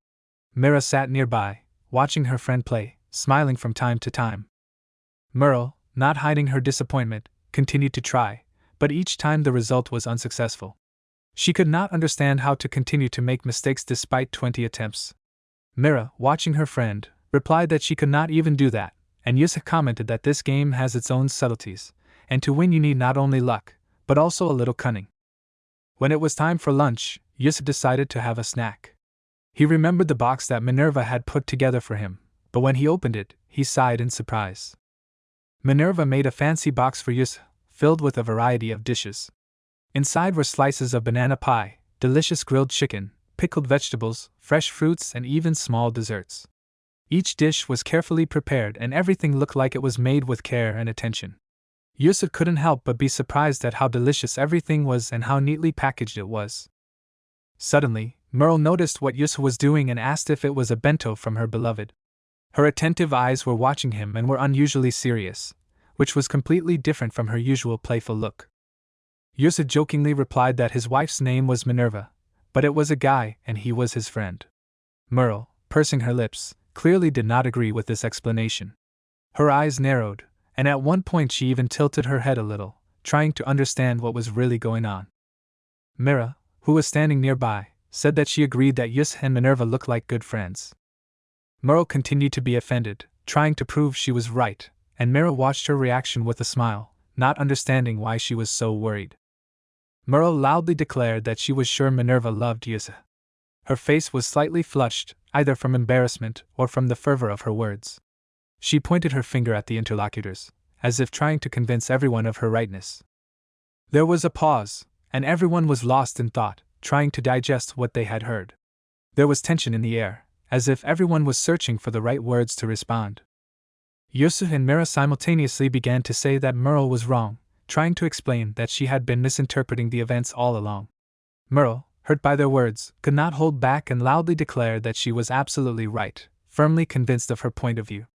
Mira sat nearby, watching her friend play, smiling from time to time. Merle, not hiding her disappointment, continued to try, but each time the result was unsuccessful. She could not understand how to continue to make mistakes despite 20 attempts. Mira, watching her friend, replied that she could not even do that, and Yusa commented that this game has its own subtleties, and to win you need not only luck, but also a little cunning. When it was time for lunch, Yusa decided to have a snack. He remembered the box that Manurva had put together for him, but when he opened it, he sighed in surprise. Manurva made a fancy box for Yusa, filled with a variety of dishes. Inside were slices of banana pie, delicious grilled chicken, pickled vegetables, fresh fruits, and even small desserts. Each dish was carefully prepared and everything looked like it was made with care and attention. Yusa couldn't help but be surprised at how delicious everything was and how neatly packaged it was. Suddenly, Merle noticed what Yusa was doing and asked if it was a bento from her beloved. Her attentive eyes were watching him and were unusually serious, which was completely different from her usual playful look. Yusa jokingly replied that his wife's name was Manurva, but it was a guy and he was his friend. Merle, pursing her lips, clearly did not agree with this explanation. Her eyes narrowed, and at one point she even tilted her head a little, trying to understand what was really going on. Mira, who was standing nearby, said that she agreed that Yusa and Manurva looked like good friends. Merle continued to be offended, trying to prove she was right, and Mira watched her reaction with a smile, not understanding why she was so worried. Merle loudly declared that she was sure Manurva loved Yusa. Her face was slightly flushed, either from embarrassment or from the fervor of her words. She pointed her finger at the interlocutors, as if trying to convince everyone of her rightness. There was a pause, and everyone was lost in thought, trying to digest what they had heard. There was tension in the air, as if everyone was searching for the right words to respond. Yusa and Mira simultaneously began to say that Merle was wrong, trying to explain that she had been misinterpreting the events all along. Merle, hurt by their words, could not hold back and loudly declared that she was absolutely right, firmly convinced of her point of view.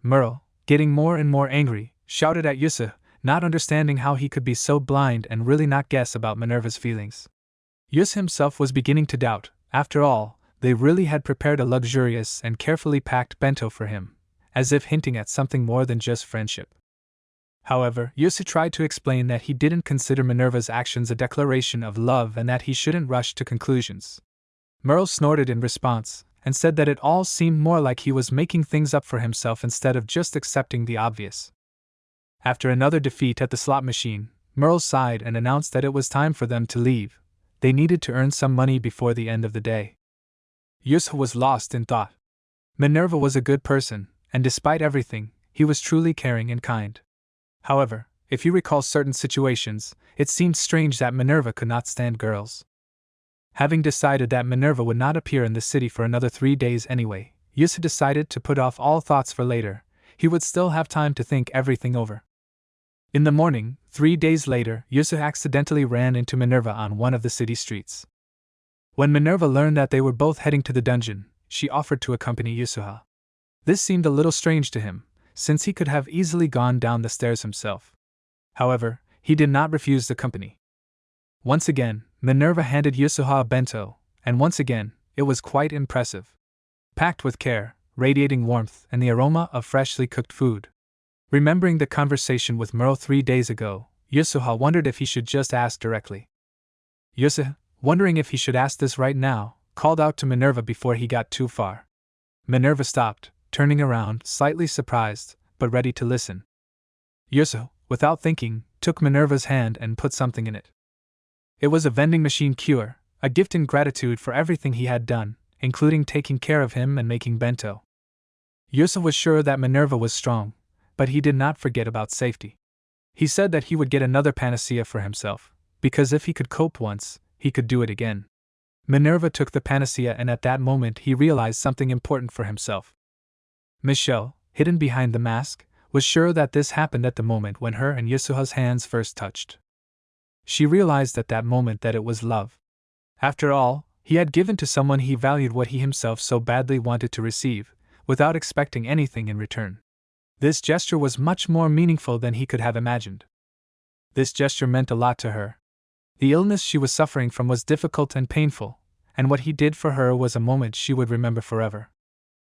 Merle, getting more and more angry, shouted at Yusa, not understanding how he could be so blind and really not guess about Minerva's feelings. Yusa himself was beginning to doubt. After all, they really had prepared a luxurious and carefully packed bento for him, as if hinting at something more than just friendship. However, Yusa tried to explain that he didn't consider Minerva's actions a declaration of love and that he shouldn't rush to conclusions. Merle snorted in response, and said that it all seemed more like he was making things up for himself instead of just accepting the obvious. After another defeat at the slot machine, Merle sighed and announced that it was time for them to leave. They needed to earn some money before the end of the day. Yusa was lost in thought. Minerva was a good person, and despite everything, he was truly caring and kind. However, if you recall certain situations, it seemed strange that Manurva could not stand girls. Having decided that Manurva would not appear in the city for another 3 days anyway, Yusa decided to put off all thoughts for later. He would still have time to think everything over. In the morning, 3 days later, Yusa accidentally ran into Manurva on one of the city streets. When Manurva learned that they were both heading to the dungeon, she offered to accompany Yusuha. This seemed a little strange to him, since he could have easily gone down the stairs himself. However, he did not refuse the company. Once again, Manurva handed Yusuha a bento, and once again, it was quite impressive. Packed with care, radiating warmth and the aroma of freshly cooked food. Remembering the conversation with Merle 3 days ago, Yusuha wondered if he should just ask directly. Yusa, wondering if he should ask this right now, called out to Manurva before he got too far. Manurva stopped, turning around, slightly surprised, but ready to listen. Yusa, without thinking, took Manurva's hand and put something in it. It was a vending machine cure, a gift in gratitude for everything he had done, including taking care of him and making bento. Yusa was sure that Manurva was strong, but he did not forget about safety. He said that he would get another panacea for himself, because if he could cope once, he could do it again. Manurva took the panacea and at that moment he realized something important for himself. Michelle, hidden behind the mask, was sure that this happened at the moment when her and Yusuha's hands first touched. She realized at that moment that it was love. After all, he had given to someone he valued what he himself so badly wanted to receive, without expecting anything in return. This gesture was much more meaningful than he could have imagined. This gesture meant a lot to her. The illness she was suffering from was difficult and painful, and what he did for her was a moment she would remember forever.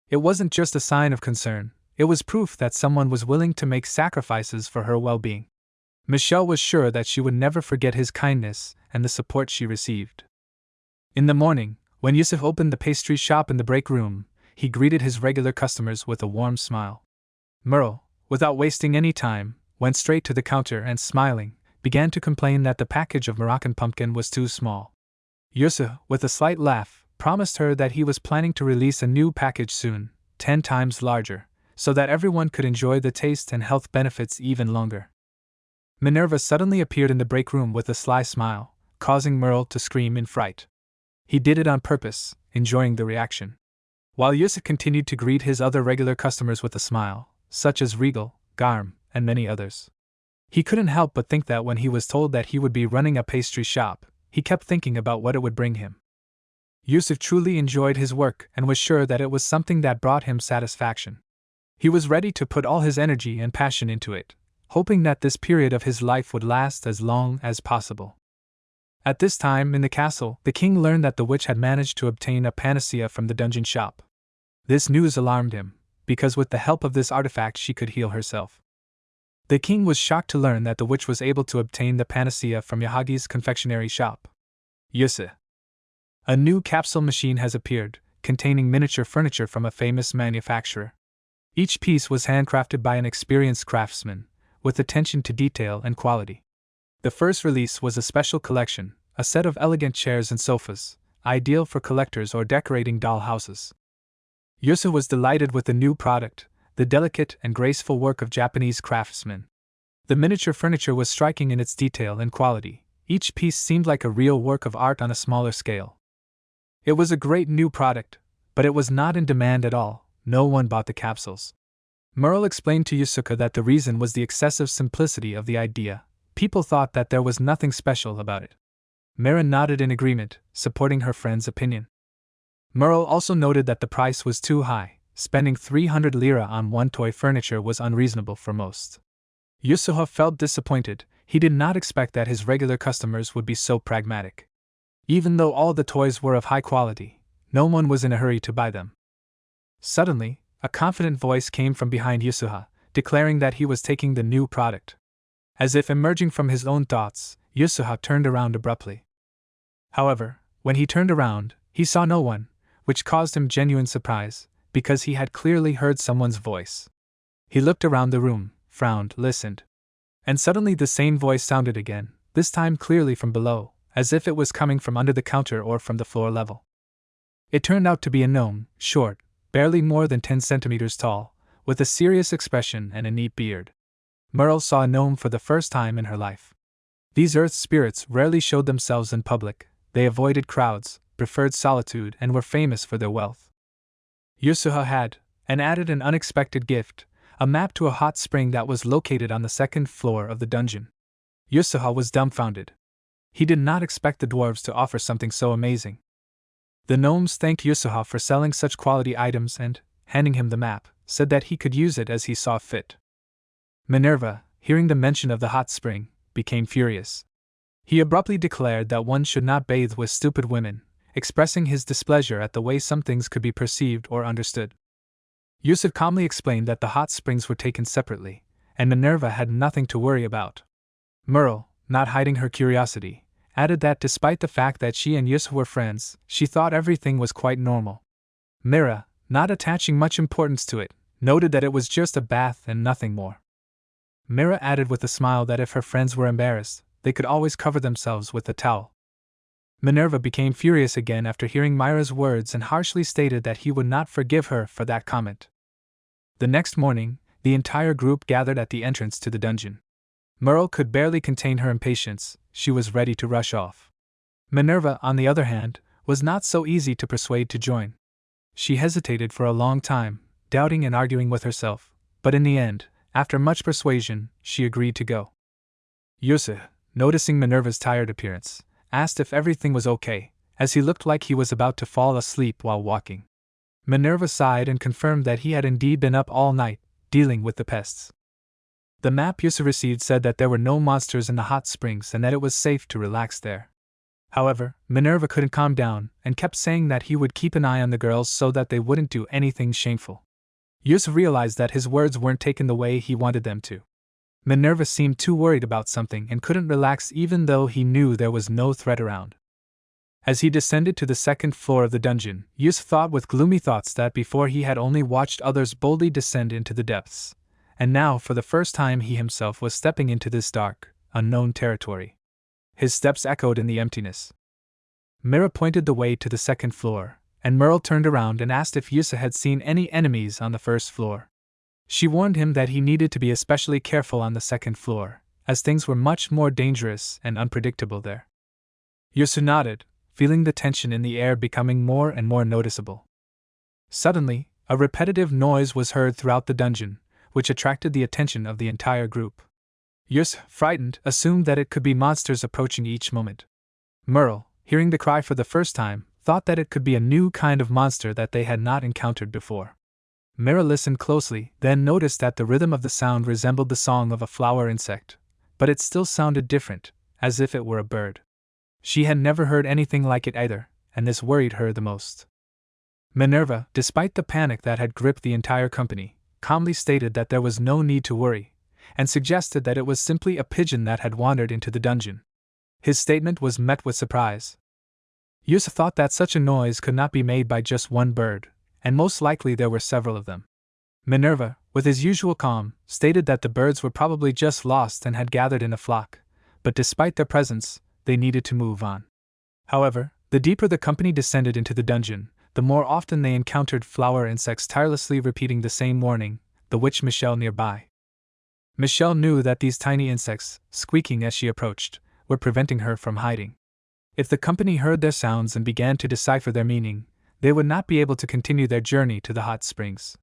It wasn't just a sign of concern, it was proof that someone was willing to make sacrifices for her well-being. Michelle was sure that she would never forget his kindness and the support she received. In the morning, when Yusuf opened the pastry shop in the break room, he greeted his regular customers with a warm smile. Merle, without wasting any time, went straight to the counter and, smiling, began to complain that the package of Moroccan pumpkin was too small. Yusuf, with a slight laugh, promised her that he was planning to release a new package soon, 10 times larger, so that everyone could enjoy the taste and health benefits even longer. Manurva suddenly appeared in the break room with a sly smile, causing Merle to scream in fright. He did it on purpose, enjoying the reaction. While Yusuf continued to greet his other regular customers with a smile, such as Regal, Garm, and many others. He couldn't help but think that when he was told that he would be running a pastry shop, he kept thinking about what it would bring him. Yusuf truly enjoyed his work and was sure that it was something that brought him satisfaction. He was ready to put all his energy and passion into it, hoping that this period of his life would last as long as possible. At this time in the castle, the king learned that the witch had managed to obtain a panacea from the dungeon shop. This news alarmed him, because with the help of this artifact she could heal herself. The king was shocked to learn that the witch was able to obtain the panacea from Yahagi's confectionery shop. Yusuf. A new capsule machine has appeared, containing miniature furniture from a famous manufacturer. Each piece was handcrafted by an experienced craftsman, with attention to detail and quality. The first release was a special collection, a set of elegant chairs and sofas, ideal for collectors or decorating doll houses. Yusuf was delighted with the new product, the delicate and graceful work of Japanese craftsmen. The miniature furniture was striking in its detail and quality. Each piece seemed like a real work of art on a smaller scale. It was a great new product, but it was not in demand at all. No one bought the capsules. Merle explained to Yusuka that the reason was the excessive simplicity of the idea. People thought that there was nothing special about it. Mira nodded in agreement, supporting her friend's opinion. Merle also noted that the price was too high. Spending 300 lira on one toy furniture was unreasonable for most. Yusuha felt disappointed. He did not expect that his regular customers would be so pragmatic. Even though all the toys were of high quality, no one was in a hurry to buy them. Suddenly, a confident voice came from behind Yusuha, declaring that he was taking the new product. As if emerging from his own thoughts, Yusuha turned around abruptly. However, when he turned around, he saw no one, which caused him genuine surprise, because he had clearly heard someone's voice. He looked around the room, frowned, listened. And suddenly the same voice sounded again, this time clearly from below, as if it was coming from under the counter or from the floor level. It turned out to be a gnome, short, barely more than 10 centimeters tall, with a serious expression and a neat beard. Merle saw a gnome for the first time in her life. These earth spirits rarely showed themselves in public. They avoided crowds, preferred solitude, and were famous for their wealth. Yusuha had, and added an unexpected gift, a map to a hot spring that was located on the second floor of the dungeon. Yusuha was dumbfounded. He did not expect the dwarves to offer something so amazing. The gnomes thanked Yusuha for selling such quality items and, handing him the map, said that he could use it as he saw fit. Minerva, hearing the mention of the hot spring, became furious. He abruptly declared that one should not bathe with stupid women, expressing his displeasure at the way some things could be perceived or understood. Yusuf calmly explained that the hot springs were taken separately, and Minerva had nothing to worry about. Merle, not hiding her curiosity, added that despite the fact that she and Yusuf were friends, she thought everything was quite normal. Mira, not attaching much importance to it, noted that it was just a bath and nothing more. Mira added with a smile that if her friends were embarrassed, they could always cover themselves with a towel. Minerva became furious again after hearing Myra's words and harshly stated that he would not forgive her for that comment. The next morning, the entire group gathered at the entrance to the dungeon. Merle could barely contain her impatience. She was ready to rush off. Minerva, on the other hand, was not so easy to persuade to join. She hesitated for a long time, doubting and arguing with herself, but in the end, after much persuasion, she agreed to go. Yusuf, noticing Minerva's tired appearance, asked if everything was okay, as he looked like he was about to fall asleep while walking. Minerva sighed and confirmed that he had indeed been up all night, dealing with the pests. The map Yusuf received said that there were no monsters in the hot springs and that it was safe to relax there. However, Minerva couldn't calm down and kept saying that he would keep an eye on the girls so that they wouldn't do anything shameful. Yusuf realized that his words weren't taken the way he wanted them to. Minerva seemed too worried about something and couldn't relax even though he knew there was no threat around. As he descended to the second floor of the dungeon, Yus thought with gloomy thoughts that before he had only watched others boldly descend into the depths, and now for the first time he himself was stepping into this dark, unknown territory. His steps echoed in the emptiness. Mira pointed the way to the second floor, and Merle turned around and asked if Yusa had seen any enemies on the first floor. She warned him that he needed to be especially careful on the second floor, as things were much more dangerous and unpredictable there. Yusa nodded, feeling the tension in the air becoming more and more noticeable. Suddenly, a repetitive noise was heard throughout the dungeon, which attracted the attention of the entire group. Yus, frightened, assumed that it could be monsters approaching each moment. Merle, hearing the cry for the first time, thought that it could be a new kind of monster that they had not encountered before. Mira listened closely, then noticed that the rhythm of the sound resembled the song of a flower insect, but it still sounded different, as if it were a bird. She had never heard anything like it either, and this worried her the most. Minerva, despite the panic that had gripped the entire company, calmly stated that there was no need to worry, and suggested that it was simply a pigeon that had wandered into the dungeon. His statement was met with surprise. Yusa thought that such a noise could not be made by just one bird, and most likely there were several of them. Minerva, with his usual calm, stated that the birds were probably just lost and had gathered in a flock, but despite their presence, they needed to move on. However, the deeper the company descended into the dungeon, the more often they encountered flower insects tirelessly repeating the same warning, the witch Michelle nearby. Michelle knew that these tiny insects, squeaking as she approached, were preventing her from hiding. If the company heard their sounds and began to decipher their meaning, they would not be able to continue their journey to the hot springs.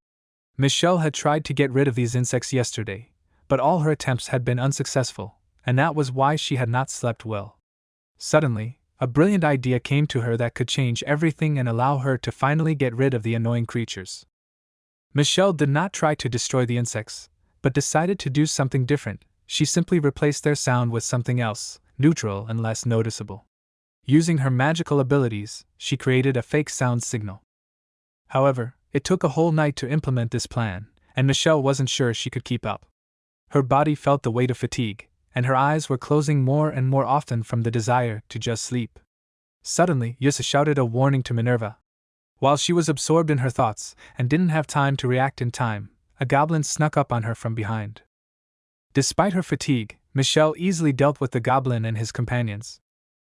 Michelle had tried to get rid of these insects yesterday, but all her attempts had been unsuccessful, and that was why she had not slept well. Suddenly, a brilliant idea came to her that could change everything and allow her to finally get rid of the annoying creatures. Michelle did not try to destroy the insects, but decided to do something different. She simply replaced their sound with something else, neutral and less noticeable. Using her magical abilities, she created a fake sound signal. However, it took a whole night to implement this plan, and Michelle wasn't sure she could keep up. Her body felt the weight of fatigue, and her eyes were closing more and more often from the desire to just sleep. Suddenly, Yusa shouted a warning to Minerva. While she was absorbed in her thoughts and didn't have time to react in time, a goblin snuck up on her from behind. Despite her fatigue, Michelle easily dealt with the goblin and his companions.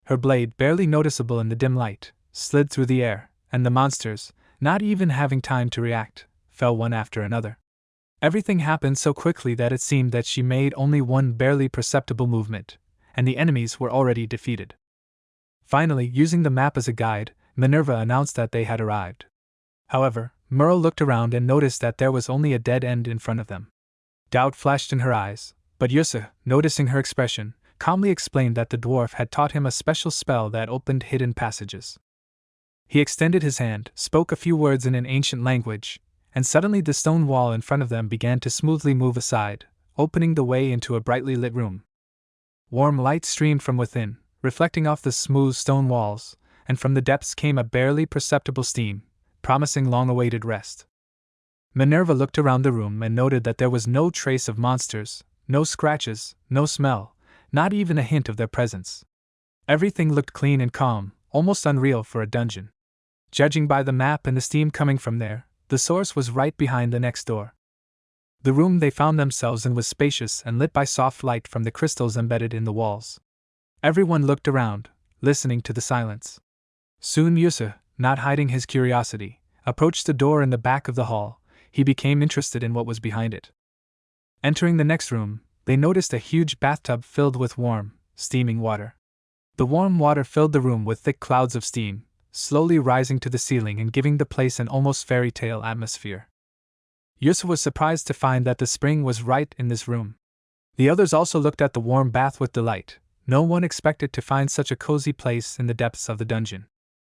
Her blade, barely noticeable in the dim light, slid through the air, and the monsters, not even having time to react, fell one after another. Everything happened so quickly that it seemed that she made only one barely perceptible movement, and the enemies were already defeated. Finally, using the map as a guide, Minerva announced that they had arrived. However, Merle looked around and noticed that there was only a dead end in front of them. Doubt flashed in her eyes, but Yusa, noticing her expression, calmly explained that the dwarf had taught him a special spell that opened hidden passages. He extended his hand, spoke a few words in an ancient language, and suddenly the stone wall in front of them began to smoothly move aside, opening the way into a brightly lit room. Warm light streamed from within, reflecting off the smooth stone walls, and from the depths came a barely perceptible steam, promising long-awaited rest. Minerva looked around the room and noted that there was no trace of monsters, no scratches, no smell, not even a hint of their presence. Everything looked clean and calm, almost unreal for a dungeon. Judging by the map and the steam coming from there, the source was right behind the next door. The room they found themselves in was spacious and lit by soft light from the crystals embedded in the walls. Everyone looked around, listening to the silence. Soon Yusa, not hiding his curiosity, approached the door in the back of the hall. He became interested in what was behind it. Entering the next room, they noticed a huge bathtub filled with warm, steaming water. The warm water filled the room with thick clouds of steam, slowly rising to the ceiling and giving the place an almost fairy tale atmosphere. Yusa was surprised to find that the spring was right in this room. The others also looked at the warm bath with delight. No one expected to find such a cozy place in the depths of the dungeon.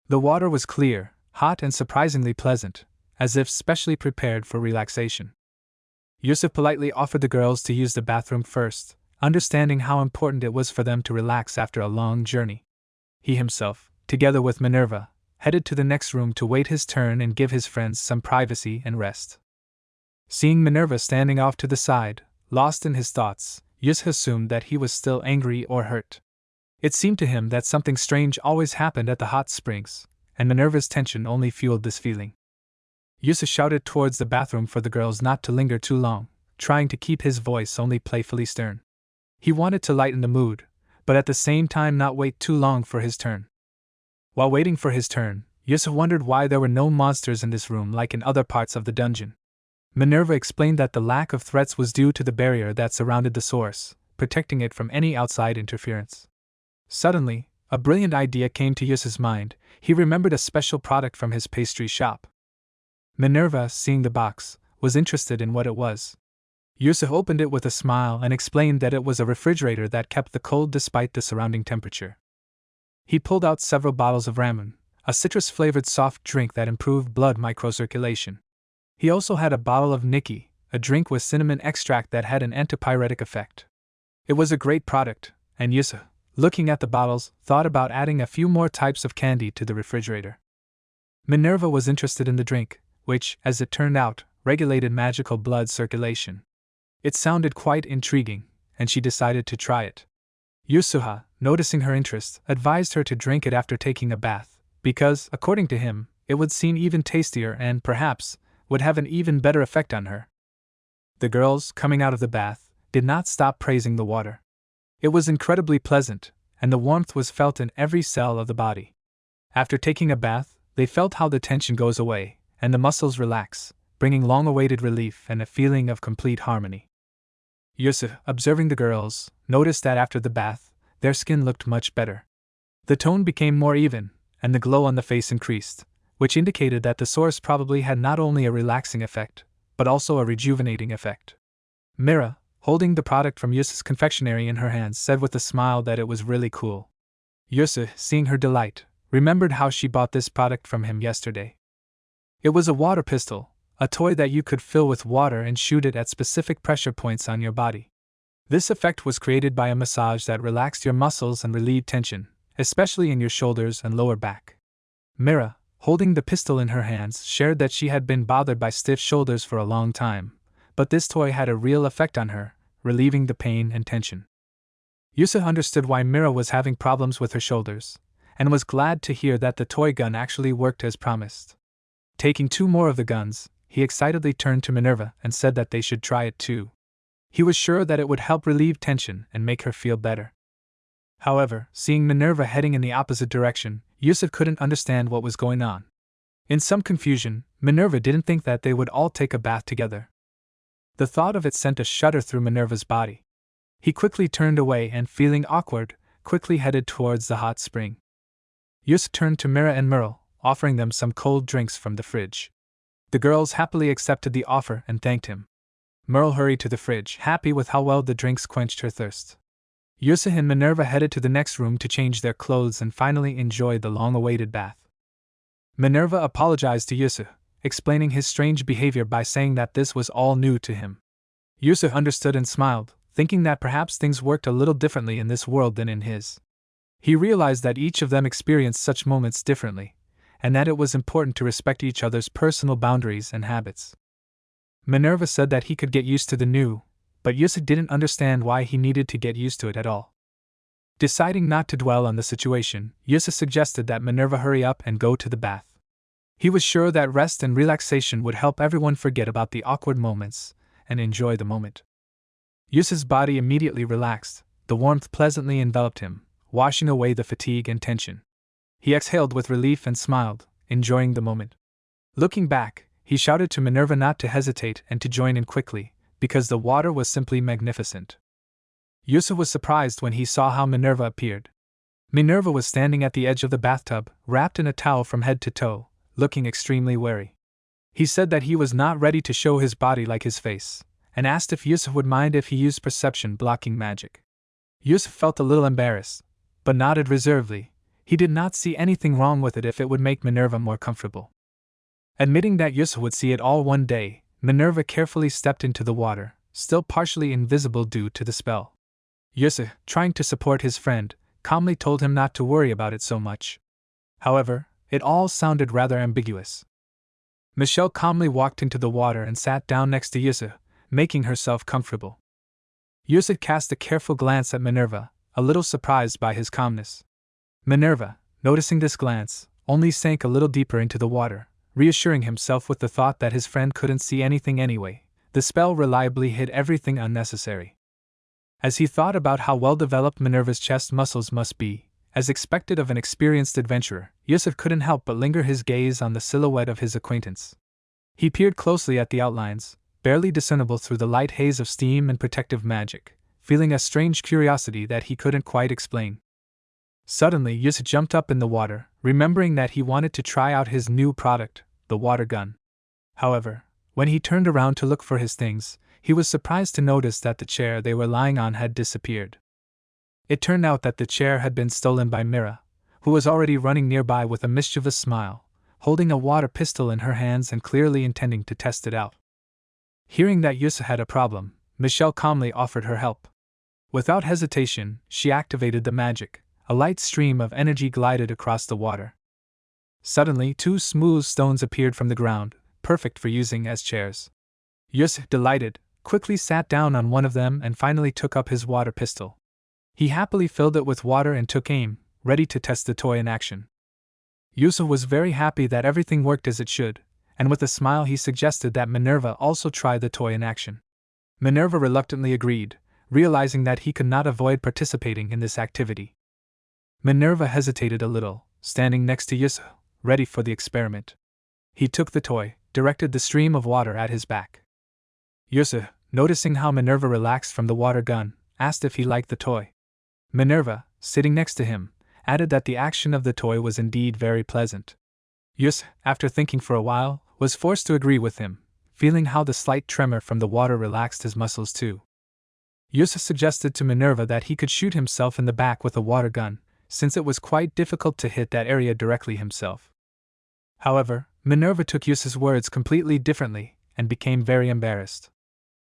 The water was clear, hot and surprisingly pleasant, as if specially prepared for relaxation. Yusa politely offered the girls to use the bathroom first, understanding how important it was for them to relax after a long journey. He himself, together with Minerva, headed to the next room to wait his turn and give his friends some privacy and rest. Seeing Minerva standing off to the side, lost in his thoughts, Yusuf assumed that he was still angry or hurt. It seemed to him that something strange always happened at the hot springs, and Minerva's tension only fueled this feeling. Yusuf shouted towards the bathroom for the girls not to linger too long, trying to keep his voice only playfully stern. He wanted to lighten the mood, but at the same time not wait too long for his turn. While waiting for his turn, Yusuf wondered why there were no monsters in this room like in other parts of the dungeon. Minerva explained that the lack of threats was due to the barrier that surrounded the source, protecting it from any outside interference. Suddenly, a brilliant idea came to Yusuf's mind. He remembered a special product from his pastry shop. Minerva, seeing the box, was interested in what it was. Yusuf opened it with a smile and explained that it was a refrigerator that kept the cold despite the surrounding temperature. He pulled out several bottles of ramen, a citrus-flavored soft drink that improved blood microcirculation. He also had a bottle of Nikki, a drink with cinnamon extract that had an antipyretic effect. It was a great product, and Yusuf, looking at the bottles, thought about adding a few more types of candy to the refrigerator. Minerva was interested in the drink, which, as it turned out, regulated magical blood circulation. It sounded quite intriguing, and she decided to try it. Yusuha, noticing her interest, advised her to drink it after taking a bath, because, according to him, it would seem even tastier and, perhaps, would have an even better effect on her. The girls, coming out of the bath, did not stop praising the water. It was incredibly pleasant, and the warmth was felt in every cell of the body. After taking a bath, they felt how the tension goes away, and the muscles relax, bringing long-awaited relief and a feeling of complete harmony. Yusuf, observing the girls, noticed that after the bath, their skin looked much better. The tone became more even, and the glow on the face increased, which indicated that the source probably had not only a relaxing effect, but also a rejuvenating effect. Mira, holding the product from Yusuf's confectionery in her hands, said with a smile that it was really cool. Yusuf, seeing her delight, remembered how she bought this product from him yesterday. It was a water pistol, a toy that you could fill with water and shoot it at specific pressure points on your body. This effect was created by a massage that relaxed your muscles and relieved tension, especially in your shoulders and lower back. Mira, holding the pistol in her hands, shared that she had been bothered by stiff shoulders for a long time, but this toy had a real effect on her, relieving the pain and tension. Yusuf understood why Mira was having problems with her shoulders, and was glad to hear that the toy gun actually worked as promised. Taking 2 more of the guns, he excitedly turned to Minerva and said that they should try it too. He was sure that it would help relieve tension and make her feel better. However, seeing Minerva heading in the opposite direction, Yusuf couldn't understand what was going on. In some confusion, Minerva didn't think that they would all take a bath together. The thought of it sent a shudder through Minerva's body. He quickly turned away and, feeling awkward, quickly headed towards the hot spring. Yusuf turned to Mira and Merle, offering them some cold drinks from the fridge. The girls happily accepted the offer and thanked him. Merle hurried to the fridge, happy with how well the drinks quenched her thirst. Yusuf and Minerva headed to the next room to change their clothes and finally enjoyed the long-awaited bath. Minerva apologized to Yusuf, explaining his strange behavior by saying that this was all new to him. Yusuf understood and smiled, thinking that perhaps things worked a little differently in this world than in his. He realized that each of them experienced such moments differently, and that it was important to respect each other's personal boundaries and habits. Minerva said that he could get used to the new, but Yusuf didn't understand why he needed to get used to it at all. Deciding not to dwell on the situation, Yusuf suggested that Minerva hurry up and go to the bath. He was sure that rest and relaxation would help everyone forget about the awkward moments and enjoy the moment. Yusuf's body immediately relaxed, the warmth pleasantly enveloped him, washing away the fatigue and tension. He exhaled with relief and smiled, enjoying the moment. Looking back, he shouted to Minerva not to hesitate and to join in quickly, because the water was simply magnificent. Yusuf was surprised when he saw how Minerva appeared. Minerva was standing at the edge of the bathtub, wrapped in a towel from head to toe, looking extremely wary. He said that he was not ready to show his body like his face, and asked if Yusuf would mind if he used perception-blocking magic. Yusuf felt a little embarrassed, but nodded reservedly. He did not see anything wrong with it if it would make Minerva more comfortable. Admitting that Yusuf would see it all one day, Minerva carefully stepped into the water, still partially invisible due to the spell. Yusuf, trying to support his friend, calmly told him not to worry about it so much. However, it all sounded rather ambiguous. Michelle calmly walked into the water and sat down next to Yusuf, making herself comfortable. Yusuf cast a careful glance at Manurva, a little surprised by his calmness. Manurva, noticing this glance, only sank a little deeper into the water, reassuring himself with the thought that his friend couldn't see anything anyway. The spell reliably hid everything unnecessary. As he thought about how well-developed Manurva's chest muscles must be, as expected of an experienced adventurer, Yusuf couldn't help but linger his gaze on the silhouette of his acquaintance. He peered closely at the outlines, barely discernible through the light haze of steam and protective magic, feeling a strange curiosity that he couldn't quite explain. Suddenly, Yusuf jumped up in the water, remembering that he wanted to try out his new product, the water gun. However, when he turned around to look for his things, he was surprised to notice that the chair they were lying on had disappeared. It turned out that the chair had been stolen by Mira, who was already running nearby with a mischievous smile, holding a water pistol in her hands and clearly intending to test it out. Hearing that Yusuf had a problem, Michelle calmly offered her help. Without hesitation, she activated the magic. A light stream of energy glided across the water. Suddenly, 2 smooth stones appeared from the ground, perfect for using as chairs. Yusuf, delighted, quickly sat down on one of them and finally took up his water pistol. He happily filled it with water and took aim, ready to test the toy in action. Yusuf was very happy that everything worked as it should, and with a smile he suggested that Manurva also try the toy in action. Manurva reluctantly agreed, realizing that he could not avoid participating in this activity. Manurva hesitated a little, standing next to Yusuf, ready for the experiment. He took the toy, directed the stream of water at his back. Yusuf, noticing how Manurva relaxed from the water gun, asked if he liked the toy. Manurva, sitting next to him, added that the action of the toy was indeed very pleasant. Yusuf, after thinking for a while, was forced to agree with him, feeling how the slight tremor from the water relaxed his muscles too. Yusuf suggested to Manurva that he could shoot himself in the back with a water gun, since it was quite difficult to hit that area directly himself. However, Manurva took Yusuf's words completely differently, and became very embarrassed.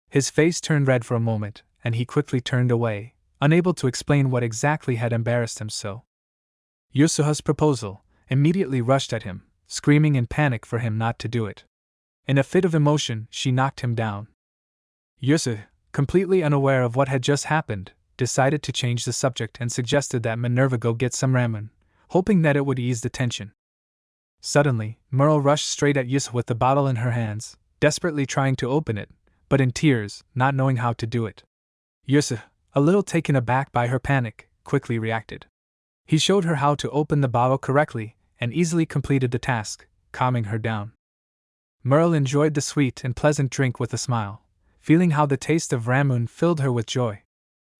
His face turned red for a moment, and he quickly turned away, unable to explain what exactly had embarrassed him so. Yusuf's proposal immediately rushed at him, screaming in panic for him not to do it. In a fit of emotion, she knocked him down. Yusuf, completely unaware of what had just happened, decided to change the subject and suggested that Manurva go get some ramen, hoping that it would ease the tension. Suddenly, Merle rushed straight at Yusuf with the bottle in her hands, desperately trying to open it, but in tears, not knowing how to do it. Yusuf, a little taken aback by her panic, quickly reacted. He showed her how to open the bottle correctly, and easily completed the task, calming her down. Merle enjoyed the sweet and pleasant drink with a smile, feeling how the taste of ramen filled her with joy.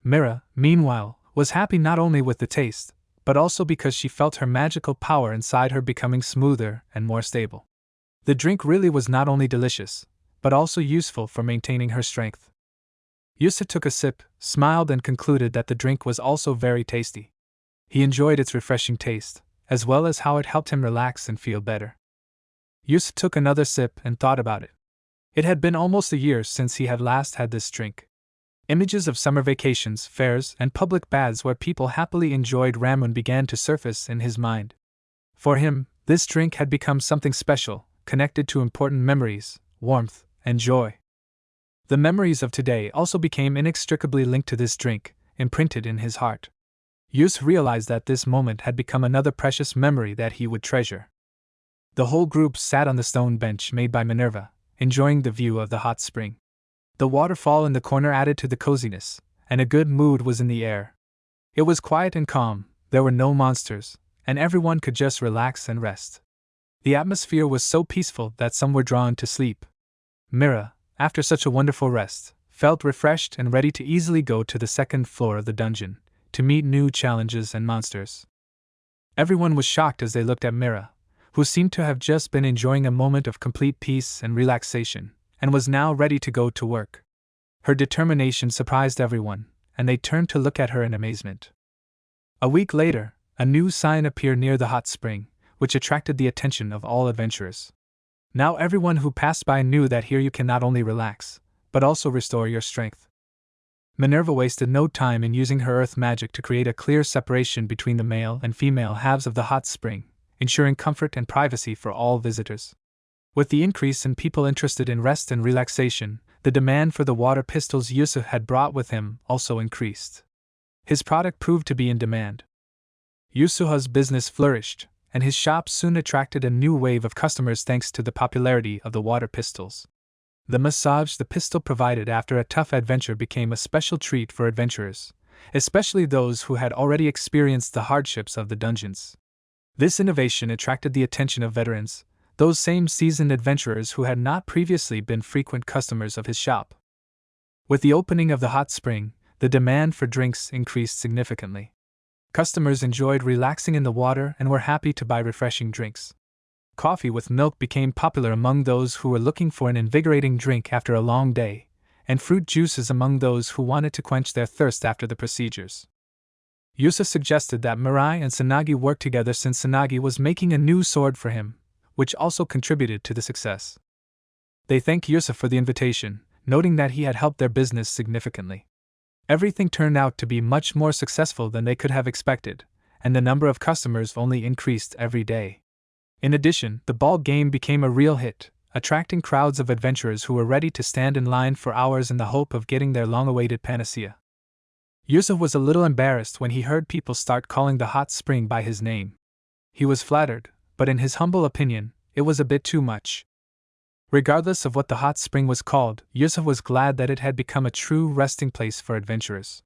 Mira, meanwhile, was happy not only with the taste, but also because she felt her magical power inside her becoming smoother and more stable. The drink really was not only delicious, but also useful for maintaining her strength. Yusuf took a sip, smiled and concluded that the drink was also very tasty. He enjoyed its refreshing taste, as well as how it helped him relax and feel better. Yusuf took another sip and thought about it. It had been almost a year since he had last had this drink. Images of summer vacations, fairs, and public baths where people happily enjoyed ramen began to surface in his mind. For him, this drink had become something special, connected to important memories, warmth, and joy. The memories of today also became inextricably linked to this drink, imprinted in his heart. Yusuf realized that this moment had become another precious memory that he would treasure. The whole group sat on the stone bench made by Manurva, enjoying the view of the hot spring. The waterfall in the corner added to the coziness, and a good mood was in the air. It was quiet and calm, there were no monsters, and everyone could just relax and rest. The atmosphere was so peaceful that some were drawn to sleep. Mira, after such a wonderful rest, felt refreshed and ready to easily go to the second floor of the dungeon, to meet new challenges and monsters. Everyone was shocked as they looked at Mira, who seemed to have just been enjoying a moment of complete peace and relaxation, and was now ready to go to work. Her determination surprised everyone, and they turned to look at her in amazement. A week later, a new sign appeared near the hot spring, which attracted the attention of all adventurers. Now everyone who passed by knew that here you can not only relax, but also restore your strength. Manurva wasted no time in using her earth magic to create a clear separation between the male and female halves of the hot spring, ensuring comfort and privacy for all visitors. With the increase in people interested in rest and relaxation, the demand for the water pistols Yusa had brought with him also increased. His product proved to be in demand. Yusuha's business flourished, and his shop soon attracted a new wave of customers thanks to the popularity of the water pistols. The massage the pistol provided after a tough adventure became a special treat for adventurers, especially those who had already experienced the hardships of the dungeons. This innovation attracted the attention of veterans, those same seasoned adventurers who had not previously been frequent customers of his shop. With the opening of the hot spring, the demand for drinks increased significantly. Customers enjoyed relaxing in the water and were happy to buy refreshing drinks. Coffee with milk became popular among those who were looking for an invigorating drink after a long day, and fruit juices among those who wanted to quench their thirst after the procedures. Yusa suggested that Mirai and Tsunagi work together since Tsunagi was making a new sword for him, which also contributed to the success. They thanked Yusa for the invitation, noting that he had helped their business significantly. Everything turned out to be much more successful than they could have expected, and the number of customers only increased every day. In addition, the ball game became a real hit, attracting crowds of adventurers who were ready to stand in line for hours in the hope of getting their long-awaited panacea. Yusa was a little embarrassed when he heard people start calling the hot spring by his name. He was flattered, but in his humble opinion, it was a bit too much. Regardless of what the hot spring was called, Yusa was glad that it had become a true resting place for adventurers.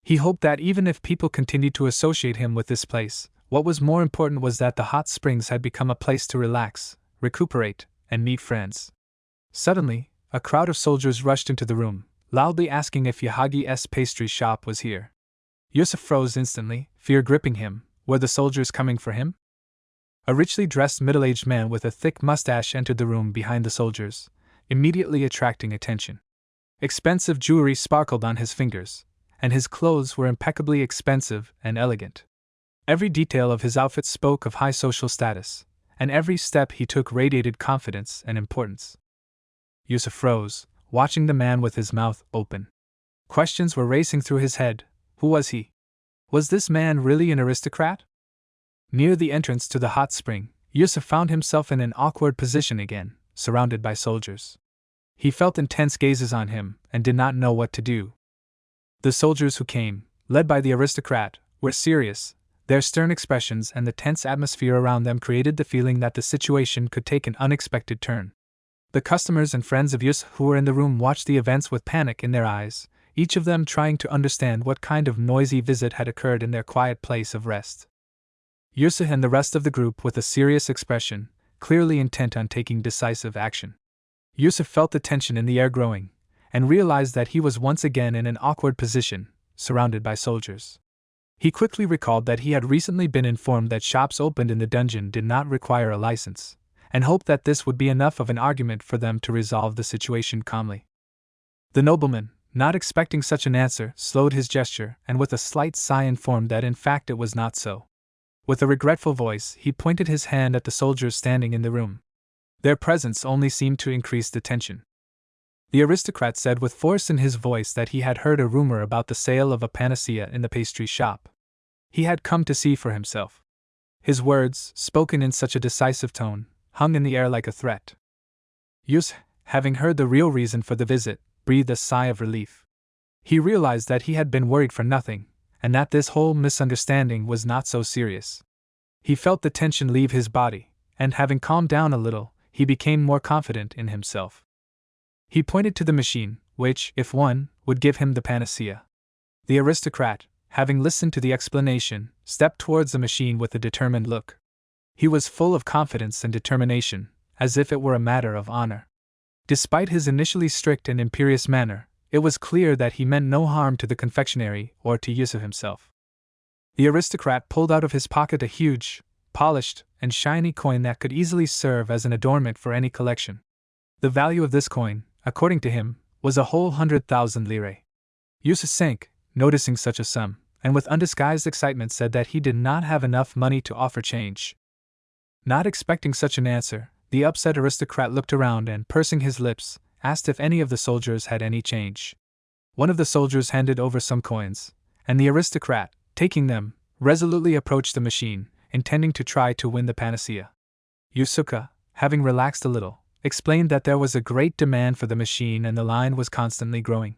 He hoped that even if people continued to associate him with this place, what was more important was that the hot springs had become a place to relax, recuperate, and meet friends. Suddenly, a crowd of soldiers rushed into the room, loudly asking if Yahagi's pastry shop was here. Yusa froze instantly, fear gripping him. Were the soldiers coming for him? A richly dressed middle-aged man with a thick mustache entered the room behind the soldiers, immediately attracting attention. Expensive jewelry sparkled on his fingers, and his clothes were impeccably expensive and elegant. Every detail of his outfit spoke of high social status, and every step he took radiated confidence and importance. Yusa froze, watching the man with his mouth open. Questions were racing through his head. Who was he? Was this man really an aristocrat? Near the entrance to the hot spring, Yusa found himself in an awkward position again, surrounded by soldiers. He felt intense gazes on him and did not know what to do. The soldiers who came, led by the aristocrat, were serious. Their stern expressions and the tense atmosphere around them created the feeling that the situation could take an unexpected turn. The customers and friends of Yusa who were in the room watched the events with panic in their eyes, each of them trying to understand what kind of noisy visit had occurred in their quiet place of rest. Yusa and the rest of the group with a serious expression, clearly intent on taking decisive action. Yusa felt the tension in the air growing, and realized that he was once again in an awkward position, surrounded by soldiers. He quickly recalled that he had recently been informed that shops opened in the dungeon did not require a license, and hoped that this would be enough of an argument for them to resolve the situation calmly. The nobleman, not expecting such an answer, slowed his gesture and with a slight sigh informed that in fact it was not so. With a regretful voice, he pointed his hand at the soldiers standing in the room. Their presence only seemed to increase the tension. The aristocrat said with force in his voice that he had heard a rumor about the sale of a panacea in the pastry shop. He had come to see for himself. His words, spoken in such a decisive tone, hung in the air like a threat. Yusa, having heard the real reason for the visit, breathed a sigh of relief. He realized that he had been worried for nothing, and that this whole misunderstanding was not so serious. He felt the tension leave his body, and having calmed down a little, he became more confident in himself. He pointed to the machine, which, if won, would give him the panacea. The aristocrat, having listened to the explanation, stepped towards the machine with a determined look. He was full of confidence and determination, as if it were a matter of honor. Despite his initially strict and imperious manner, it was clear that he meant no harm to the confectionery or to Yusa himself. The aristocrat pulled out of his pocket a huge, polished, and shiny coin that could easily serve as an adornment for any collection. The value of this coin, according to him, was a whole 100,000 lire. Yusa sank, noticing such a sum, and with undisguised excitement said that he did not have enough money to offer change. Not expecting such an answer, the upset aristocrat looked around and, pursing his lips, asked if any of the soldiers had any change. One of the soldiers handed over some coins, and the aristocrat, taking them, resolutely approached the machine, intending to try to win the panacea. Yusuke, having relaxed a little, explained that there was a great demand for the machine and the line was constantly growing.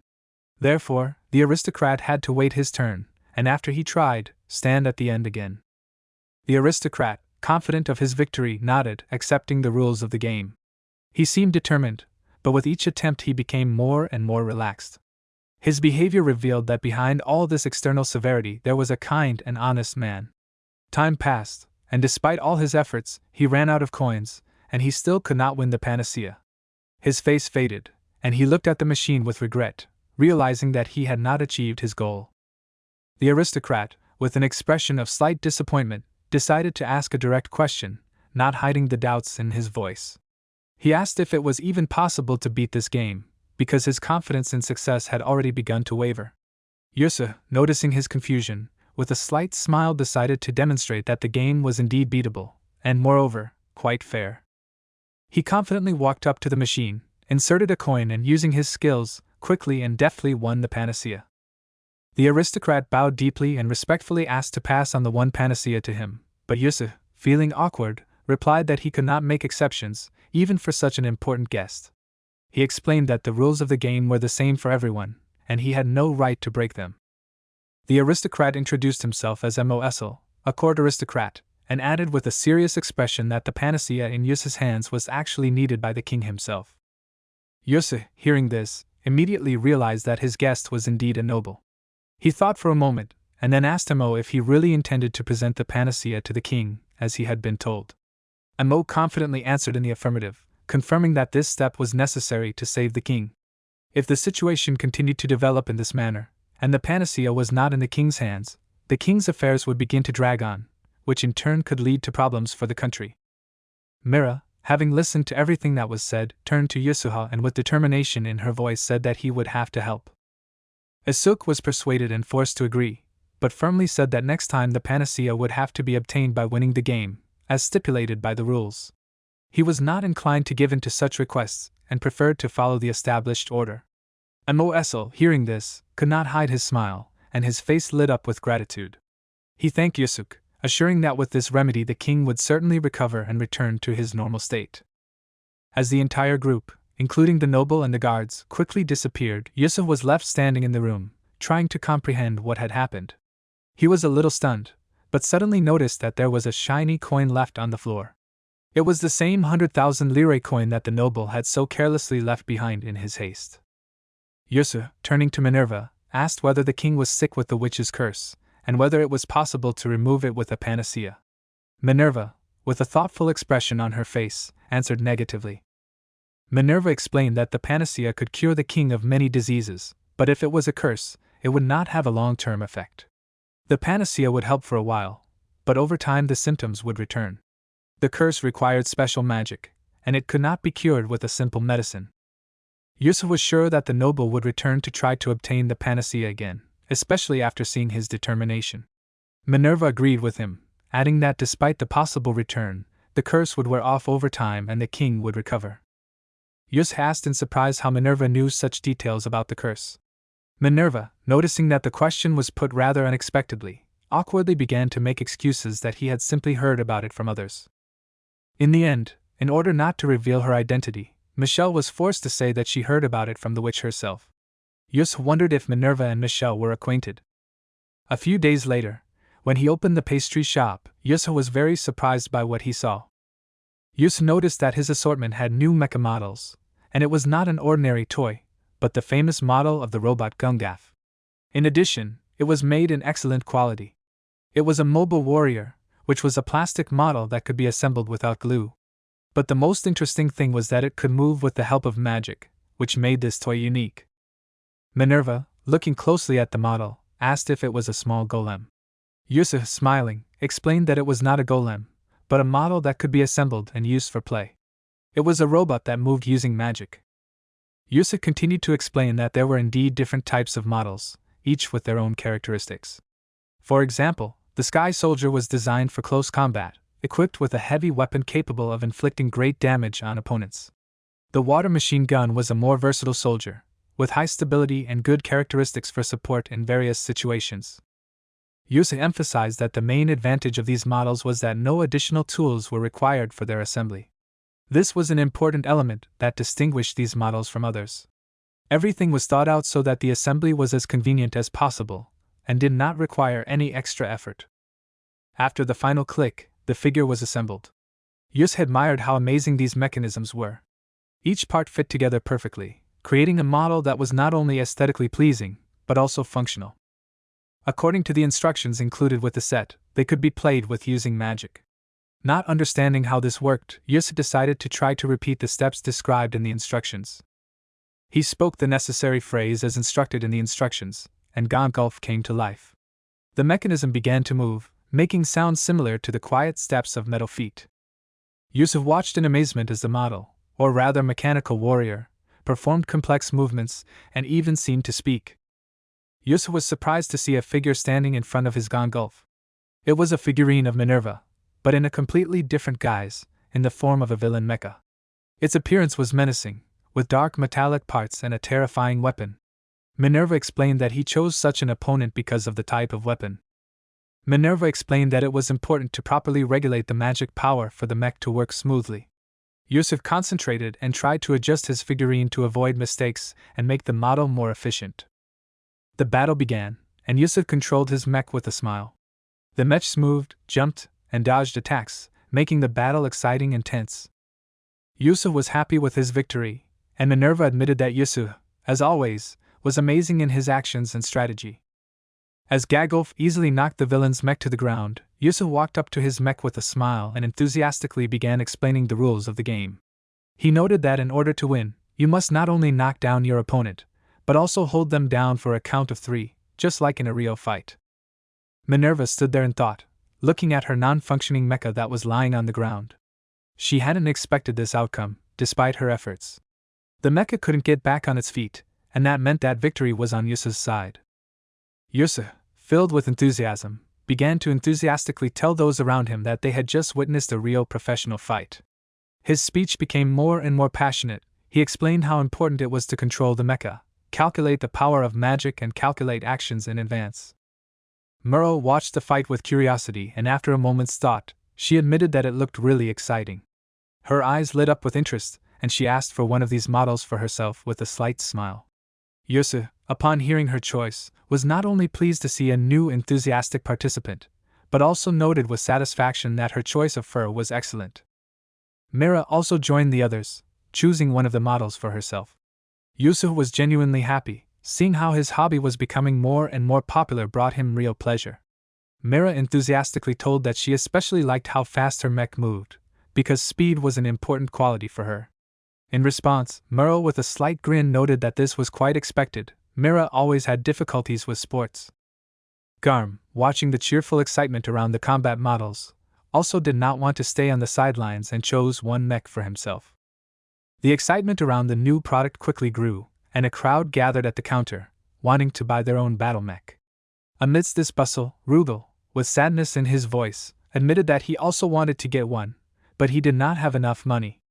Therefore, the aristocrat had to wait his turn, and after he tried, stand at the end again. The aristocrat, confident of his victory, nodded, accepting the rules of the game. He seemed determined, but with each attempt he became more and more relaxed. His behavior revealed that behind all this external severity there was a kind and honest man. Time passed, and despite all his efforts, he ran out of coins, and he still could not win the panacea. His face faded, and he looked at the machine with regret, realizing that he had not achieved his goal. The aristocrat, with an expression of slight disappointment, decided to ask a direct question, not hiding the doubts in his voice. He asked if it was even possible to beat this game, because his confidence in success had already begun to waver. Yusa, noticing his confusion, with a slight smile decided to demonstrate that the game was indeed beatable, and moreover, quite fair. He confidently walked up to the machine, inserted a coin and using his skills, quickly and deftly won the panacea. The aristocrat bowed deeply and respectfully asked to pass on the one panacea to him, but Yusa, feeling awkward, replied that he could not make exceptions, even for such an important guest. He explained that the rules of the game were the same for everyone, and he had no right to break them. The aristocrat introduced himself as Mosl, a court aristocrat, and added with a serious expression that the panacea in Yusa's hands was actually needed by the king himself. Yusa, hearing this, immediately realized that his guest was indeed a noble. He thought for a moment, and then asked Mo if he really intended to present the panacea to the king, as he had been told. Mo confidently answered in the affirmative, confirming that this step was necessary to save the king. If the situation continued to develop in this manner, and the panacea was not in the king's hands, the king's affairs would begin to drag on, which in turn could lead to problems for the country. Mira, having listened to everything that was said, turned to Yasuha and with determination in her voice said that he would have to help. Asuke was persuaded and forced to agree, but firmly said that next time the panacea would have to be obtained by winning the game, as stipulated by the rules. He was not inclined to give in to such requests, and preferred to follow the established order. Mosl, hearing this, could not hide his smile, and his face lit up with gratitude. He thanked Yusuke, assuring that with this remedy the king would certainly recover and return to his normal state. As the entire group, including the noble and the guards, quickly disappeared, Yusuke was left standing in the room, trying to comprehend what had happened. He was a little stunned, but suddenly noticed that there was a shiny coin left on the floor. It was the same 100,000 lire coin that the noble had so carelessly left behind in his haste. Yusuke, turning to Manurva, asked whether the king was sick with the witch's curse, and whether it was possible to remove it with a panacea. Manurva, with a thoughtful expression on her face, answered negatively. Manurva explained that the panacea could cure the king of many diseases, but if it was a curse, it would not have a long-term effect. The panacea would help for a while, but over time the symptoms would return. The curse required special magic, and it could not be cured with a simple medicine. Yusuke was sure that the noble would return to try to obtain the panacea again, especially after seeing his determination. Manurva agreed with him, adding that despite the possible return, the curse would wear off over time and the king would recover. Yusuke asked in surprise how Manurva knew such details about the curse. Manurva, noticing that the question was put rather unexpectedly, awkwardly began to make excuses that he had simply heard about it from others. In the end, in order not to reveal her identity, Michelle was forced to say that she heard about it from the witch herself. Yusuke wondered if Manurva and Michelle were acquainted. A few days later, when he opened the pastry shop, Yusuke was very surprised by what he saw. Yusuke noticed that his assortment had new mecha models, and it was not an ordinary toy, but the famous model of the robot Gungaf. In addition, it was made in excellent quality. It was a mobile warrior, which was a plastic model that could be assembled without glue. But the most interesting thing was that it could move with the help of magic, which made this toy unique. Manurva, looking closely at the model, asked if it was a small golem. Yusuke, smiling, explained that it was not a golem, but a model that could be assembled and used for play. It was a robot that moved using magic. Yusuke continued to explain that there were indeed different types of models, each with their own characteristics. For example, the Sky Soldier was designed for close combat, equipped with a heavy weapon capable of inflicting great damage on opponents. The Water Machine Gun was a more versatile soldier, with high stability and good characteristics for support in various situations. Yusuke emphasized that the main advantage of these models was that no additional tools were required for their assembly. This was an important element that distinguished these models from others. Everything was thought out so that the assembly was as convenient as possible, and did not require any extra effort. After the final click, the figure was assembled. Yusa admired how amazing these mechanisms were. Each part fit together perfectly, creating a model that was not only aesthetically pleasing, but also functional. According to the instructions included with the set, they could be played with using magic. Not understanding how this worked, Yusa decided to try to repeat the steps described in the instructions. He spoke the necessary phrase as instructed in the instructions, and Gongulf came to life. The mechanism began to move, making sounds similar to the quiet steps of metal feet. Yusa watched in amazement as the model, or rather mechanical warrior, performed complex movements, and even seemed to speak. Yusa was surprised to see a figure standing in front of his Gongulf. It was a figurine of Manurva, but in a completely different guise, in the form of a villain mecha. Its appearance was menacing, with dark metallic parts and a terrifying weapon. Manurva explained that he chose such an opponent because of the type of weapon. Manurva explained that it was important to properly regulate the magic power for the mech to work smoothly. Yusuf concentrated and tried to adjust his figurine to avoid mistakes and make the model more efficient. The battle began, and Yusuf controlled his mech with a smile. The mech moved, jumped, and dodged attacks, making the battle exciting and tense. Yusuf was happy with his victory, and Minerva admitted that Yusuf, as always, was amazing in his actions and strategy. As Gagolf easily knocked the villain's mech to the ground, Yusuf walked up to his mech with a smile and enthusiastically began explaining the rules of the game. He noted that in order to win, you must not only knock down your opponent, but also hold them down for a count of 3, just like in a real fight. Minerva stood there in thought, looking at her non-functioning mecha that was lying on the ground. She hadn't expected this outcome, despite her efforts. The mecha couldn't get back on its feet, and that meant that victory was on Yusuf's side. Yusuf, filled with enthusiasm, began to enthusiastically tell those around him that they had just witnessed a real professional fight. His speech became more and more passionate. He explained how important it was to control the mecha, calculate the power of magic, and calculate actions in advance. Muro watched the fight with curiosity, and after a moment's thought, she admitted that it looked really exciting. Her eyes lit up with interest, and she asked for one of these models for herself with a slight smile. Yusuf, upon hearing her choice, was not only pleased to see a new enthusiastic participant, but also noted with satisfaction that her choice of fur was excellent. Mira also joined the others, choosing one of the models for herself. Yusuf was genuinely happy. Seeing how his hobby was becoming more and more popular brought him real pleasure. Mira enthusiastically told that she especially liked how fast her mech moved, because speed was an important quality for her. In response, Muro with a slight grin noted that this was quite expected. Mira always had difficulties with sports. Garm, watching the cheerful excitement around the combat models, also did not want to stay on the sidelines and chose one mech for himself. The excitement around the new product quickly grew, and a crowd gathered at the counter, wanting to buy their own Battlemech. Amidst this bustle, Rugal, with sadness in his voice, admitted that he also wanted to get one, but he did not have enough money.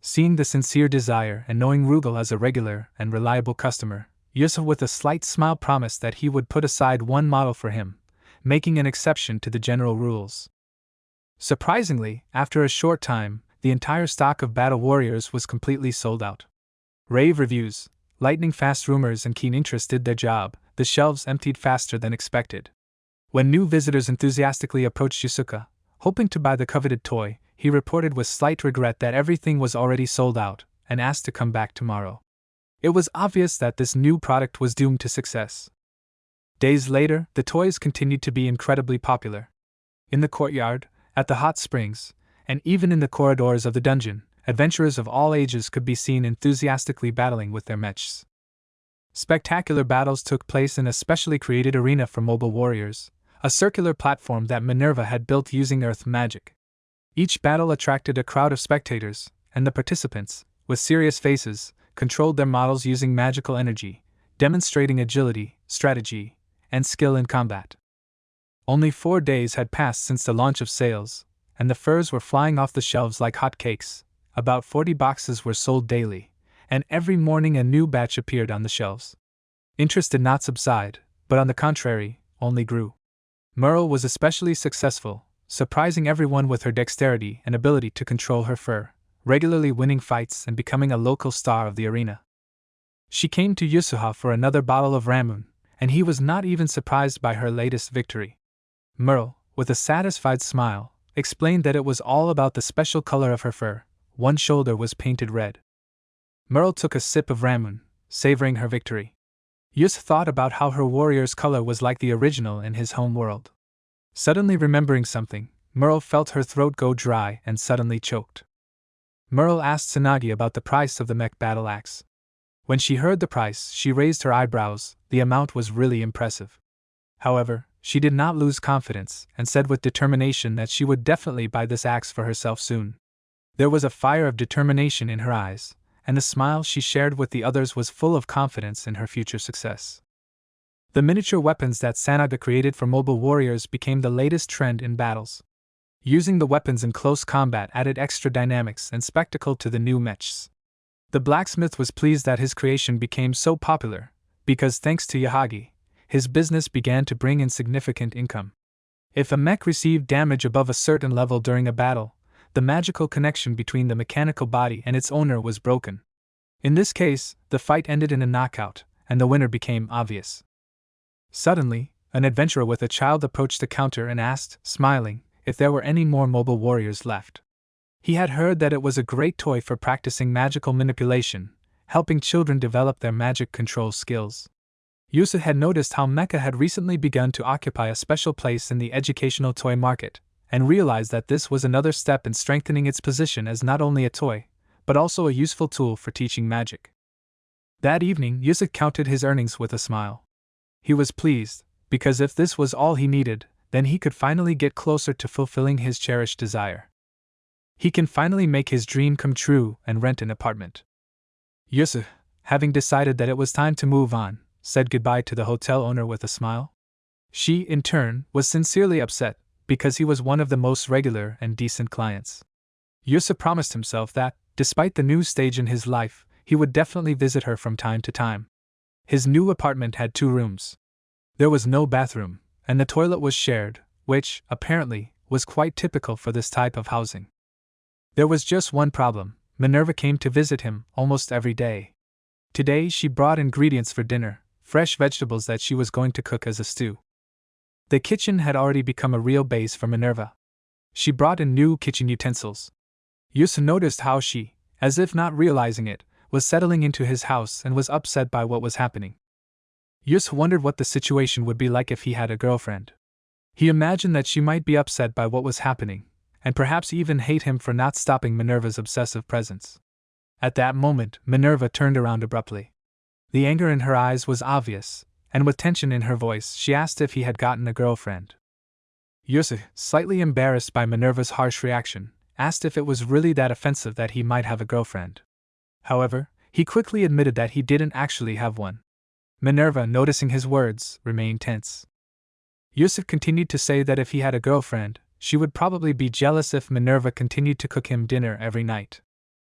Seeing the sincere desire and knowing Rugal as a regular and reliable customer, Yusuf with a slight smile promised that he would put aside one model for him, making an exception to the general rules. Surprisingly, after a short time, the entire stock of Battle Warriors was completely sold out. Rave reviews, lightning-fast rumors, and keen interest did their job. The shelves emptied faster than expected. When new visitors enthusiastically approached Yusuke, hoping to buy the coveted toy, he reported with slight regret that everything was already sold out, and asked to come back tomorrow. It was obvious that this new product was doomed to success. Days later, the toys continued to be incredibly popular. In the courtyard, at the hot springs, and even in the corridors of the dungeon, adventurers of all ages could be seen enthusiastically battling with their mechs. Spectacular battles took place in a specially created arena for mobile warriors, a circular platform that Minerva had built using earth magic. Each battle attracted a crowd of spectators, and the participants, with serious faces, controlled their models using magical energy, demonstrating agility, strategy, and skill in combat. Only 4 days had passed since the launch of sales, and the furs were flying off the shelves like hotcakes. About 40 boxes were sold daily, and every morning a new batch appeared on the shelves. Interest did not subside, but on the contrary, only grew. Muro was especially successful, surprising everyone with her dexterity and ability to control her fur, regularly winning fights and becoming a local star of the arena. She came to Yusuha for another bottle of ramen, and he was not even surprised by her latest victory. Merle, with a satisfied smile, explained that it was all about the special color of her fur. One shoulder was painted red. Merle took a sip of ramen, savoring her victory. Yus thought about how her warrior's color was like the original in his home world. Suddenly remembering something, Merle felt her throat go dry and suddenly choked. Merle asked Tsunagi about the price of the mech battle axe. When she heard the price, she raised her eyebrows. The amount was really impressive. However, she did not lose confidence and said with determination that she would definitely buy this axe for herself soon. There was a fire of determination in her eyes, and the smile she shared with the others was full of confidence in her future success. The miniature weapons that Sanaga created for mobile warriors became the latest trend in battles. Using the weapons in close combat added extra dynamics and spectacle to the new mechs. The blacksmith was pleased that his creation became so popular, because thanks to Yahagi, his business began to bring in significant income. If a mech received damage above a certain level during a battle, the magical connection between the mechanical body and its owner was broken. In this case, the fight ended in a knockout, and the winner became obvious. Suddenly, an adventurer with a child approached the counter and asked, smiling, if there were any more mobile warriors left. He had heard that it was a great toy for practicing magical manipulation, helping children develop their magic control skills. Yusa had noticed how mecha had recently begun to occupy a special place in the educational toy market, and realized that this was another step in strengthening its position as not only a toy, but also a useful tool for teaching magic. That evening, Yusa counted his earnings with a smile. He was pleased, because if this was all he needed, then he could finally get closer to fulfilling his cherished desire. He can finally make his dream come true and rent an apartment. Yusa, having decided that it was time to move on, said goodbye to the hotel owner with a smile. She, in turn, was sincerely upset, because he was one of the most regular and decent clients. Yusa promised himself that, despite the new stage in his life, he would definitely visit her from time to time. His new apartment had 2 rooms. There was no bathroom, and the toilet was shared, which, apparently, was quite typical for this type of housing. There was just one problem: Minerva came to visit him almost every day. Today she brought ingredients for dinner, fresh vegetables that she was going to cook as a stew. The kitchen had already become a real base for Minerva. She brought in new kitchen utensils. Yusa noticed how she, as if not realizing it, was settling into his house and was upset by what was happening. Yusa wondered what the situation would be like if he had a girlfriend. He imagined that she might be upset by what was happening, and perhaps even hate him for not stopping Minerva's obsessive presence. At that moment, Minerva turned around abruptly. The anger in her eyes was obvious, and with tension in her voice, she asked if he had gotten a girlfriend. Yusa, slightly embarrassed by Minerva's harsh reaction, asked if it was really that offensive that he might have a girlfriend. However, he quickly admitted that he didn't actually have one. Minerva, noticing his words, remained tense. Yusuf continued to say that if he had a girlfriend, she would probably be jealous if Minerva continued to cook him dinner every night.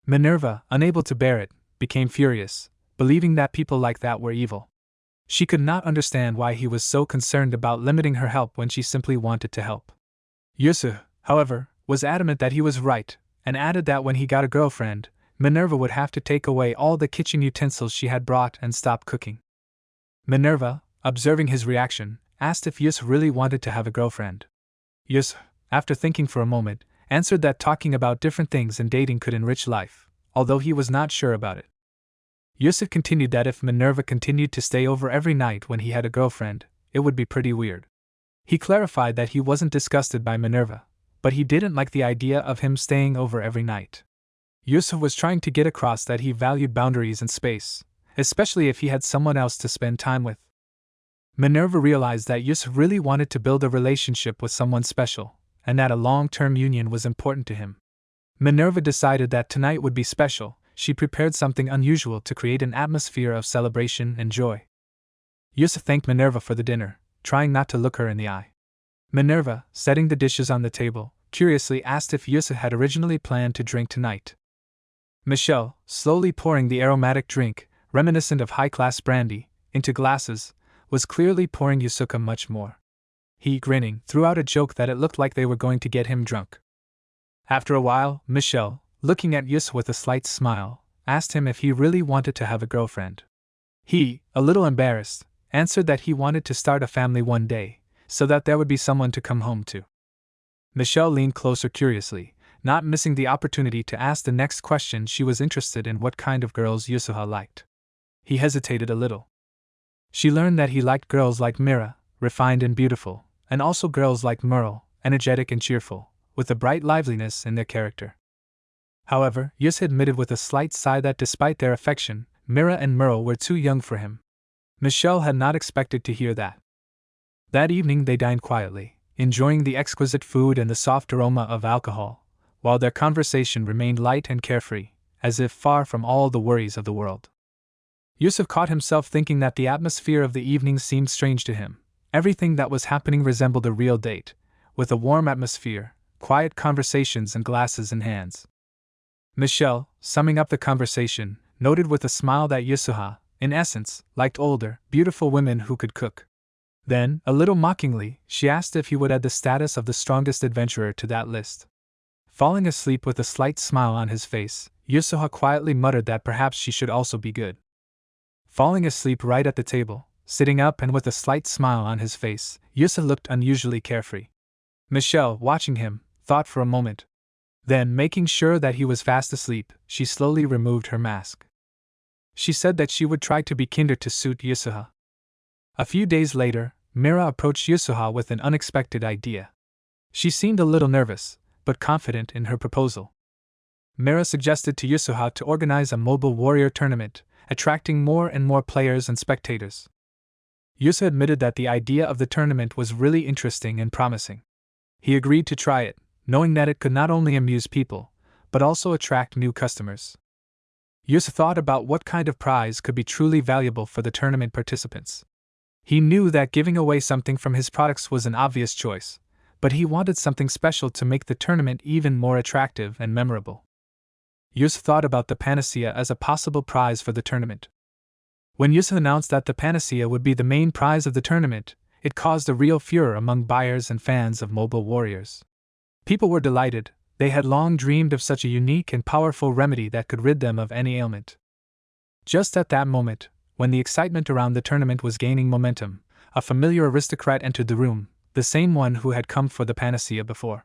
Minerva, unable to bear it, became furious, believing that people like that were evil. She could not understand why he was so concerned about limiting her help when she simply wanted to help. Yusuf, however, was adamant that he was right, and added that when he got a girlfriend, Minerva would have to take away all the kitchen utensils she had brought and stop cooking. Minerva, observing his reaction, asked if Yusuf really wanted to have a girlfriend. Yusuf, after thinking for a moment, answered that talking about different things and dating could enrich life, although he was not sure about it. Yusuf continued that if Minerva continued to stay over every night when he had a girlfriend, it would be pretty weird. He clarified that he wasn't disgusted by Minerva, but he didn't like the idea of him staying over every night. Yusuf was trying to get across that he valued boundaries and space, especially if he had someone else to spend time with. Minerva realized that Yusuf really wanted to build a relationship with someone special, and that a long-term union was important to him. Minerva decided that tonight would be special. She prepared something unusual to create an atmosphere of celebration and joy. Yusuf thanked Minerva for the dinner, trying not to look her in the eye. Minerva, setting the dishes on the table, curiously asked if Yusuf had originally planned to drink tonight. Michelle, slowly pouring the aromatic drink, reminiscent of high-class brandy, into glasses, was clearly pouring Yusuke much more. He, grinning, threw out a joke that it looked like they were going to get him drunk. After a while, Michelle, looking at Yusuf with a slight smile, asked him if he really wanted to have a girlfriend. He, a little embarrassed, answered that he wanted to start a family one day, so that there would be someone to come home to. Michelle leaned closer curiously, not missing the opportunity to ask the next question. She was interested in what kind of girls Yusuha liked. He hesitated a little. She learned that he liked girls like Mira, refined and beautiful, and also girls like Merle, energetic and cheerful, with a bright liveliness in their character. However, Yus admitted with a slight sigh that despite their affection, Mira and Merle were too young for him. Michelle had not expected to hear that. That evening they dined quietly, enjoying the exquisite food and the soft aroma of alcohol, while their conversation remained light and carefree, as if far from all the worries of the world. Yusuf caught himself thinking that the atmosphere of the evening seemed strange to him. Everything that was happening resembled a real date, with a warm atmosphere, quiet conversations and glasses in hands. Michelle, summing up the conversation, noted with a smile that Yusuha, in essence, liked older, beautiful women who could cook. Then, a little mockingly, she asked if he would add the status of the strongest adventurer to that list. Falling asleep with a slight smile on his face, Yusuha quietly muttered that perhaps she should also be good. Falling asleep right at the table, sitting up and with a slight smile on his face, Yusuha looked unusually carefree. Michelle, watching him, thought for a moment. Then, making sure that he was fast asleep, she slowly removed her mask. She said that she would try to be kinder to suit Yusuha. A few days later, Mira approached Yusuha with an unexpected idea. She seemed a little nervous, but confident in her proposal. Mira suggested to Yusuha to organize a mobile warrior tournament, attracting more and more players and spectators. Yusuha admitted that the idea of the tournament was really interesting and promising. He agreed to try it, knowing that it could not only amuse people, but also attract new customers. Yusuha thought about what kind of prize could be truly valuable for the tournament participants. He knew that giving away something from his products was an obvious choice, but he wanted something special to make the tournament even more attractive and memorable. Yusuha thought about the panacea as a possible prize for the tournament. When Yusuha announced that the panacea would be the main prize of the tournament, it caused a real furor among buyers and fans of mobile warriors. People were delighted. They had long dreamed of such a unique and powerful remedy that could rid them of any ailment. Just at that moment, when the excitement around the tournament was gaining momentum, a familiar aristocrat entered the room, the same one who had come for the panacea before.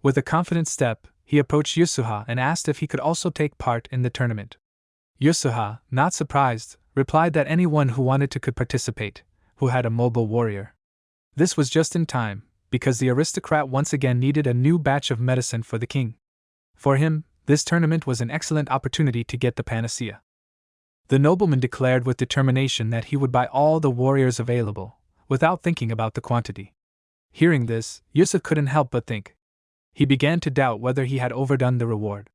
With a confident step, he approached Yusuha and asked if he could also take part in the tournament. Yusuha, not surprised, replied that anyone who wanted to could participate, who had a mobile warrior. This was just in time, because the aristocrat once again needed a new batch of medicine for the king. For him, this tournament was an excellent opportunity to get the panacea. The nobleman declared with determination that he would buy all the warriors available, without thinking about the quantity. Hearing this, Yusuf couldn't help but think. He began to doubt whether he had overdone the reward.